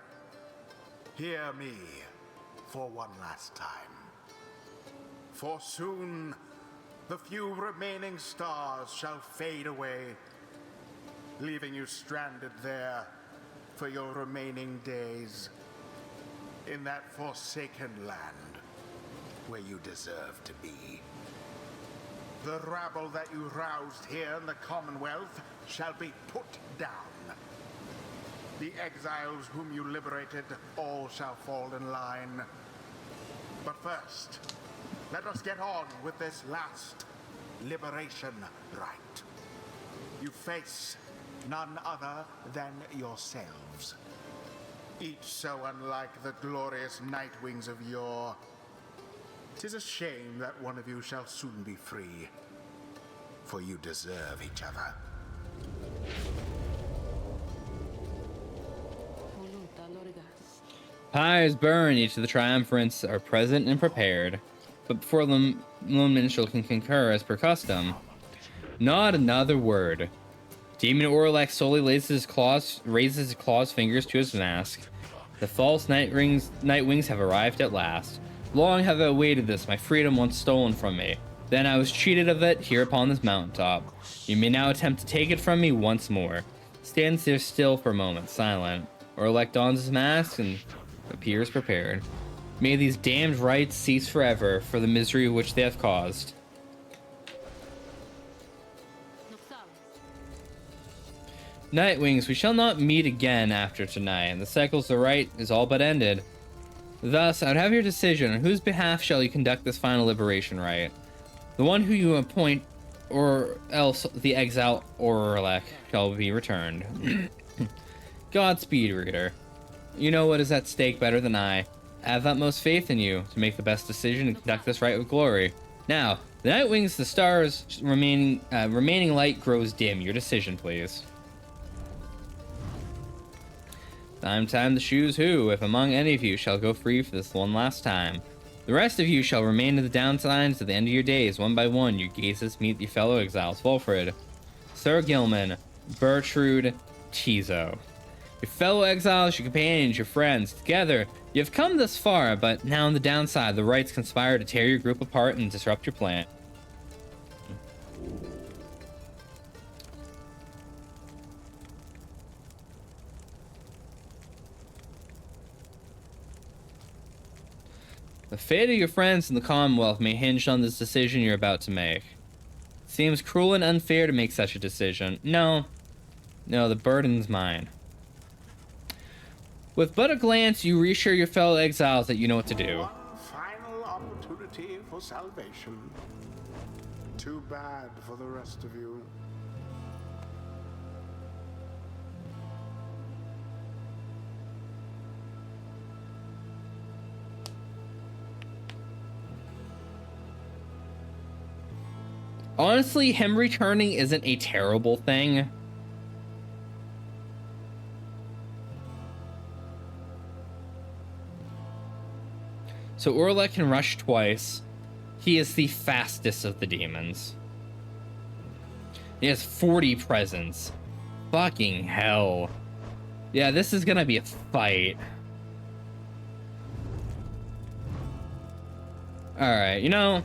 hear me for one last time. For soon, the few remaining stars shall fade away, leaving you stranded there for your remaining days in that forsaken land where you deserve to be. The rabble that you roused here in the Commonwealth shall be put down. The exiles whom you liberated all shall fall in line. But first, let us get on with this last liberation rite. You face none other than yourselves, each so unlike the glorious Nightwings of yore. 'Tis a shame that one of you shall soon be free, for you deserve each other. Pyres burn, each of the triumvirants are present and prepared. But before the lone minstrel can concur as per custom, not another word. Demon Orlek slowly raises his claws fingers to his mask. The false Nightwings have arrived at last. Long have I awaited this, my freedom once stolen from me. Then I was cheated of it here upon this mountaintop. You may now attempt to take it from me once more. Stands there still for a moment, silent. Orlek dons his mask and appears prepared. May these damned rites cease forever for the misery which they have caused. Nightwings, we shall not meet again after tonight, and the cycles of the rite is all but ended. Thus, I would have your decision on whose behalf shall you conduct this final liberation rite. The one who you appoint, or else the exile Orlek shall be returned. Godspeed, reader. You know what is at stake better than I. I have utmost faith in you to make the best decision and conduct this rite with glory. Now, the Nightwings, the stars, remaining light grows dim. Your decision, please. Time to choose who, if among any of you, shall go free for this one last time. The rest of you shall remain in the downsides to the end of your days. One by one, your gazes meet your fellow exiles. Wolfred, Sir Gilman, Bertrude, Tizo. Your fellow exiles, your companions, your friends, together, you have come this far, but now on the downside, the rites conspire to tear your group apart and disrupt your plan. The fate of your friends in the Commonwealth may hinge on this decision you're about to make. It seems cruel and unfair to make such a decision. No, the burden's mine. With but a glance, you reassure your fellow exiles that you know what to do. One final opportunity for salvation. Too bad for the rest of you. Honestly, him returning isn't a terrible thing. So Orlek can rush twice. He is the fastest of the demons. He has 40 presence. Fucking hell. Yeah, this is gonna be a fight. Alright, you know...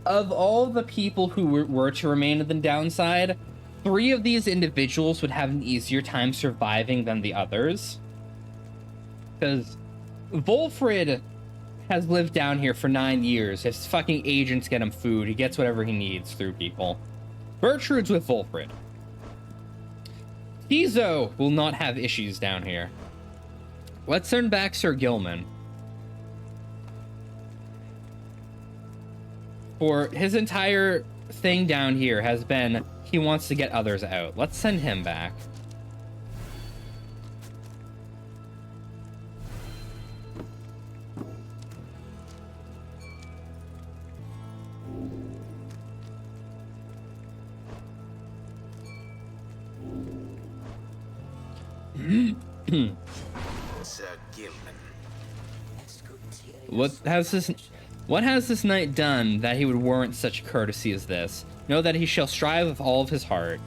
of all the people who were to remain in the downside, 3 of these individuals would have an easier time surviving than the others. Because Wolfred has lived down here for 9 years. His fucking agents get him food. He gets whatever he needs through people. Bertrude's with Wolfred. Tizo will not have issues down here. Let's send back Sir Gilman. For his entire thing down here has been he wants to get others out. Let's send him back. Sir Gilman. What has this knight done that he would warrant such courtesy as this? Know that he shall strive with all of his heart.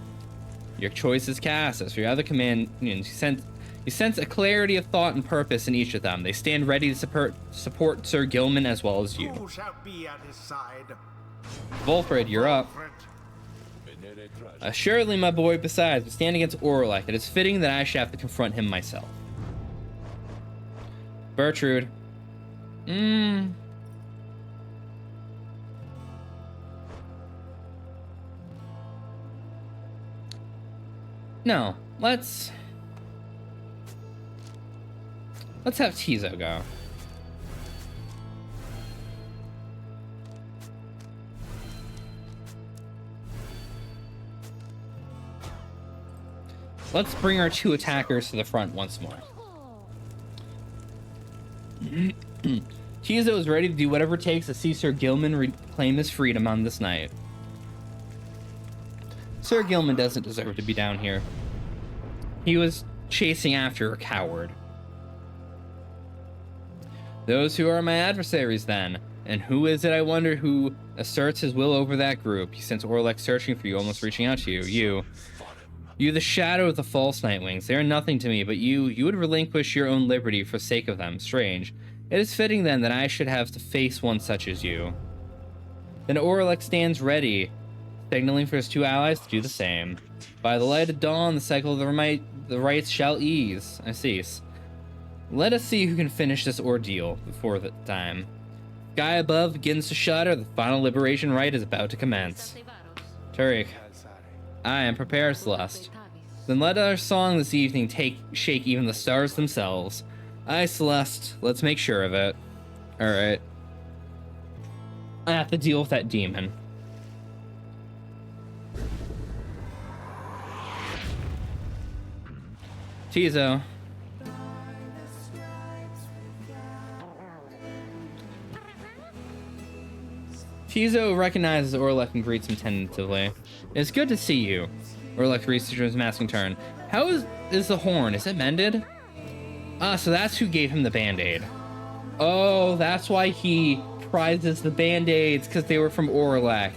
Your choice is cast. As for your other companions, you sense a clarity of thought and purpose in each of them. They stand ready to support Sir Gilman as well as you. Who shall be at his side? Wolfred, you're up. Wolfred. Assuredly, my boy, besides, we stand against Orlek. It is fitting that I should have to confront him myself. Bertrude. No, let's have Tizo go. Let's bring our 2 attackers to the front once more. Tizo is ready to do whatever it takes to see Sir Gilman reclaim his freedom on this night. Sir Gilman doesn't deserve to be down here. He was chasing after a coward. Those who are my adversaries, then. And who is it, I wonder, who asserts his will over that group? He sends Orlek searching for you, almost reaching out to you. You, the shadow of the false Nightwings. They are nothing to me, but you would relinquish your own liberty for sake of them. Strange. It is fitting, then, that I should have to face one such as you. Then Orlek stands ready, signaling for his 2 allies to do the same. By the light of dawn, the cycle of the rites shall cease. Let us see who can finish this ordeal before the time. Sky above begins to shudder. The final liberation rite is about to commence. Tariq. I am prepared, Celeste. Then let our song this evening shake even the stars themselves. Aye, Celeste, let's make sure of it. Alright. I have to deal with that demon. Tizo. Tizo recognizes Orlek and greets him tentatively. It's good to see you. Orlek reaches his masking turn. How is the horn? Is it mended? Ah, so that's who gave him the band-aid. Oh, that's why he prizes the band-aids, because they were from Orlek.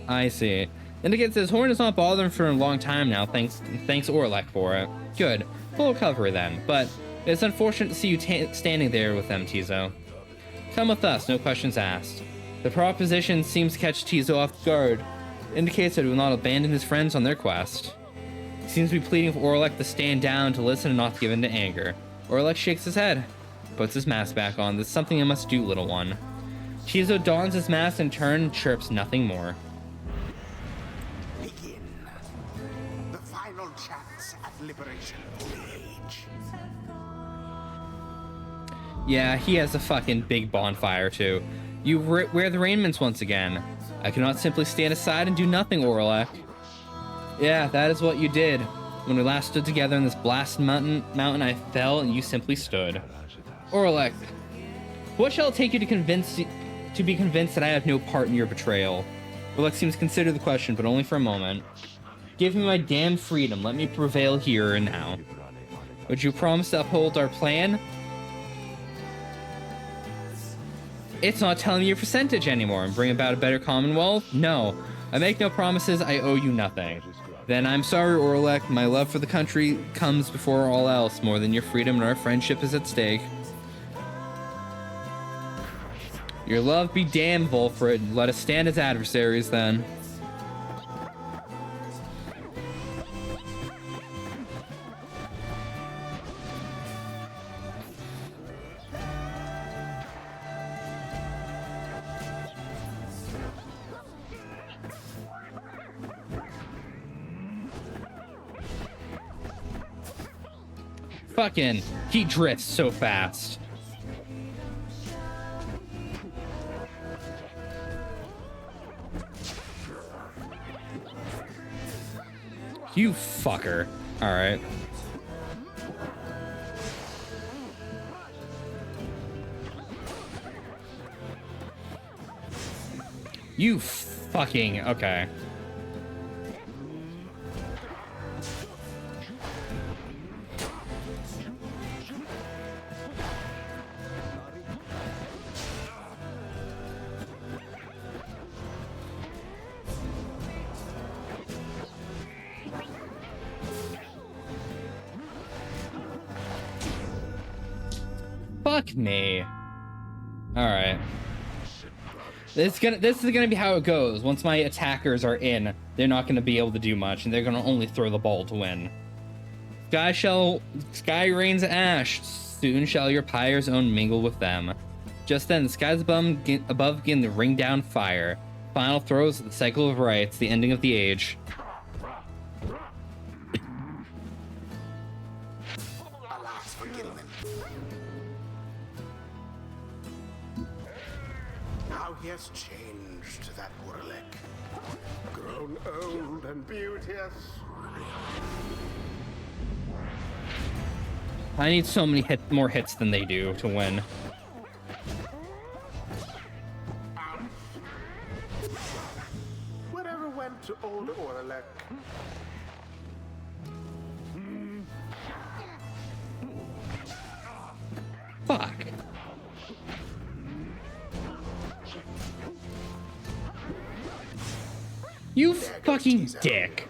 I see. Indicates his horn has not bothered him for a long time now, thanks Orlek for it. Good. Full recovery then, but it's unfortunate to see you standing there with them, Tizo. Come with us, no questions asked. The proposition seems to catch Tizo off guard. Indicates that he will not abandon his friends on their quest. He seems to be pleading for Orlek to stand down, to listen, and not to give in to anger. Orlek shakes his head, puts his mask back on. This is something I must do, little one. Tizo dons his mask in turn and chirps nothing more. Begin. The final chance at liberation age. Yeah, he has a fucking big bonfire too. You wear the raiments once again. I cannot simply stand aside and do nothing, Orlek. Yeah, that is what you did. When we last stood together in this blasted mountain, I fell and you simply stood. Orlek, what shall it take you to be convinced that I have no part in your betrayal? Orlek seems to consider the question, but only for a moment. Give me my damned freedom. Let me prevail here and now. Would you promise to uphold our plan? It's not telling me your percentage anymore and bring about a better Commonwealth? No. I make no promises. I owe you nothing. Then I'm sorry, Orlek. My love for the country comes before all else. More than your freedom and our friendship is at stake. Your love be damned, Volfred. Let us stand as adversaries then. Fucking, he drifts so fast. You fucker. All right. You fucking, okay. Fuck me. All right. This is gonna be how it goes. Once my attackers are in, they're not gonna be able to do much, and they're gonna only throw the ball to win. Sky rains ash. Soon shall your pyre's own mingle with them. Just then, the skies above begin to ring down fire. Final throws of the cycle of rights, the ending of the age. Alas for Gilman. How he has changed, that Warlick. Grown old and beauteous. I need so many more hits than they do to win. Whatever went to old Orlek? Fuck. You fucking dick.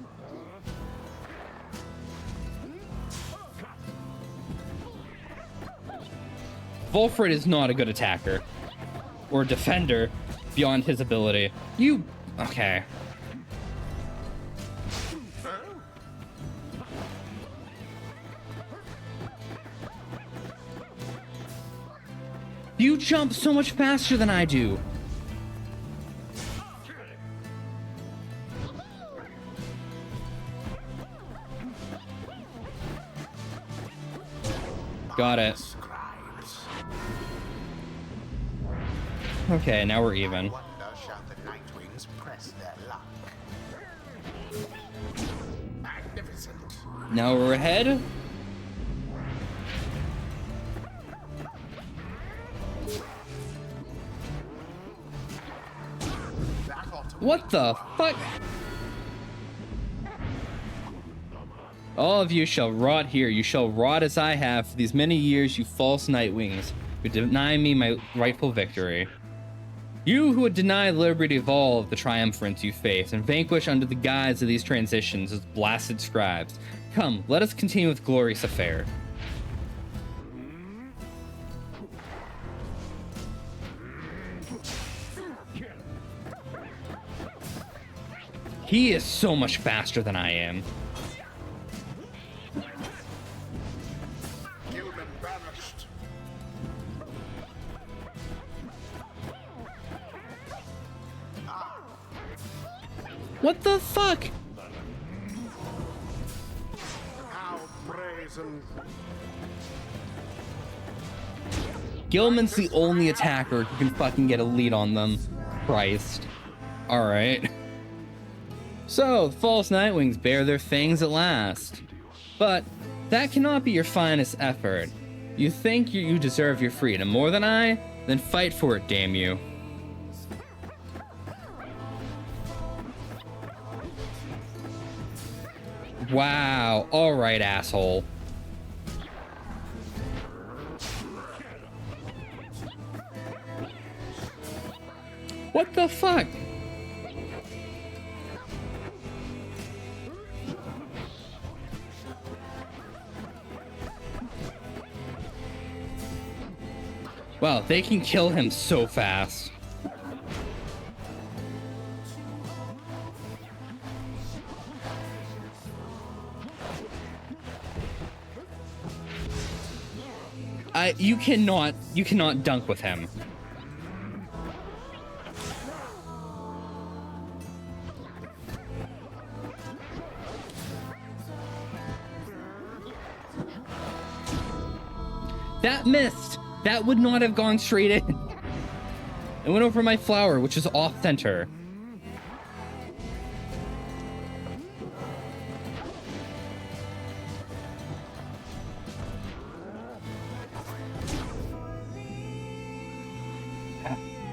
Volfred is not a good attacker or defender beyond his ability. You... okay. You jump so much faster than I do. Got it. Scribes. Okay, now we're even. Wonder shall the Nightwings press their luck. Magnificent. Now we're ahead. That ought to What the fuck? All of you shall rot here. You shall rot as I have for these many years, you false Nightwings, who deny me my rightful victory. You who would deny the liberty of all of the triumphants you face and vanquish under the guise of these transitions as blasted scribes. Come, let us continue with glorious affair. He is so much faster than I am. Gilman banished. What the fuck? How brazen. Gilman's the only attacker who can fucking get a lead on them. Christ. Alright. So, the false Nightwings bear their fangs at last. But that cannot be your finest effort. You think you deserve your freedom more than I? Then fight for it, damn you. Wow. Alright, asshole. What the fuck? Wow, they can kill him so fast. You cannot dunk with him. That missed. That would not have gone straight in. It went over my flower, which is off center.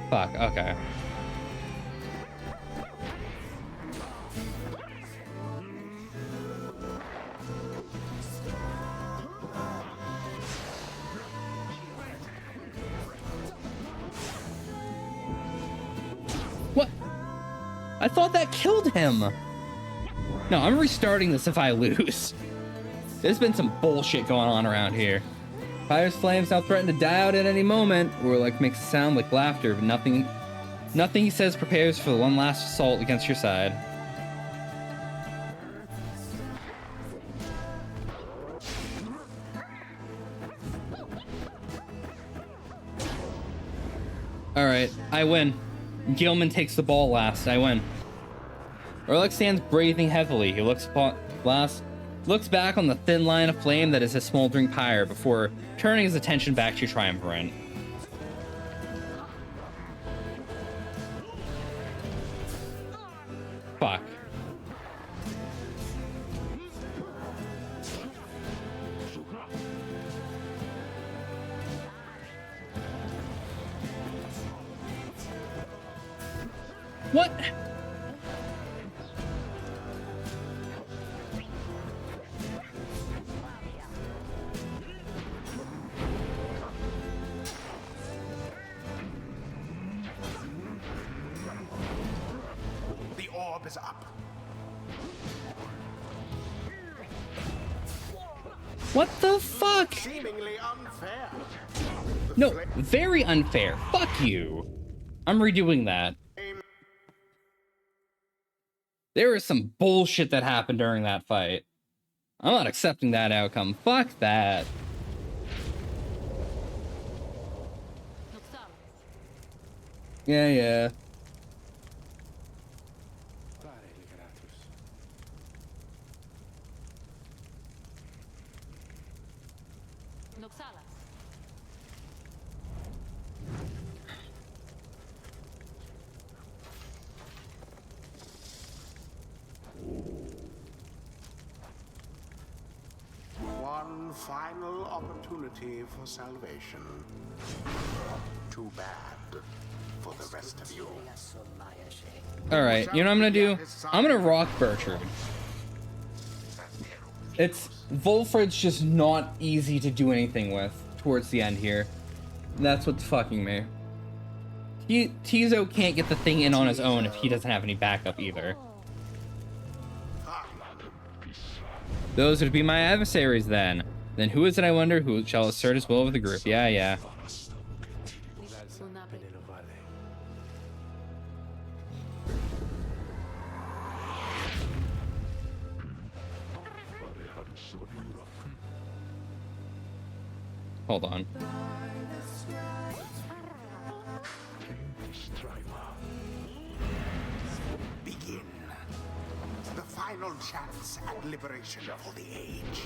Fuck, okay. What? I thought that killed him. No, I'm restarting this if I lose. There's been some bullshit going on around here. Pyre's flames now threaten to die out at any moment, or like makes a sound like laughter, but nothing he says prepares for the one last assault against your side. Alright, I win. Gilman takes the ball last, I win. Orlick stands breathing heavily. He looks back on the thin line of flame that is a smoldering pyre before turning his attention back to your triumvirate. Fuck. What? The orb is up. What the fuck? Seemingly unfair. No, very unfair. Fuck you. I'm redoing that. There was some bullshit that happened during that fight. I'm not accepting that outcome. Fuck that. Yeah. One final opportunity for salvation. Too bad for the rest of you. Alright, you know what I'm gonna do? I'm gonna rock Bertrand. Volfred's just not easy to do anything with towards the end here. That's what's fucking me. Tizo can't get the thing in on his own if he doesn't have any backup either. Those would be my adversaries then. Then who is it, I wonder, who shall assert his will over the group? Yeah. Hold on. Begin. The final chance at liberation for the age.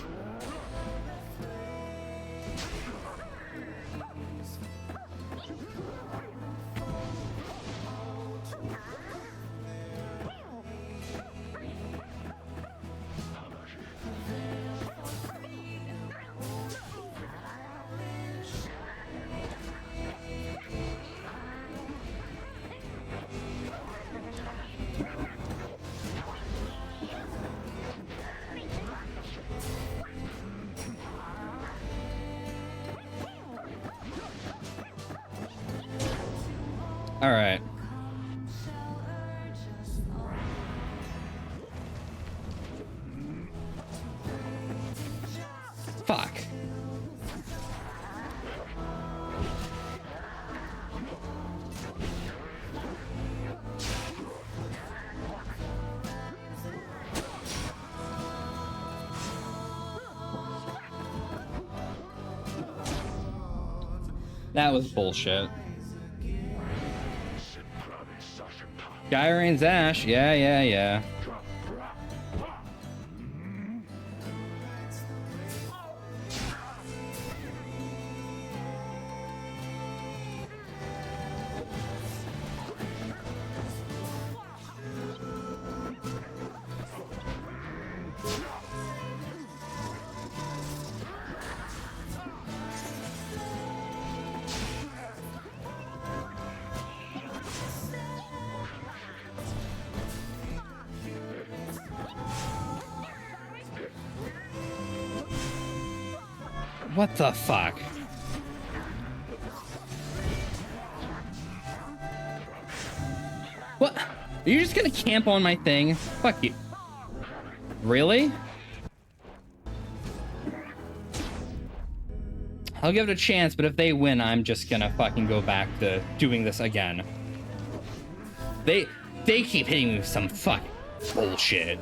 All right. Fuck. That was bullshit. Gyrane's Ash. Yeah, yeah, yeah. What the fuck? What? Are you just gonna camp on my thing? Fuck you. Really? I'll give it a chance, but if they win, I'm just gonna fucking go back to doing this again. They keep hitting me with some fucking bullshit.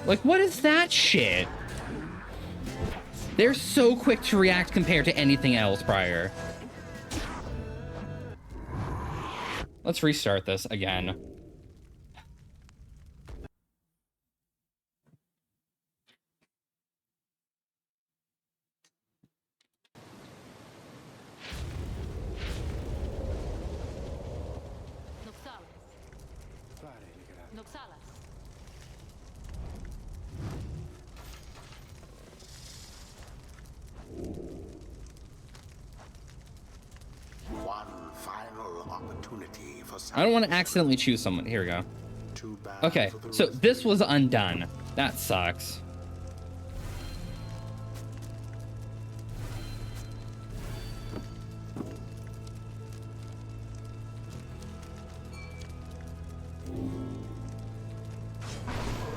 Like, what is that shit? They're so quick to react compared to anything else prior. Let's restart this again. One final opportunity for I don't want to accidentally choose someone. Here we go. Too bad Okay, for the so rest. this was undone. That sucks.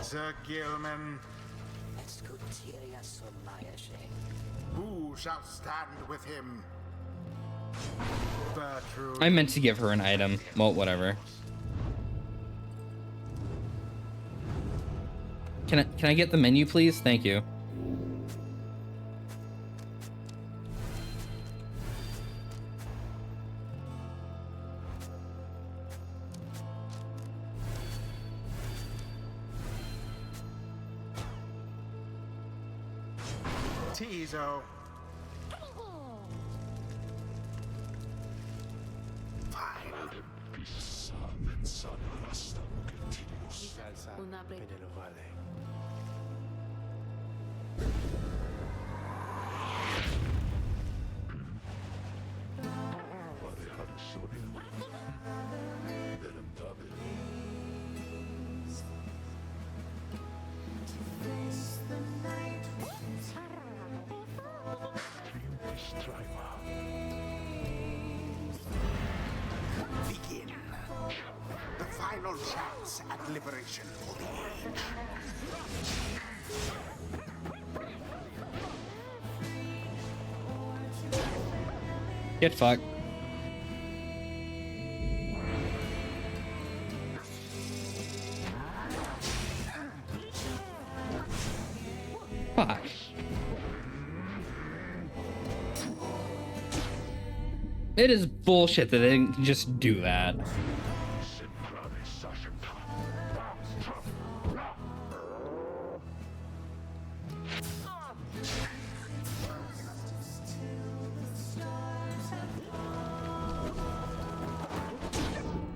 Sir Gilman, who shall stand with him? Bertrude. I meant to give her an item. Well, whatever. Can I get the menu, please? Thank you. Tizo. Fine. Begin. The final chance at liberation for the age. Get fucked. Fuck. It is bullshit that they can just do that.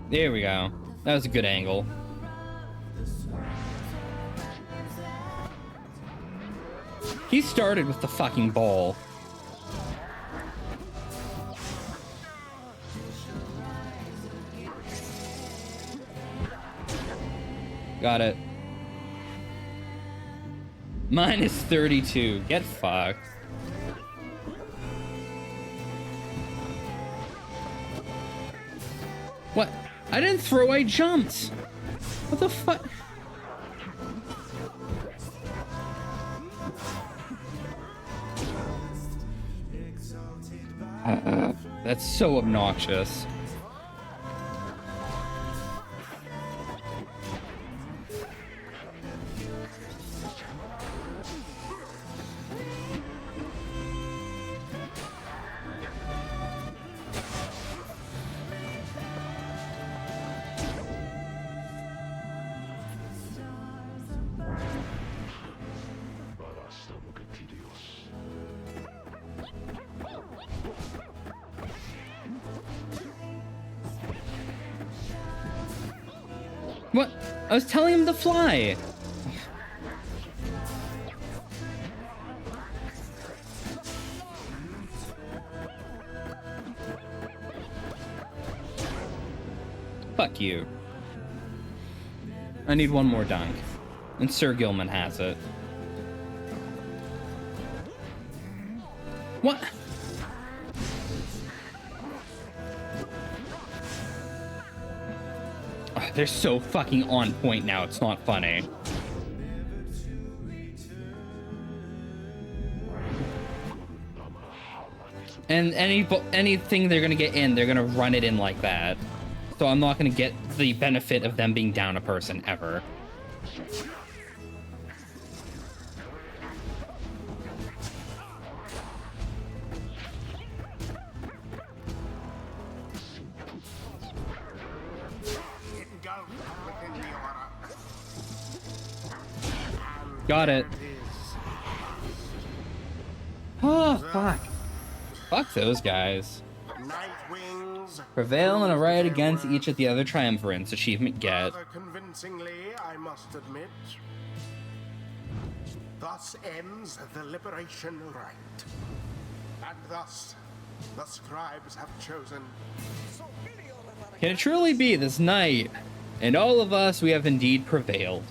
There we go. That was a good angle. He started with the fucking ball. Got it. Minus 32. Get fucked. What? I didn't throw, I jumped. What the fuck? That's so obnoxious. What? I was telling him to fly. Fuck you. I need one more dunk. And Sir Gilman has it. What? Oh, they're so fucking on point now, it's not funny. And anything they're gonna get in, they're gonna run it in like that. So I'm not gonna get the benefit of them being down a person ever. Got it. Oh, fuck. Fuck those guys. Prevail in a riot against each of the other triumvirates. Achievement get. Rather convincingly, I must admit. Thus ends the liberation rite. And thus, the scribes have chosen. Can it truly be this night? And all of us, we have indeed prevailed.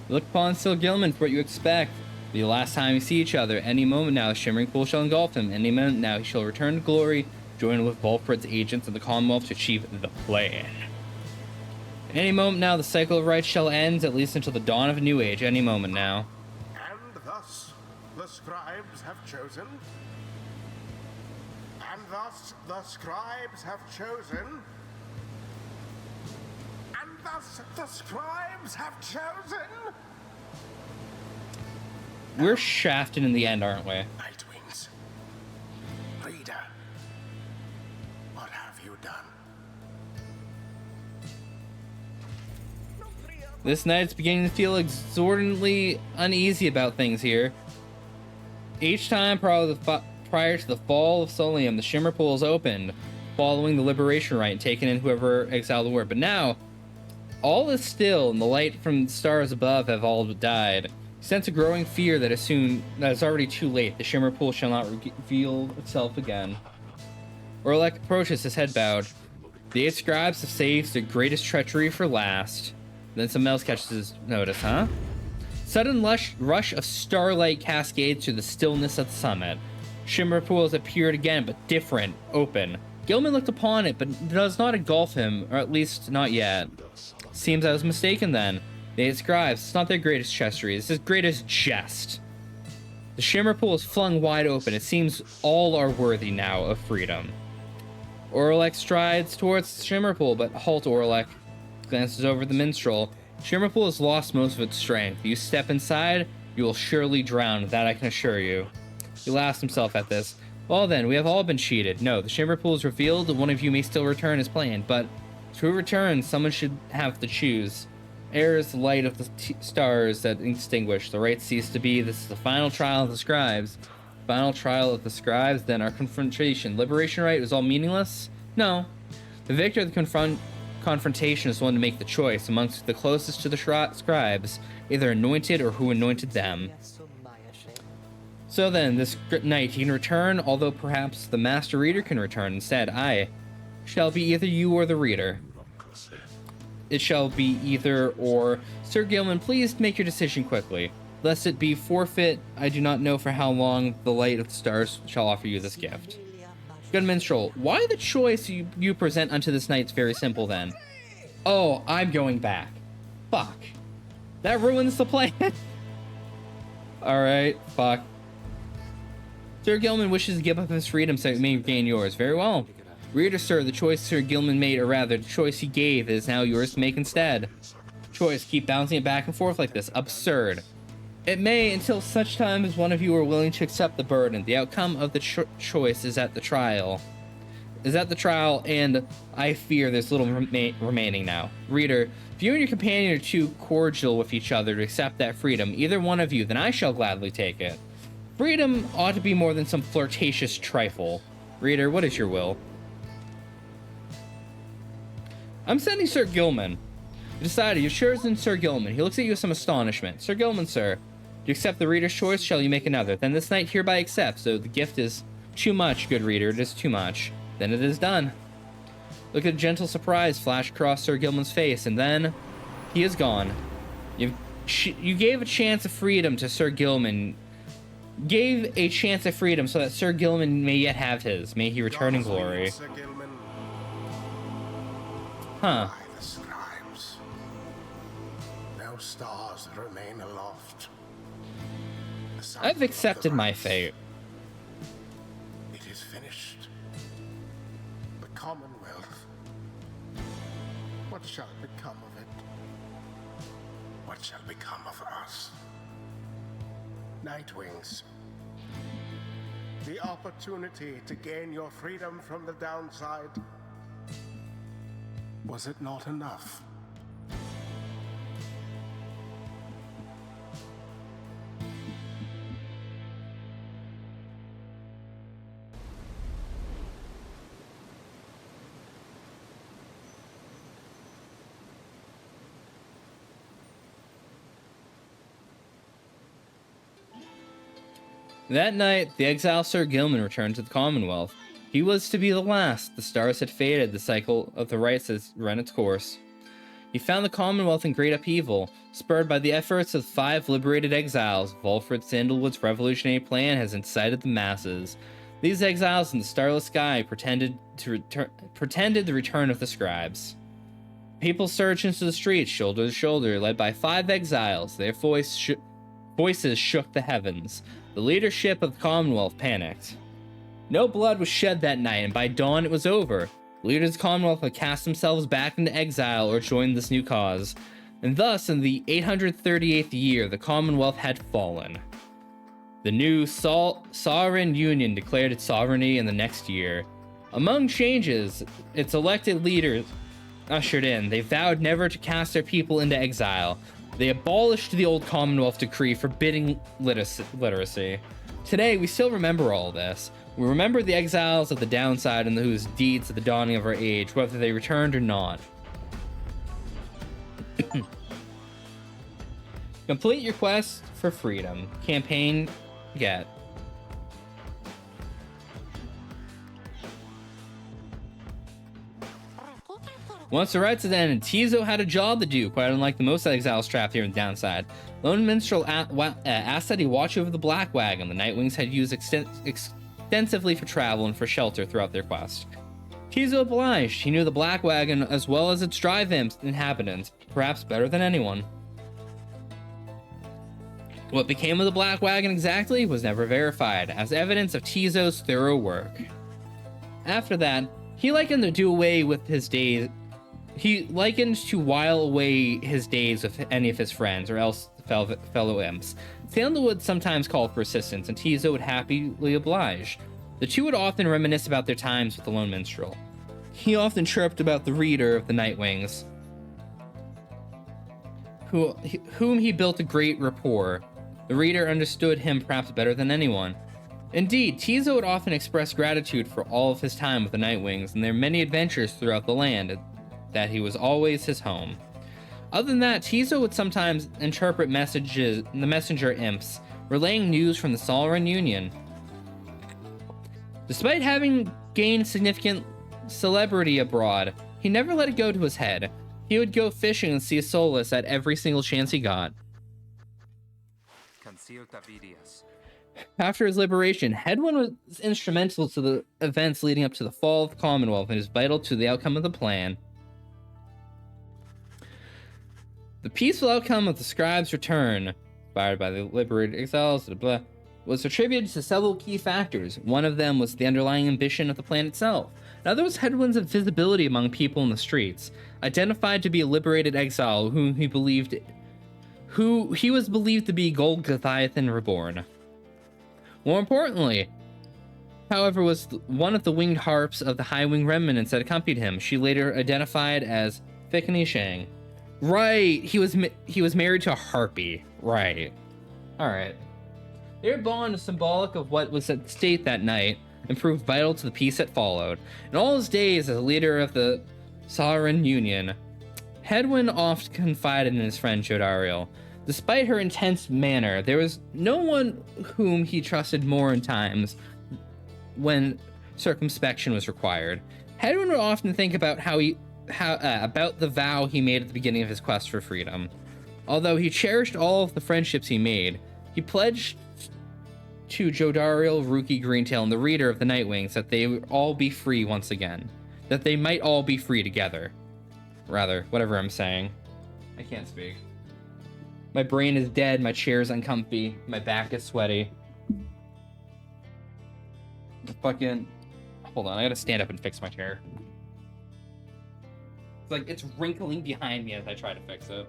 Look upon Sir Gilman for what you expect. The last time you see each other, any moment now, the shimmering pool shall engulf him. Any moment now, he shall return to glory, join with Volfred's agents of the Commonwealth to achieve the plan. Any moment now, the cycle of rights shall end, at least until the dawn of a new age. Any moment now. And thus, the scribes have chosen. And thus, the scribes have chosen. And thus, the scribes have chosen. We're shafted in the end, aren't we? Nightwings. Reader, what have you done? This night's beginning to feel exorbitantly uneasy about things here. Each time prior to the fall of Solium, the Shimmer Pool is opened, following the liberation rite and taking in whoever exiled the war. But now, all is still, and the light from the stars above have all died. Sense a growing fear that it's already too late. The Shimmer Pool shall not reveal itself again. Orlek approaches, his head bowed. The 8 scribes have saved the greatest treachery for last. Then something else catches his notice, huh? Sudden rush of starlight cascades through the stillness of the summit. Shimmer Pool has appeared again, but different, open. Gilman looked upon it, but does not engulf him, or at least not yet. Seems I was mistaken then. The 8 scribes, it's not their greatest treachery, it's his greatest jest. The Shimmer Pool is flung wide open. It seems all are worthy now of freedom. Orlek strides towards the Shimmer Pool, but halt, Orlek. Glances over the minstrel. Shimmer Pool has lost most of its strength. You step inside, you will surely drown, that I can assure you. He laughs himself at this. Well then, we have all been cheated. No, the Shimmer Pool is revealed, one of you may still return as planned, but to return, someone should have to choose. Air is the light of the stars that extinguish. The right cease to be. This is the final trial of the scribes. Final trial of the scribes, then our confrontation. Liberation rite was all meaningless? No. The victor of the confrontation is the one to make the choice amongst the closest to the scribes, either anointed or who anointed them. So then, this night he can return, although perhaps the master reader can return instead. I shall be either you or the reader. It shall be either or. Sir Gilman, please make your decision quickly, lest it be forfeit. I do not know for how long the light of the stars shall offer you this gift. Good minstrel, why the choice you present unto this knight's very simple then? Oh, I'm going back. Fuck. That ruins the plan. Alright, fuck. Sir Gilman wishes to give up his freedom so he may gain yours. Very well. Reader, sir, the choice Sir Gilman made, or rather, the choice he gave, is now yours to make instead. Choice, keep bouncing it back and forth like this. Absurd. It may, until such time as one of you are willing to accept the burden. The outcome of the choice is at the trial. And I fear there's little remaining now. Reader, if you and your companion are too cordial with each other to accept that freedom, either one of you, then I shall gladly take it. Freedom ought to be more than some flirtatious trifle. Reader, what is your will? I'm sending Sir Gilman. You decided, you've chosen Sir Gilman. He looks at you with some astonishment. Sir Gilman, sir, do you accept the reader's choice? Shall you make another? Then this knight hereby accepts. So the gift is too much, good reader. It is too much. Then it is done. Look at the gentle surprise flash across Sir Gilman's face, and then he is gone. You gave a chance of freedom to Sir Gilman. Gave a chance of freedom so that Sir Gilman may yet have his. May he return in glory. Sir Gilman. Huh. By the scribes. No stars remain aloft. The sun I've accepted my rises. fate. It is finished. The Commonwealth. What shall become of it? What shall become of us? Nightwings. The opportunity to gain your freedom from the downside. Was it not enough? That night, the exiled Sir Gilman returned to the Commonwealth. He was to be the last. The stars had faded. The cycle of the rites had run its course. He found the Commonwealth in great upheaval, spurred by the efforts of 5 liberated exiles. Volfred Sandalwood's revolutionary plan has incited the masses. These exiles in the starless sky pretended the return of the scribes. People surged into the streets, shoulder to shoulder, led by 5 exiles. Their voices shook the heavens. The leadership of the Commonwealth panicked. No blood was shed that night, and by dawn it was over. The leaders of the Commonwealth had cast themselves back into exile or joined this new cause. And thus, in the 838th year, the Commonwealth had fallen. The new Sovereign Union declared its sovereignty in the next year. Among changes, its elected leaders ushered in. They vowed never to cast their people into exile. They abolished the old Commonwealth decree forbidding literacy. Today, we still remember all this. We remember the exiles of the downside and whose deeds at the dawning of our age, whether they returned or not. Complete your quest for freedom. Campaign get. Once the rites had ended, Tizo had a job to do, quite unlike the most exiles trapped here in the downside. Lone Minstrel asked that he watch over the Black Wagon the Nightwings had used extensively for travel and for shelter throughout their quest. Tizo obliged. He knew the Black Wagon as well as its drive inhabitants, perhaps better than anyone. What became of the Black Wagon exactly was never verified, as evidence of Tizo's thorough work. After that, he likened to do away with his days. He likened to while away his days with any of his friends, or else fellow imps. Sandalwood sometimes called for assistance, and Tizo would happily oblige. The two would often reminisce about their times with the Lone Minstrel. He often chirped about the reader of the Nightwings, whom he built a great rapport. The reader understood him perhaps better than anyone. Indeed, Tizo would often express gratitude for all of his time with the Nightwings and their many adventures throughout the land, that he was always his home. Other than that, Tizo would sometimes interpret the messenger imps, relaying news from the Sovereign Union. Despite having gained significant celebrity abroad, he never let it go to his head. He would go fishing and see solace at every single chance he got. After his liberation, Hedwyn was instrumental to the events leading up to the fall of the Commonwealth and is vital to the outcome of the plan. The peaceful outcome of the scribes' return, inspired by the liberated exiles, was attributed to several key factors. One of them was the underlying ambition of the plan itself. Another was headwinds of visibility among people in the streets, identified to be a liberated exile who he was believed to be Golgothian reborn. More importantly, however, was one of the winged harps of the high-wing remnants that accompanied him. She later identified as Fikini Shang. Right, he was married to a harpy. Right. Alright. Their bond was symbolic of what was at stake that night and proved vital to the peace that followed. In all his days as a leader of the Sovereign Union, Hedwyn oft confided in his friend Jodariel. Despite her intense manner, there was no one whom he trusted more in times when circumspection was required. Hedwyn would often think about about the vow he made at the beginning of his quest for freedom. Although he cherished all of the friendships he made, he pledged to Jodariel, Rookie, Greentail, and the Reader of the Nightwings that they would all be free once again. That they might all be free together. Rather, whatever I'm saying. I can't speak. My brain is dead, my chair is uncomfy, my back is sweaty. Hold on, I gotta stand up and fix my chair. It's like, it's wrinkling behind me as I try to fix it.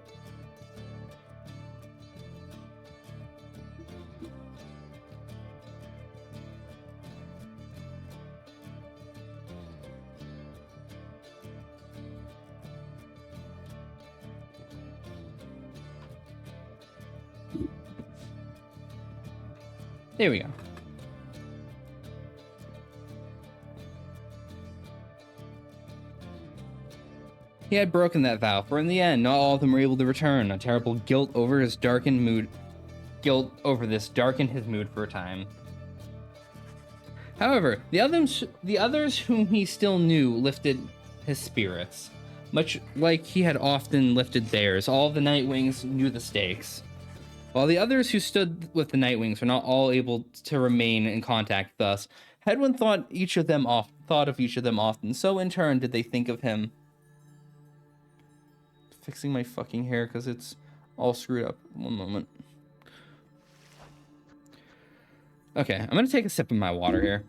There we go. He had broken that vow, for in the end, not all of them were able to return. A terrible guilt over this darkened his mood for a time. However, the others whom he still knew lifted his spirits, much like he had often lifted theirs. All of the Nightwings knew the stakes. While the others who stood with the Nightwings were not all able to remain in contact with us, Hedwyn thought of each of them often. So in turn did they think of him. Fixing my fucking hair because it's all screwed up. One moment. Okay, I'm gonna take a sip of my water here.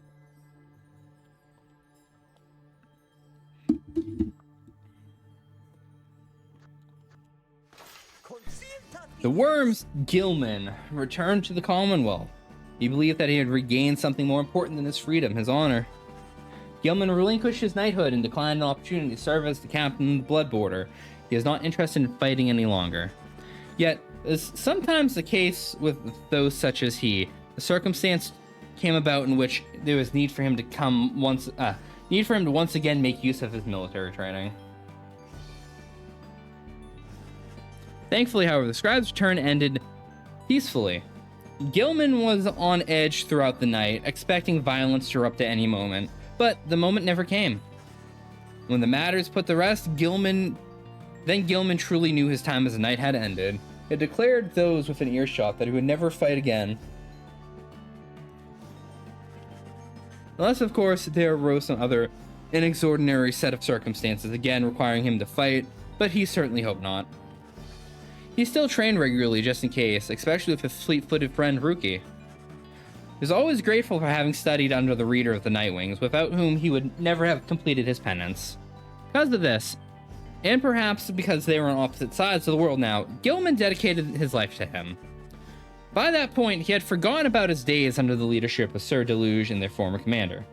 The Worm's Gilman returned to the Commonwealth. He believed that he had regained something more important than his freedom, his honor. Gilman relinquished his knighthood and declined an opportunity to serve as the captain of the Blood Border. He is not interested in fighting any longer. Yet, as sometimes the case with those such as he, the circumstance came about in which there was need for him to once again make use of his military training. Thankfully, however, the scribe's return ended peacefully. Gilman was on edge throughout the night, expecting violence to erupt at any moment, but the moment never came. When the matters put to rest, Gilman truly knew his time as a knight had ended. It declared those within earshot that he would never fight again. Unless, of course, there arose some other inextraordinary set of circumstances, again requiring him to fight, but he certainly hoped not. He still trained regularly just in case, especially with his fleet-footed friend Rookie. He was always grateful for having studied under the Reader of the Nightwings, without whom he would never have completed his penance. Because of this, and perhaps because they were on opposite sides of the world now, Gilman dedicated his life to him. By that point, he had forgotten about his days under the leadership of Sir Deluge and their former commander.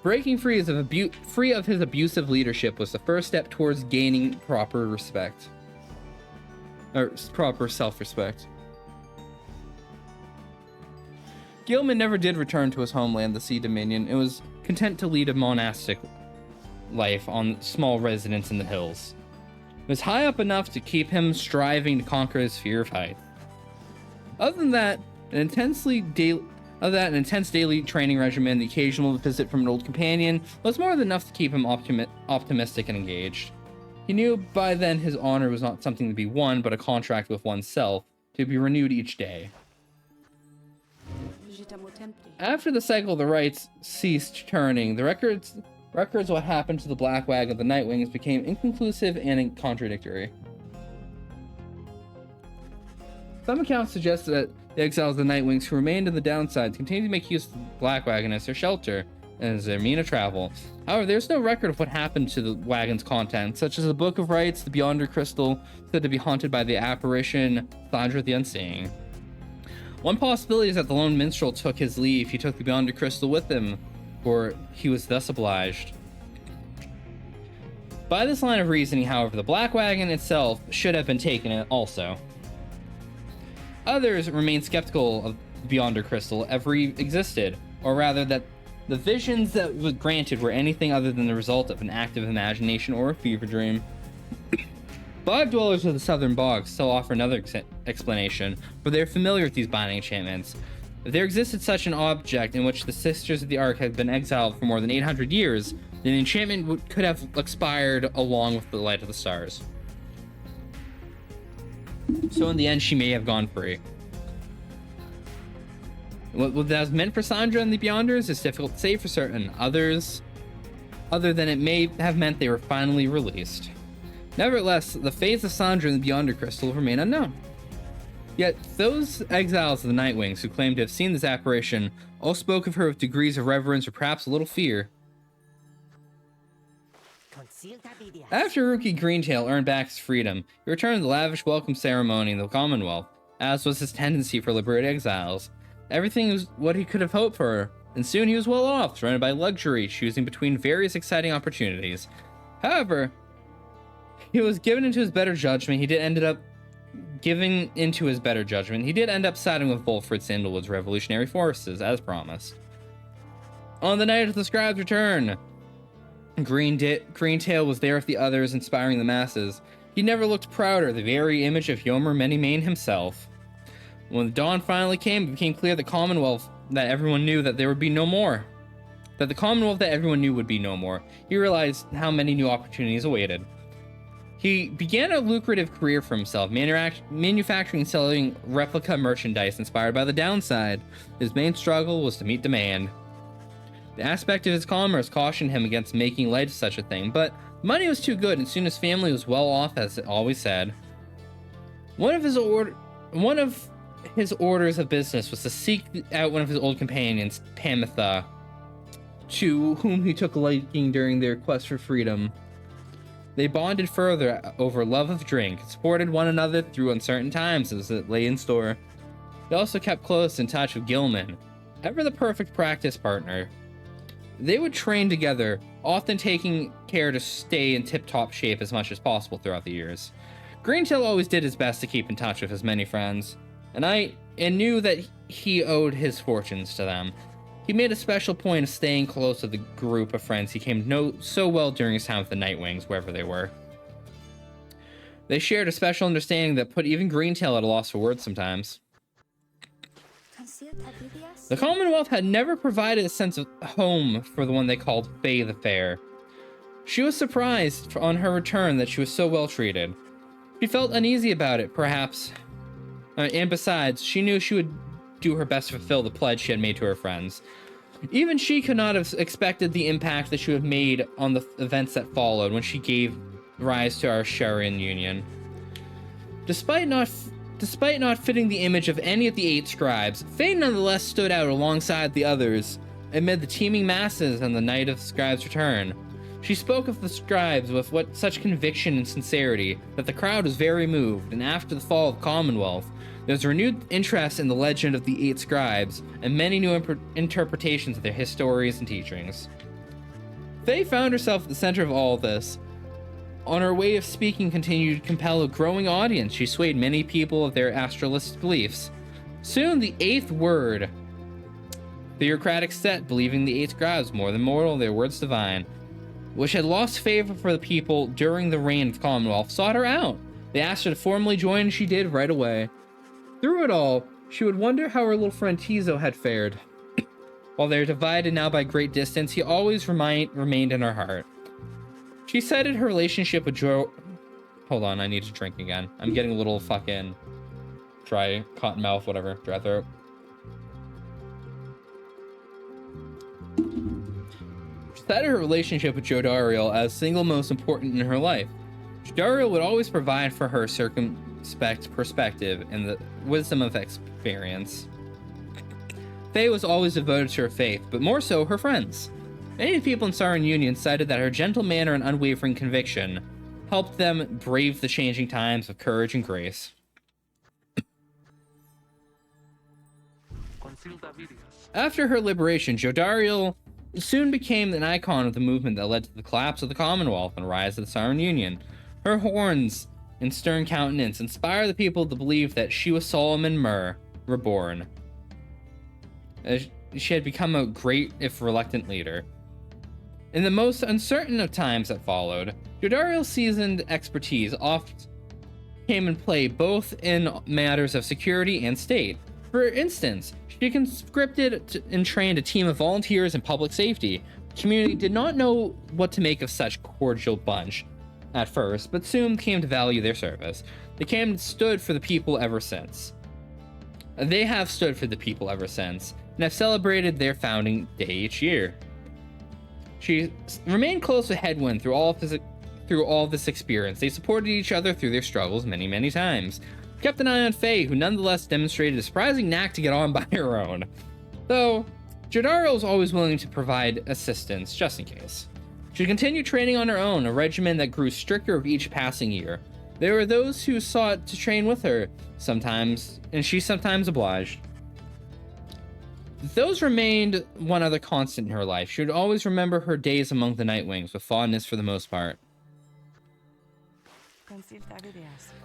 Breaking free of his abusive leadership was the first step towards gaining proper respect. Or proper self-respect. Gilman never did return to his homeland, the Sea Dominion, and was content to lead a monastic life on small residence in the hills. It was high up enough to keep him striving to conquer his fear of height. Other than that, an intense daily training regimen, the occasional visit from an old companion, was more than enough to keep him optimistic and engaged. He knew by then his honor was not something to be won, but a contract with oneself, to be renewed each day. After the cycle of the rites ceased turning, the records what happened to the Black Wagon of the Nightwings became inconclusive and contradictory. Some accounts suggest that the exiles of the Nightwings who remained in the downsides continued to make use of the Black Wagon as their shelter and as their mean of travel. However, there's no record of what happened to the wagon's contents, such as the Book of Rites, the Beyonder Crystal, said to be haunted by the apparition Sandra the Unseeing. One possibility is that the lone minstrel took his leave. He took the Beyonder Crystal with him, or he was thus obliged. By this line of reasoning, however, the Black Wagon itself should have been taken also. Others remain skeptical of Beyonder Crystal ever existed, or rather that the visions that were granted were anything other than the result of an active imagination or a fever dream. Bog dwellers of the southern bogs still offer another explanation, for they are familiar with these binding enchantments. If there existed such an object in which the Sisters of the Ark had been exiled for more than 800 years, then the enchantment could have expired along with the light of the stars. So in the end, she may have gone free. What that was meant for Sandra and the Beyonders is difficult to say for certain. Others, other than it may have meant they were finally released. Nevertheless, the fates of Sandra and the Beyonder Crystal remain unknown. Yet, those exiles of the Nightwings who claim to have seen this apparition all spoke of her with degrees of reverence or perhaps a little fear. After Rookie Greentail earned back his freedom, he returned to the lavish welcome ceremony in the Commonwealth, as was his tendency for liberated exiles. Everything was what he could have hoped for, and soon he was well off, surrounded by luxury, choosing between various exciting opportunities. However, he was given into his better judgment. He did end up siding with Volfred Sandalwood's revolutionary forces, as promised. On the night of the scribe's return, Greentail was there with the others, inspiring the masses. He never looked prouder, the very image of Yomer Manymane himself. When the dawn finally came, it became clear that the Commonwealth that everyone knew that there would be no more. That the Commonwealth that everyone knew would be no more. He realized how many new opportunities awaited. He began a lucrative career for himself, manufacturing and selling replica merchandise inspired by the downside. His main struggle was to meet demand. The aspect of his commerce cautioned him against making light of such a thing, but money was too good, and soon his family was well off, as it always said. One of his orders of business was to seek out one of his old companions, Pamitha, to whom he took a liking during their quest for freedom. They bonded further over love of drink, supported one another through uncertain times as it lay in store. They also kept close in touch with Gilman, ever the perfect practice partner. They would train together, often taking care to stay in tip-top shape as much as possible throughout the years. Greentail always did his best to keep in touch with his many friends, and knew that he owed his fortunes to them. He made a special point of staying close to the group of friends he came to know so well during his time with the Nightwings, wherever they were. They shared a special understanding that put even Greentail at a loss for words sometimes. The Commonwealth had never provided a sense of home for the one they called Faye the Fair. She was surprised on her return that she was so well treated. She felt uneasy about it, perhaps. And besides, she knew she would do her best to fulfill the pledge she had made to her friends. Even she could not have expected the impact that she would have made on the events that followed when she gave rise to our Sharian Union. Despite not fitting the image of any of the 8 scribes, Faye nonetheless stood out alongside the others amid the teeming masses on the night of the scribe's return. She spoke of the scribes with such conviction and sincerity that the crowd was very moved, and after the fall of the Commonwealth, there was a renewed interest in the legend of the 8 scribes, and many new interpretations of their histories and teachings. Faye found herself at the center of all this. On her way of speaking continued to compel a growing audience. She swayed many people of their astralistic beliefs. Soon the 8th word, theocratic set believing the 8 scribes more than mortal, their words divine, which had lost favor for the people during the reign of the Commonwealth, sought her out. They asked her to formally join, and she did right away. Through it all, she would wonder how her little friend Tizo had fared. While they were divided now by great distance, he always remained in her heart. She cited her relationship with Hold on, I need to drink again. I'm getting a little fucking dry cotton mouth, whatever, dry throat. She cited her relationship with Jodariel as single most important in her life. Jodariel would always provide for her perspective and the wisdom of experience. Faye was always devoted to her faith, but more so her friends. Many people in Siren Union cited that her gentle manner and unwavering conviction helped them brave the changing times with courage and grace. After her liberation, Jodariel soon became an icon of the movement that led to the collapse of the Commonwealth and rise of the Siren Union. Her horns and stern countenance inspire the people to believe that she was Solomon Mur, reborn. She had become a great, if reluctant, leader. In the most uncertain of times that followed, Jodariel's seasoned expertise oft came in play both in matters of security and state. For instance, she conscripted and trained a team of volunteers in public safety. The community did not know what to make of such cordial bunch at first, but soon came to value their service. They came and stood for the people ever since. They have stood for the people ever since, and have celebrated their founding day each year. She remained close with Headwind through all this experience. They supported each other through their struggles many, many times. Kept an eye on Faye, who nonetheless demonstrated a surprising knack to get on by her own. Though, Jodariel was always willing to provide assistance, just in case. She continued training on her own, a regimen that grew stricter with each passing year. There were those who sought to train with her, sometimes, and she sometimes obliged. Those remained one other constant in her life. She would always remember her days among the Nightwings with fondness for the most part.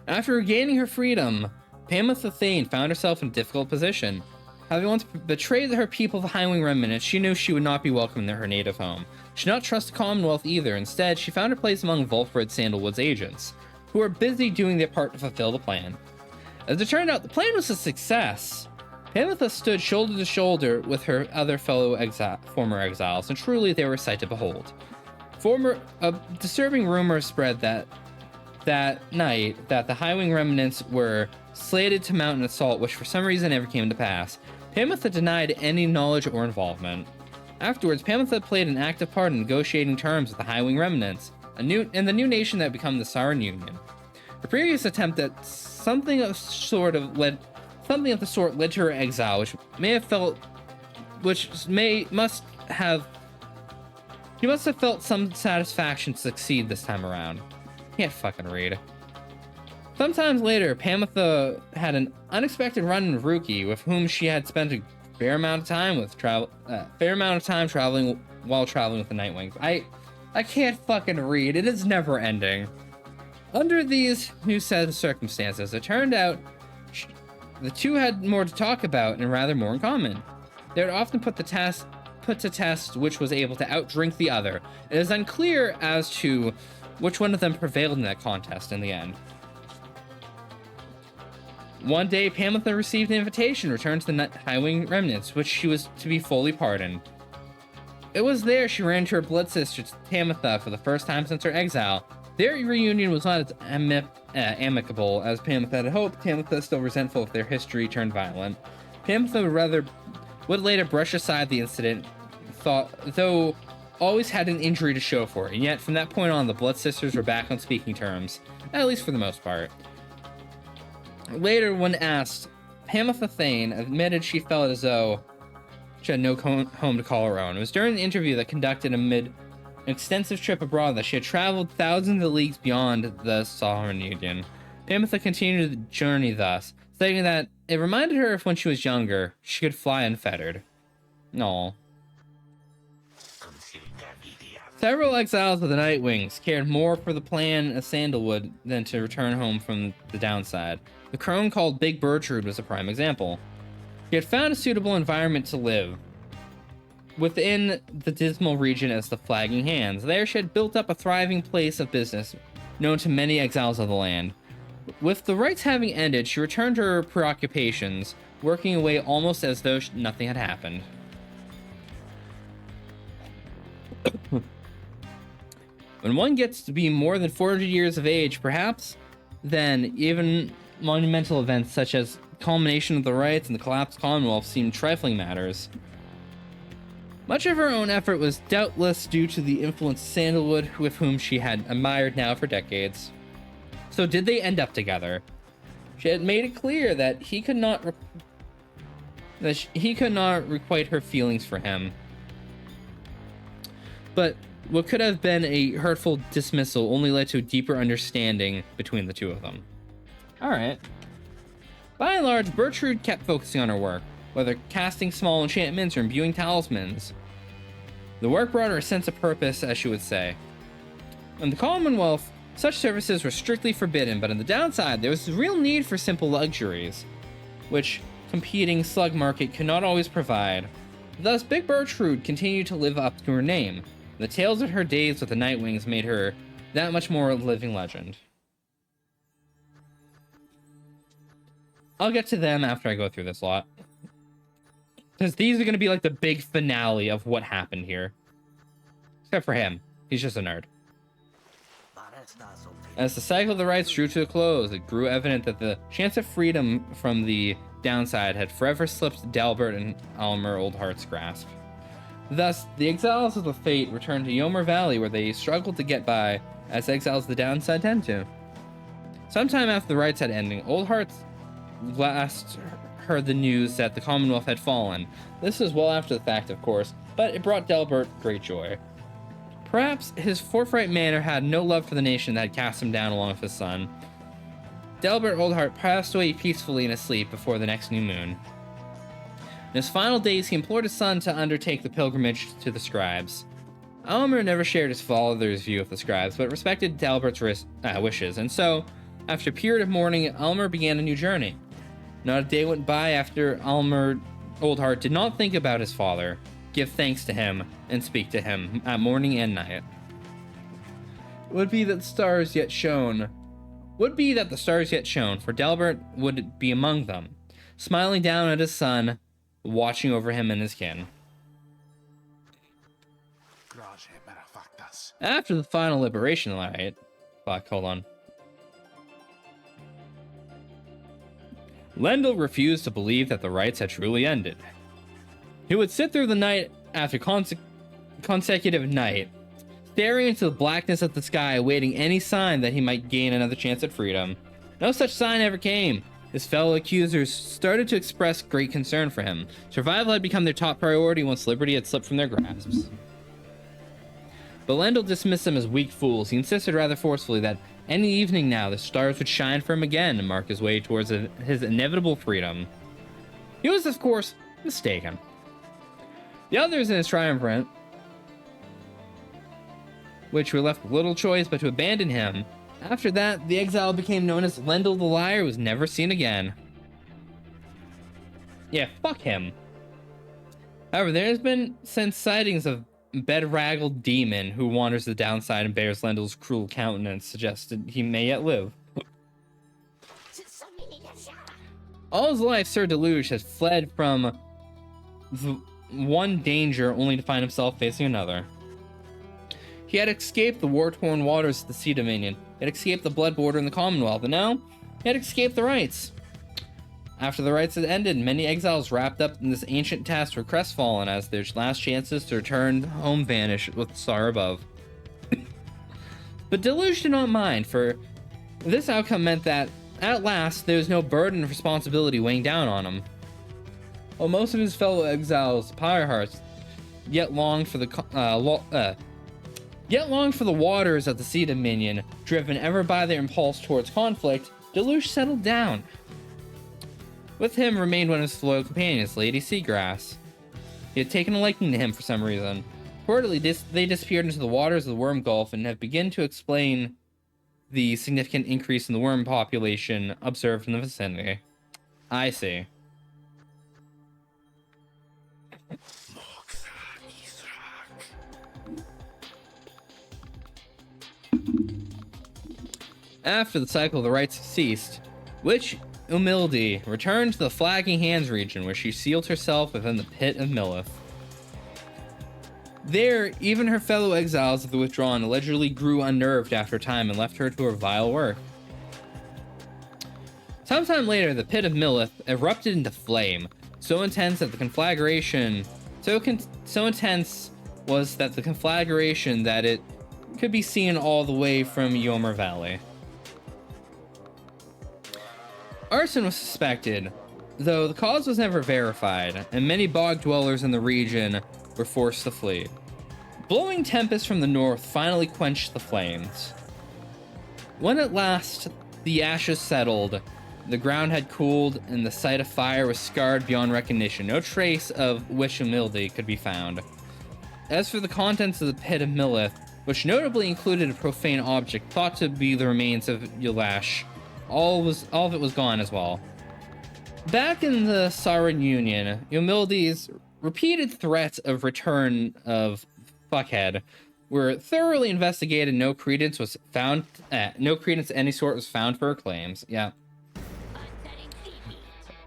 After regaining her freedom, Pamitha Thane found herself in a difficult position. Having once betrayed her people, the Highwing Remnants, she knew she would not be welcome in her native home. She did not trust the Commonwealth either. Instead, she found her place among Volfred Sandalwood's agents, who were busy doing their part to fulfill the plan. As it turned out, the plan was a success. Pamitha stood shoulder to shoulder with her other fellow former exiles, and truly they were a sight to behold. A disturbing rumor spread that night that the Highwing Remnants were slated to mount an assault, which for some reason never came to pass. Pamitha denied any knowledge or involvement. Afterwards, Pamitha played an active part in negotiating terms with the Highwing Remnants, the new nation that had become the Siren Union. Her previous attempt at something of the sort led to her exile, she must have felt some satisfaction to succeed this time around. Can't fucking read. Sometimes later, Pamitha had an unexpected run with Ruki, with whom she had spent a fair amount of time traveling while traveling with the Nightwings. I can't fucking read. It is never ending. Under these new set of circumstances, it turned out the two had more to talk about and rather more in common. They would often put to test which was able to outdrink the other. It is unclear as to which one of them prevailed in that contest in the end. One day, Pamitha received an invitation to return to the Highwing Remnants, which she was to be fully pardoned. It was there she ran into her blood sister, Tamitha, for the first time since her exile. Their reunion was not as amicable as Pamitha had hoped. Tamitha, still resentful of their history, turned violent. Pamitha would later brush aside the incident, though always had an injury to show for it, and yet from that point on, the blood sisters were back on speaking terms, at least for the most part. Later, when asked, Pamitha Thane admitted she felt as though she had no home to call her own. It was during an interview that conducted amid an extensive trip abroad that she had traveled thousands of leagues beyond the Siren Union. Pamitha continued the journey thus, stating that it reminded her of when she was younger, she could fly unfettered. No. Several exiles of the Nightwings cared more for the plan of Sandalwood than to return home from the downside. The crone called Big Bertrude was a prime example. She had found a suitable environment to live within the dismal region as the Flagging Hands. There she had built up a thriving place of business known to many exiles of the land. With the rites having ended, she returned to her preoccupations, working away almost as though nothing had happened. When one gets to be more than 400 years of age, perhaps, then even monumental events such as the culmination of the rites and the collapsed Commonwealth seemed trifling matters. Much of her own effort was doubtless due to the influence of Sandalwood, with whom she had admired now for decades. So did they end up together? She had made it clear that he could not requite her feelings for him. But what could have been a hurtful dismissal only led to a deeper understanding between the two of them. Alright. By and large, Gertrude kept focusing on her work, whether casting small enchantments or imbuing talismans. The work brought her a sense of purpose, as she would say. In the Commonwealth, such services were strictly forbidden, but on the downside, there was a real need for simple luxuries, which competing slug market could not always provide. Thus, Big Gertrude continued to live up to her name. The tales of her days with the Nightwings made her that much more a living legend. I'll get to them after I go through this lot, because these are going to be like the big finale of what happened here. Except for him. He's just a nerd. As the cycle of the rites drew to a close, it grew evident that the chance of freedom from the downside had forever slipped Delbert and Almer Oldheart's grasp. Thus, the exiles of the fate returned to Yomer Valley, where they struggled to get by, as exiles of the downside tend to. Sometime after the rites had ended, Oldheart last heard the news that the Commonwealth had fallen. This was well after the fact, of course, but it brought Delbert great joy. Perhaps his forthright manner had no love for the nation that had cast him down along with his son. Delbert Oldheart passed away peacefully in his sleep before the next new moon. In his final days, he implored his son to undertake the pilgrimage to the scribes. Almer never shared his father's view of the scribes, but respected Delbert's wishes, and so, after a period of mourning, Almer began a new journey. Not a day went by after Almer Oldheart did not think about his father, give thanks to him, and speak to him at morning and night. It would be that the stars yet shone, for Delbert would be among them, smiling down at his son, watching over him and his kin. After the final liberation riot, Lendl refused to believe that the rites had truly ended. He would sit through the night after consecutive night, staring into the blackness of the sky, awaiting any sign that he might gain another chance at freedom. No such sign ever came. His fellow accusers started to express great concern for him. Survival had become their top priority once liberty had slipped from their grasps. But Lendl dismissed them as weak fools. He insisted rather forcefully that any evening now the stars would shine for him again and mark his way towards his inevitable freedom. He was, of course, mistaken. The others in his triumvirate, which were left with little choice but to abandon him. After that, the exile became known as Lendl the Liar, was never seen again. Yeah, fuck him. However, there has been since sightings of bedraggled demon who wanders the downside and bears Lendl's cruel countenance, suggested he may yet live. All his life, Sir Deluge has fled from the one danger only to find himself facing another. He had escaped the war-torn waters of the Sea Dominion, he had escaped the blood border in the Commonwealth, and now he had escaped the rites. After the rites had ended, many exiles wrapped up in this ancient task were crestfallen as their last chances to return home vanished with the star above. But Deluge did not mind, for this outcome meant that, at last, there was no burden of responsibility weighing down on him. While most of his fellow exiles, Pyre yet longed for the waters of the Sea Dominion, driven ever by their impulse towards conflict, Deluge settled down. With him remained one of his loyal companions, Lady Seagrass. He had taken a liking to him for some reason. Reportedly, they disappeared into the waters of the Worm Gulf and have begun to explain the significant increase in the worm population observed in the vicinity. I see. After the cycle of the rites ceased, Witch Umilde returned to the Flagging Hands region, where she sealed herself within the Pit of Millith. There, even her fellow exiles of the Withdrawn allegedly grew unnerved after time and left her to her vile work. Sometime later, the Pit of Millith erupted into flame, so intense that the conflagration that it could be seen all the way from Yomer Valley. Arson was suspected, though the cause was never verified, and many bog dwellers in the region were forced to flee. Blowing tempests from the north finally quenched the flames. When at last the ashes settled, the ground had cooled, and the site of fire was scarred beyond recognition. No trace of witch and mildew could be found. As for the contents of the pit of Millith, which notably included a profane object thought to be the remains of Yulash, all of it was gone as well. Back in the Sauron Union, Yomildi's repeated threats of return of Fuckhead were thoroughly investigated. No credence of any sort was found for her claims. Yeah.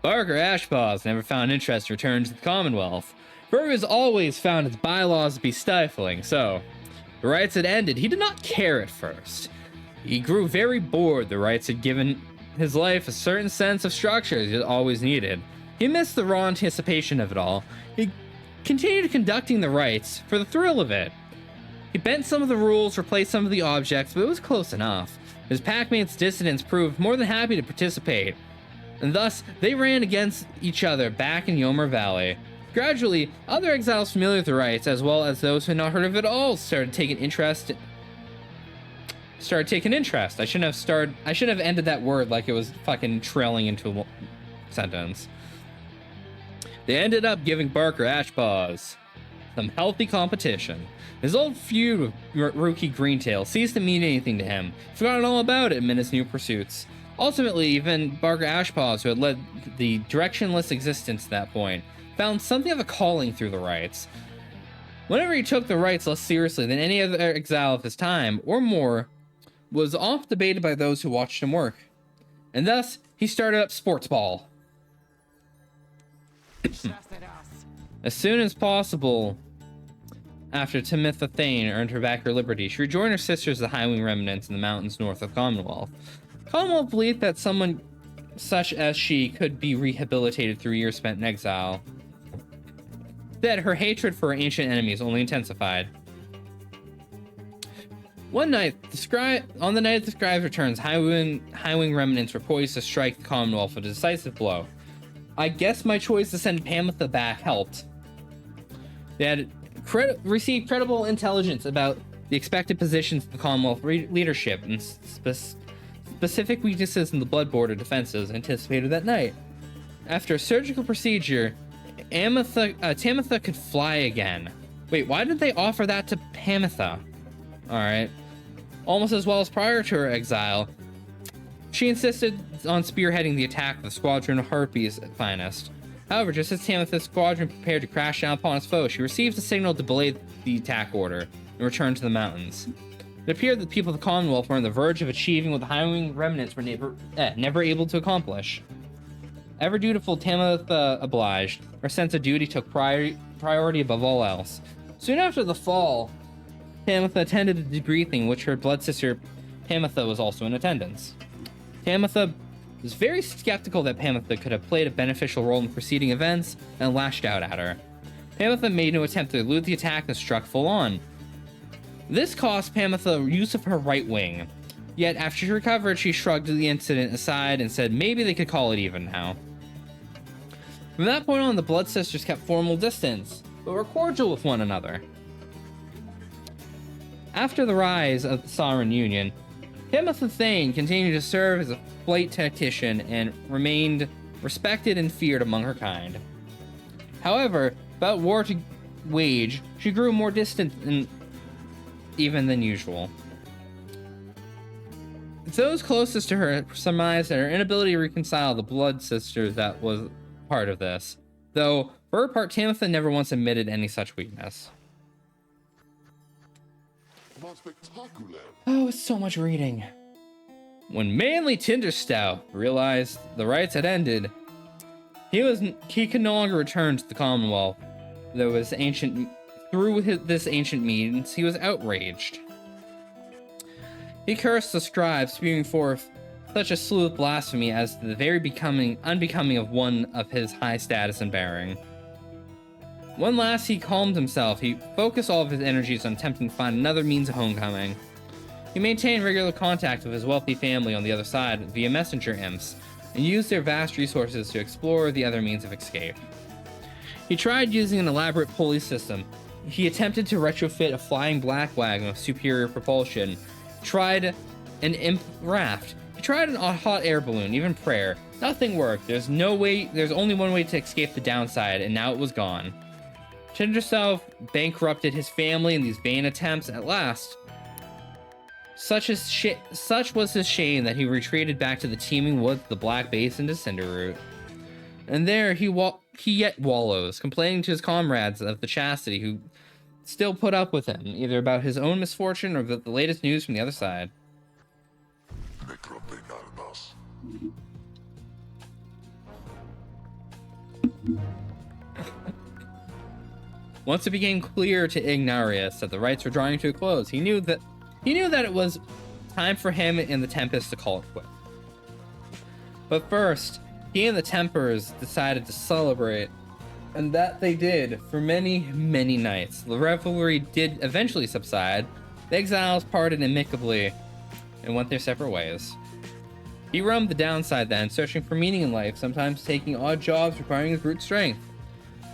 Barker Ashpaws never found interest in return to the Commonwealth. Burr has always found its bylaws to be stifling, so the rites had ended. He did not care at first. He grew very bored. The rites had given his life a certain sense of structure he always needed. He missed the raw anticipation of it all. He continued conducting the rites for the thrill of it. He bent some of the rules, replaced some of the objects, but it was close enough. His packmates' dissidents proved more than happy to participate, and thus they ran against each other back in Yomer Valley. Gradually, other exiles familiar with the rites, as well as those who had not heard of it all, started taking interest. I should have ended that word like it was fucking trailing into a sentence. They ended up giving Barker Ashpaws some healthy competition. His old feud with Rookie Greentail ceased to mean anything to him. He forgot all about it amid his new pursuits. Ultimately, even Barker Ashpaws, who had led the directionless existence at that point, found something of a calling through the rites. Whenever he took the rites less seriously than any other exile of his time, or more, was oft debated by those who watched him work. And thus, he started up Sports Ball. As soon as possible, after Timotha Thane earned her back her liberty, she rejoined her sisters, the Highwing Remnants, in the mountains north of Commonwealth. Commonwealth believed that someone such as she could be rehabilitated through years spent in exile. Instead, her hatred for her ancient enemies only intensified. One night, on the night of the scribe's returns, Highwing Remnants were poised to strike the Commonwealth with a decisive blow. I guess my choice to send Pamitha back helped. They had received credible intelligence about the expected positions of the Commonwealth leadership and specific weaknesses in the blood border defenses anticipated that night. After a surgical procedure, Tamitha could fly again. Wait, why did they offer that to Pamitha? Alright. Almost as well as prior to her exile, she insisted on spearheading the attack of the squadron of Harpies at finest. However, just as Tamitha's squadron prepared to crash down upon its foe, she received a signal to belay the attack order and return to the mountains. It appeared that the people of the Commonwealth were on the verge of achieving what the Highwing Remnants were never able to accomplish. Ever dutiful, Tamitha obliged. Her sense of duty took priority above all else. Soon after the fall, Tamitha attended a debriefing in which her blood sister Pamitha was also in attendance. Tamitha was very skeptical that Pamitha could have played a beneficial role in the preceding events and lashed out at her. Pamitha made no attempt to elude the attack and struck full on. This cost Pamitha use of her right wing. Yet after she recovered, she shrugged the incident aside and said maybe they could call it even now. From that point on, the Blood Sisters kept formal distance, but were cordial with one another. After the rise of the Sauron Union, Timothy Thane continued to serve as a flight tactician and remained respected and feared among her kind. However, about war to wage, she grew more distant even than usual. Those closest to her surmised that her inability to reconcile the Blood Sisters that was part of this, though for her part, Timothy never once admitted any such weakness. Oh, it's so much reading. When Manly Tinderstout realized the rites had ended, he could no longer return to the Commonwealth. This ancient means, he was outraged. He cursed the scribe, spewing forth such a slew of blasphemy as the very unbecoming of one of his high status and bearing. When last he calmed himself, he focused all of his energies on attempting to find another means of homecoming. He maintained regular contact with his wealthy family on the other side via messenger imps, and used their vast resources to explore the other means of escape. He tried using an elaborate pulley system. He attempted to retrofit a flying black wagon with superior propulsion, tried an imp raft, he tried a hot air balloon, even prayer. Nothing worked. There's only one way to escape the downside, and now it was gone. Chandrasev bankrupted his family in these vain attempts. At last, such was his shame that he retreated back to the teeming woods of the Black Basin to Cinderroot. And there he yet wallows, complaining to his comrades of the chastity who still put up with him, either about his own misfortune or the latest news from the other side. Once it became clear to Ignarius that the rites were drawing to a close, he knew that it was time for him and the Tempest to call it quits. But first, he and the Tempers decided to celebrate, and that they did for many, many nights. The revelry did eventually subside. The exiles parted amicably and went their separate ways. He roamed the downside then, searching for meaning in life, sometimes taking odd jobs requiring his brute strength.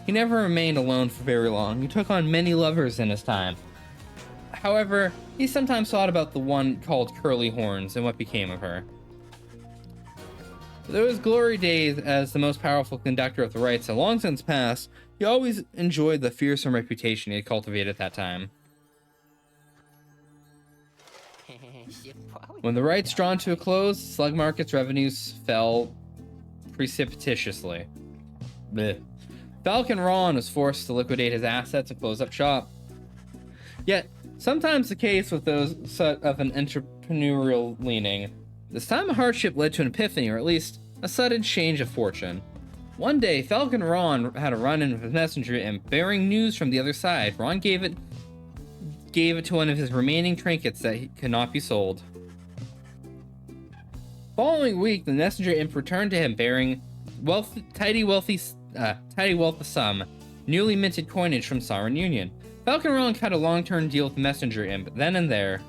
He never remained alone for very long. He took on many lovers in his time. However, he sometimes thought about the one called Curly Horns and what became of her. Though his glory days as the most powerful conductor of the rites had long since passed, he always enjoyed the fearsome reputation he had cultivated at that time. When the rites drawn to a close, Slug Market's revenues fell precipitously. Blech. Falcon Ron was forced to liquidate his assets and close up shop. Yet, sometimes the case with those of an entrepreneurial leaning, this time a hardship led to an epiphany, or at least a sudden change of fortune. One day, Falcon Ron had a run-in with his messenger, and bearing news from the other side, Ron gave it to one of his remaining trinkets that could not be sold. Following week, the messenger imp returned to him bearing tidy wealth of sum, newly minted coinage from Sovereign Union. Falcon Ron cut a long-term deal with the messenger imp then and there.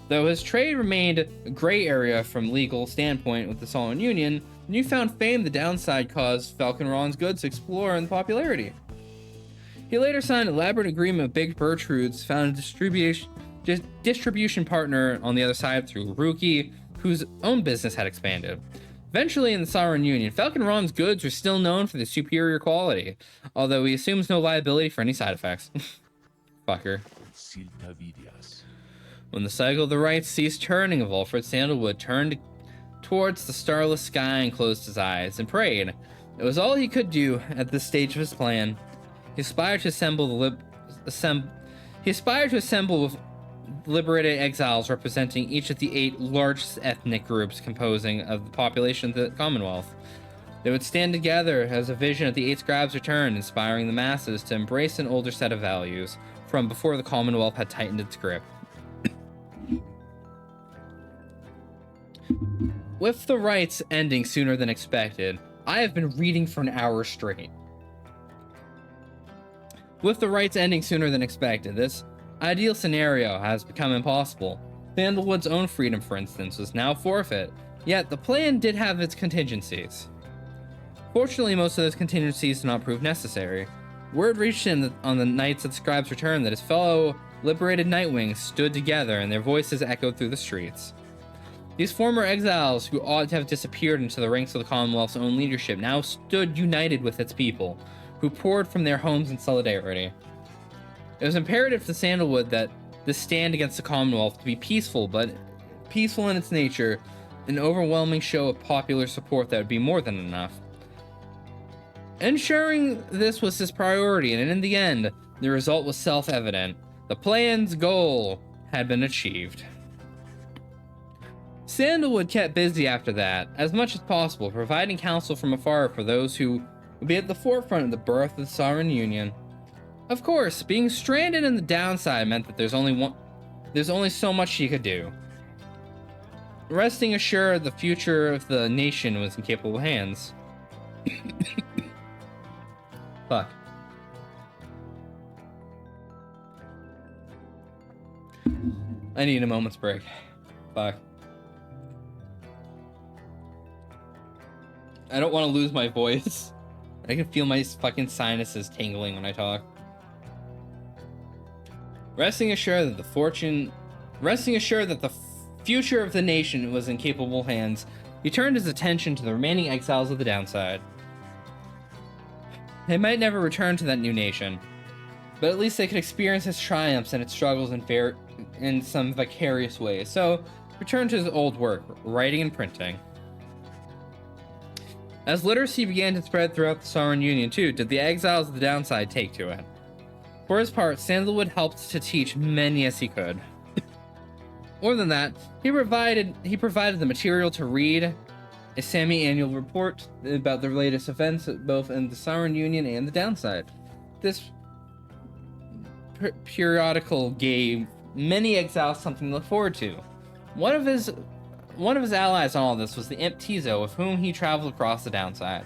Though his trade remained a gray area from legal standpoint with the Sovereign Union, the newfound fame the downside caused Falcon Ron's goods to explore in popularity. He later signed an elaborate agreement with Big Bertrude's, found a distribution partner on the other side through Rookie, whose own business had expanded. Eventually, in the Sovereign Union, Falcon Ron's goods are still known for their superior quality, although he assumes no liability for any side effects. Fucker. When the cycle of the rites ceased turning, Volfred Sandalwood turned towards the starless sky and closed his eyes and prayed. It was all he could do at this stage of his plan. He aspired to assemble with liberated exiles representing each of the 8 largest ethnic groups composing of the population of the Commonwealth. They would stand together as a vision of the 8 scribes returned, inspiring the masses to embrace an older set of values from before the Commonwealth had tightened its grip. With the rites ending sooner than expected, I have been reading for an hour straight. With the rites ending sooner than expected, this ideal scenario has become impossible. Sandalwood's own freedom, for instance, was now forfeit, yet the plan did have its contingencies. Fortunately, most of those contingencies did not prove necessary. Word reached him on the nights of the scribe's return that his fellow liberated Nightwings stood together and their voices echoed through the streets. These former exiles, who ought to have disappeared into the ranks of the Commonwealth's own leadership, now stood united with its people, who poured from their homes in solidarity. It was imperative to Sandalwood that this stand against the Commonwealth to be peaceful, but peaceful in its nature, an overwhelming show of popular support that would be more than enough. Ensuring this was his priority, and in the end, the result was self-evident. The plan's goal had been achieved. Sandalwood kept busy after that, as much as possible, providing counsel from afar for those who would be at the forefront of the birth of the Sovereign Union. Of course, being stranded in the downside meant that there's only so much he could do. Resting assured, the future of the nation was in capable hands. Fuck. I need a moment's break. Fuck. I don't want to lose my voice. I can feel my fucking sinuses tingling when I talk. Resting assured that the future of the nation was in capable hands, he turned his attention to the remaining exiles of the downside. They might never return to that new nation, but at least they could experience its triumphs and its struggles in some vicarious way. So, returned to his old work, writing and printing. As literacy began to spread throughout the Sauron Union too, did the exiles of the downside take to it. For his part, Sandalwood helped to teach many as he could. More than that, he provided the material to read a semi-annual report about the latest events both in the Sauron Union and the downside. This periodical gave many exiles something to look forward to. One of his allies on all this was the imp Tizo, with whom he traveled across the downside.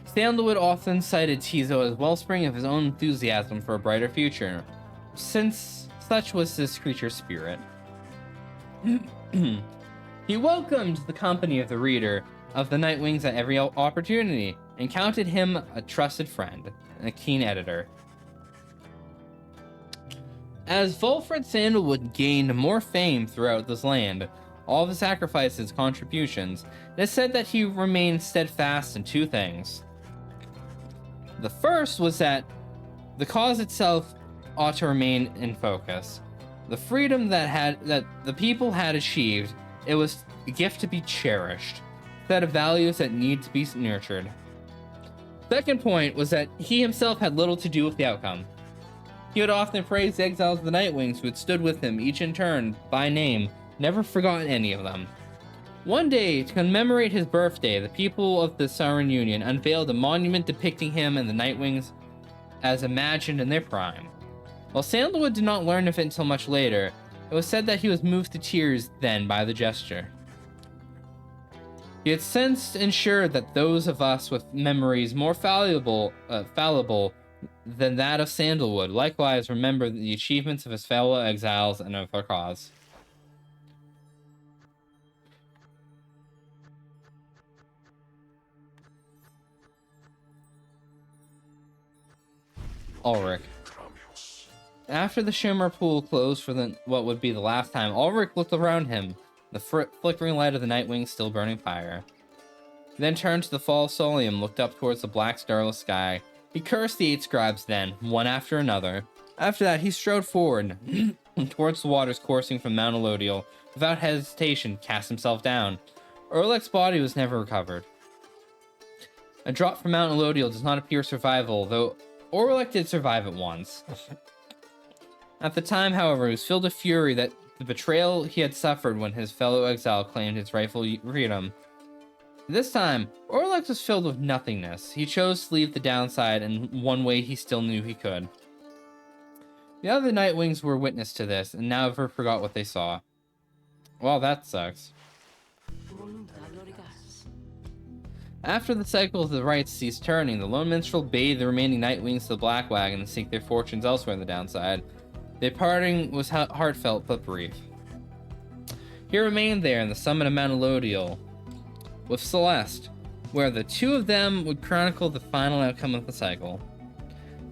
Sandalwood often cited Tizo as wellspring of his own enthusiasm for a brighter future, since such was this creature's spirit. He welcomed the company of the reader of the Nightwings at every opportunity, and counted him a trusted friend and a keen editor. As Volfred Sandalwood gained more fame throughout this land, all of his sacrifices, contributions, it is said that he remained steadfast in two things. The first was that the cause itself ought to remain in focus. The freedom that the people had achieved, it was a gift to be cherished, a set of values that need to be nurtured. Second point was that he himself had little to do with the outcome. He would often praise the exiles of the Nightwings who had stood with him, each in turn, by name, never forgotten any of them. One day, to commemorate his birthday, the people of the Sauron Union unveiled a monument depicting him and the Nightwings as imagined in their prime. While Sandalwood did not learn of it until much later, it was said that he was moved to tears then by the gesture. He had since ensured that those of us with memories more fallible than that of Sandalwood likewise remember the achievements of his fellow exiles and of their cause. Ulrich. After the Shimmer Pool closed for what would be the last time, Ulrich looked around him, the flickering light of the Nightwing still burning Pyre. He then turned to the fall of Solium, looked up towards the black starless sky. He cursed the 8 scribes then, one after another. After that, he strode forward, towards the waters coursing from Mount Elodial. Without hesitation, cast himself down. Orlick's body was never recovered. A drop from Mount Elodial does not appear survival, though Orlick did survive it once. At the time, however, he was filled with fury that the betrayal he had suffered when his fellow exile claimed his rightful freedom. This time, Orlick was filled with nothingness. He chose to leave the downside in one way he still knew he could. The other Nightwings were witness to this, and never forgot what they saw. Well, that sucks. After the cycle of the rites ceased turning, the lone minstrel bade the remaining Nightwings to the Black Wagon and seek their fortunes elsewhere in the downside. Their parting was heartfelt but brief. He remained there in the summit of Mount Elodial with Celeste, where the two of them would chronicle the final outcome of the cycle.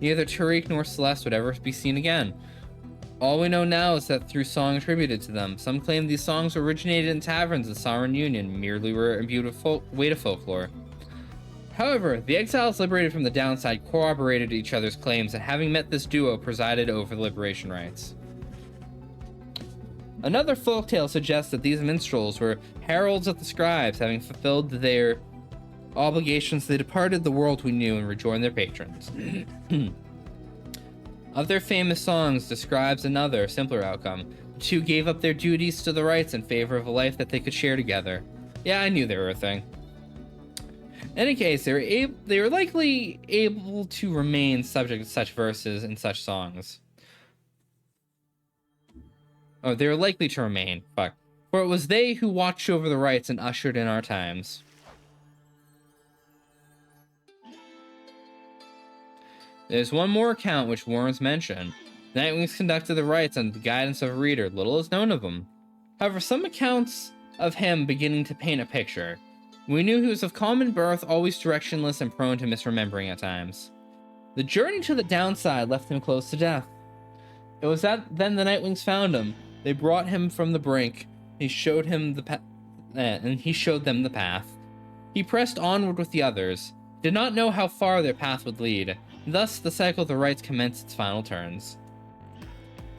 Neither Tariq nor Celeste would ever be seen again. All we know now is that through song attributed to them, some claim these songs originated in taverns of Sauron Union, merely were imbued with weight of folklore. However, the exiles liberated from the downside corroborated each other's claims, and having met this duo presided over the liberation rites. Another folktale suggests that these minstrels were heralds of the scribes, having fulfilled their obligations, they departed the world we knew and rejoined their patrons. Of their famous songs describes another, simpler outcome. The two gave up their duties to the rites in favor of a life that they could share together. Yeah, I knew they were a thing. In any case, they were likely able to remain subject to such verses and such songs. Oh, they were likely to remain. Fuck. For it was they who watched over the rites and ushered in our times. There's one more account which warrants mention. The Nightwings conducted the rites under the guidance of a reader. Little is known of him. However, some accounts of him beginning to paint a picture. We knew he was of common birth, always directionless and prone to misremembering at times. The journey to the downside left him close to death. It was then the Nightwings found him. They brought him from the brink. He showed him and he showed them the path. He pressed onward with the others. Did not know how far their path would lead. Thus, the cycle of the rites commenced its final turns.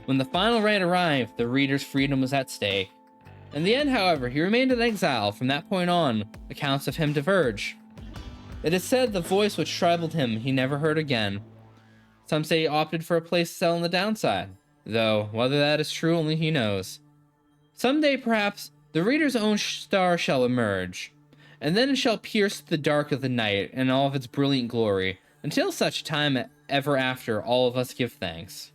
When the final rite arrived, the reader's freedom was at stake. In the end, however, he remained in exile. From that point on, accounts of him diverge. It is said the voice which troubled him he never heard again. Some say he opted for a place to settle on the downside, though whether that is true only he knows. Someday, perhaps, the reader's own star shall emerge, and then it shall pierce the dark of the night in all of its brilliant glory. Until such time, ever after, all of us give thanks.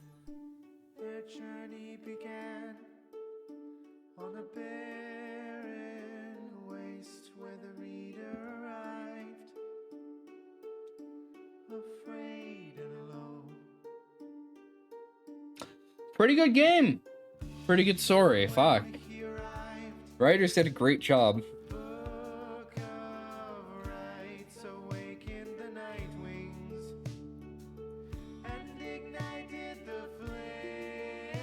Their journey began on a barren waste where the reader arrived, afraid and alone. Pretty good game. Pretty good story. Fuck. He arrived, Writers did a great job. book of rites awakened the Nightwings and ignited the flame.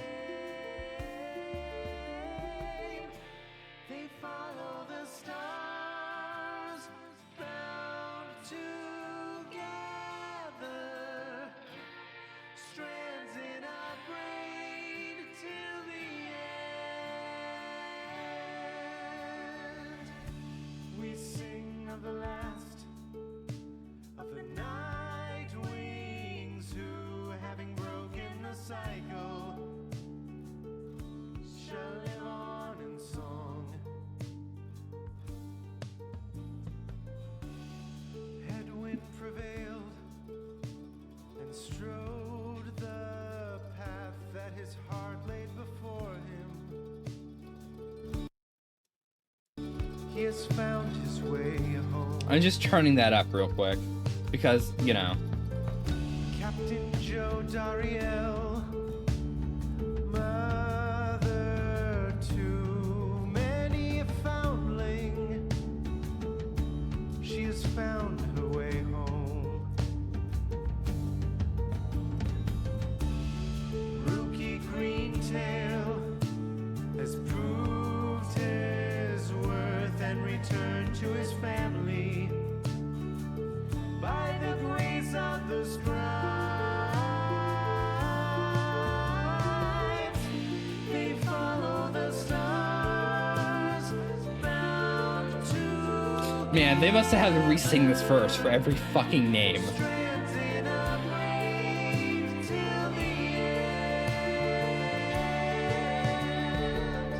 They follow the stars bound together, strands in our brain till the end. We sing of the last of the Nightwings who, having broken the cycle, shall live on in song. Headwind prevailed and strode the path that his heart laid before him. He has found his way home. I'm just turning that up real quick because, you know. Captain Joe Dariel, mother to many a foundling, she has found her way home. Rookie Greentail has proved his worth and returned to his family by the grace of the scribes. They follow the stars bound to Man, they must have had to re-sing this verse for every fucking name. strands in a braid till the end.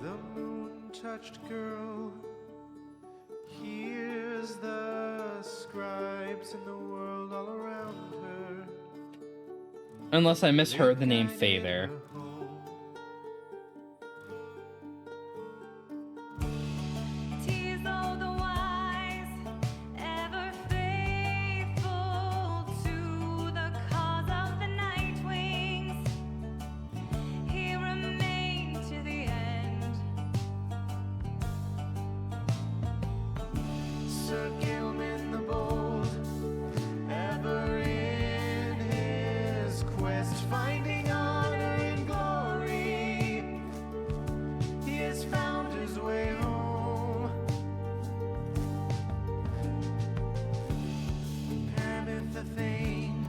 The moon-touched girl hears the scribes in the world all around her. Unless I misheard the name Faye there. Tis all the wise, ever faithful to the cause of the Nightwings. He remained to the end. Sir Gilman the Bold, ever in his quest, finding honor and glory, he has found his way home. Pamith the Thane,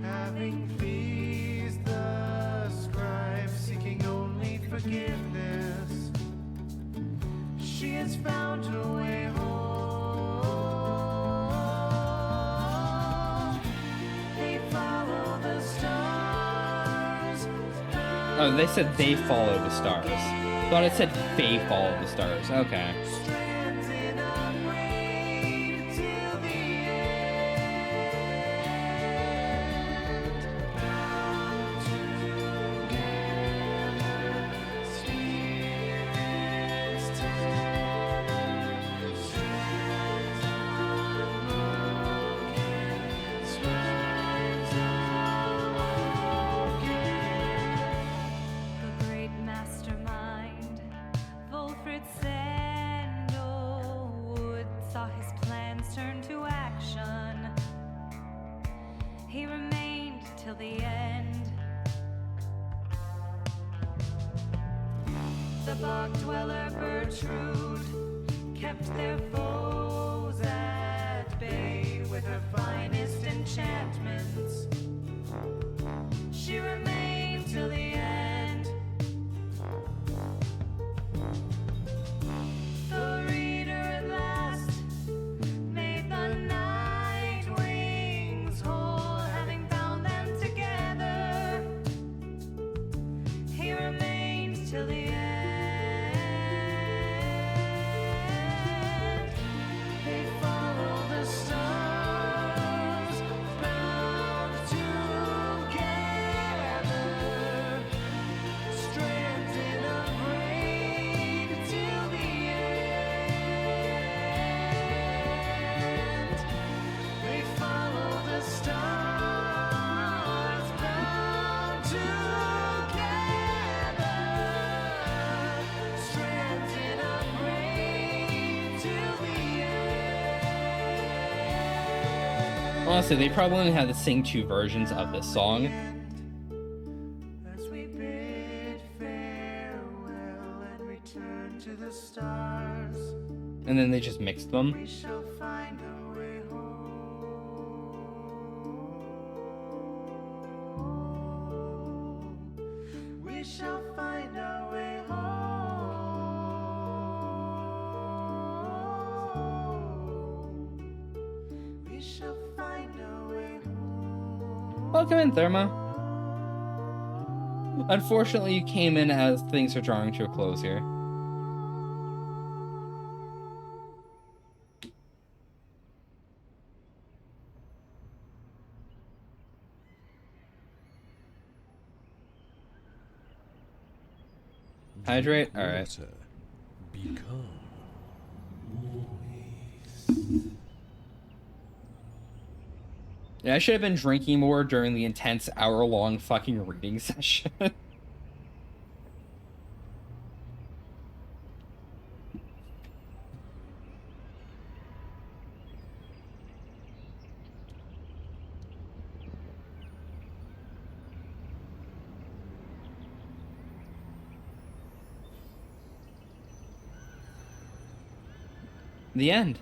having pleased the scribe, seeking only forgiveness, she has found her way home. They follow the stars. Oh, they said they follow the stars. Thought it said they follow the stars. Okay. Strands in a braid till the end. Bound together, spirits tether, strands unbroken, strands unbroken. The great mastermind, Wolfred Sandor, till the end. The bog dweller Gertrude kept their foes at bay with her finest enchantments. She remained till the end. The reader at last made the night wings whole, having bound them together. He remained till the end. They follow the stars bound together, strands in a braid till the end. They follow the stars bound together, strands in a braid till the end. Honestly, they probably only had to sing 2 versions of this song. As we bid farewell and return to the stars, And then they just mixed them. we shall find our way home. We shall find our way home. We shall find our way home. Welcome in, Therma. Unfortunately, you came in as things are drawing to a close here. Hydrate? Alright. Water become Yeah, I should have been drinking more during the intense hour-long fucking reading session. The end.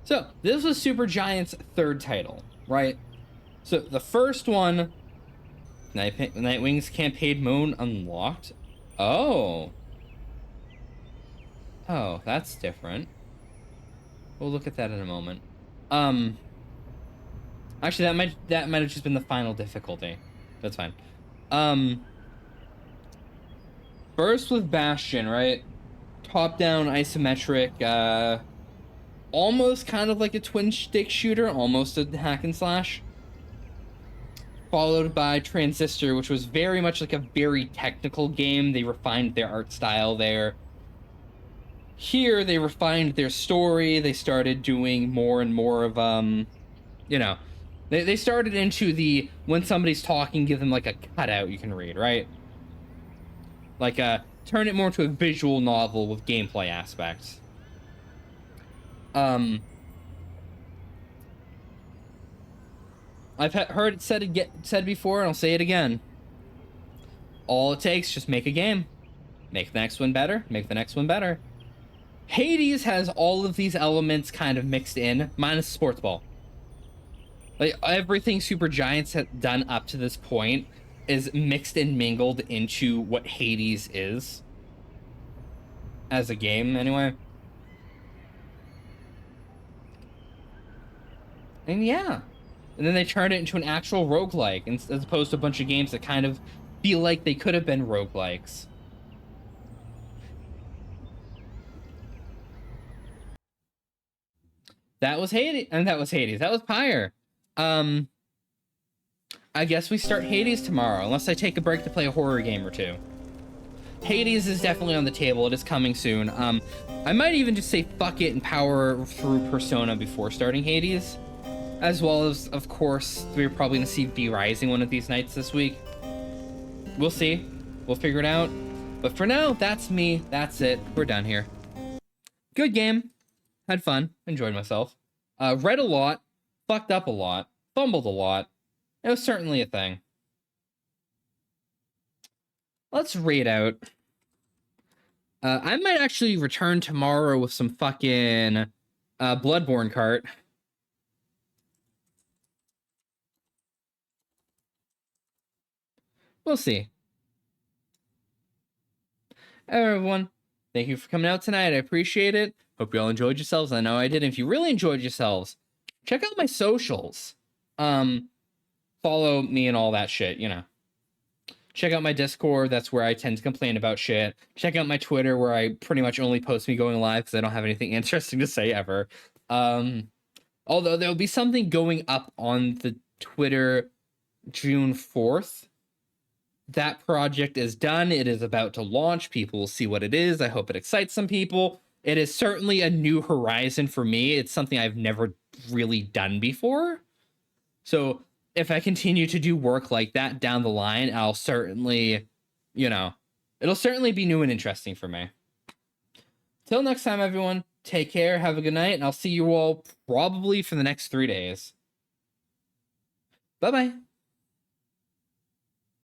So, this was Supergiant's 3rd title, right? So, the first one, Nightwing's Campaign Mode unlocked. Oh. Oh, that's different. We'll look at that in a moment. Actually, that might have just been the final difficulty. That's fine. First with Bastion, right? Top-down isometric, almost kind of like a twin-stick shooter, almost a hack and slash. Followed by Transistor, which was very much like a very technical game. They refined their art style there. Here, they refined their story. They started doing more and more of, you know, they started into the, when somebody's talking, give them like a cutout you can read, right? Like, turn it more to a visual novel with gameplay aspects. I've heard it said before, and I'll say it again. All it takes, just make a game. Make the next one better, make the next one better. Hades has all of these elements kind of mixed in, minus sports ball. Like, everything Supergiant's have done up to this point is mixed and mingled into what Hades is. As a game, anyway. And yeah. And then they turned it into an actual roguelike, as opposed to a bunch of games that kind of feel like they could have been roguelikes. That was Hades, and that was Hades. That was Pyre. I guess we start Hades tomorrow, unless I take a break to play a horror game or 2. Hades is definitely on the table. It is coming soon. I might even just say fuck it and power through Persona before starting Hades. As well as, of course, we're probably going to see V Rising one of these nights this week. We'll see. We'll figure it out. But for now, that's me. That's it. We're done here. Good game. Had fun. Enjoyed myself. Read a lot. Fucked up a lot. Fumbled a lot. It was certainly a thing. Let's read out. I might actually return tomorrow with some fucking Bloodborne cart. We'll see. Everyone, thank you for coming out tonight. I appreciate it. Hope you all enjoyed yourselves. I know I did. If you really enjoyed yourselves, check out my socials. Follow me and all that shit, you know. Check out my Discord. That's where I tend to complain about shit. Check out my Twitter, where I pretty much only post me going live because I don't have anything interesting to say ever. Although there'll be something going up on the Twitter June 4th. That project is done. It is about to launch. People will see what it is. I hope it excites some people. It is certainly a new horizon for me. It's something I've never really done before. So if I continue to do work like that down the line, I'll certainly, you know, it'll certainly be new and interesting for me. Till next time, everyone, take care, have a good night, and I'll see you all probably for the next 3 days. Bye-bye.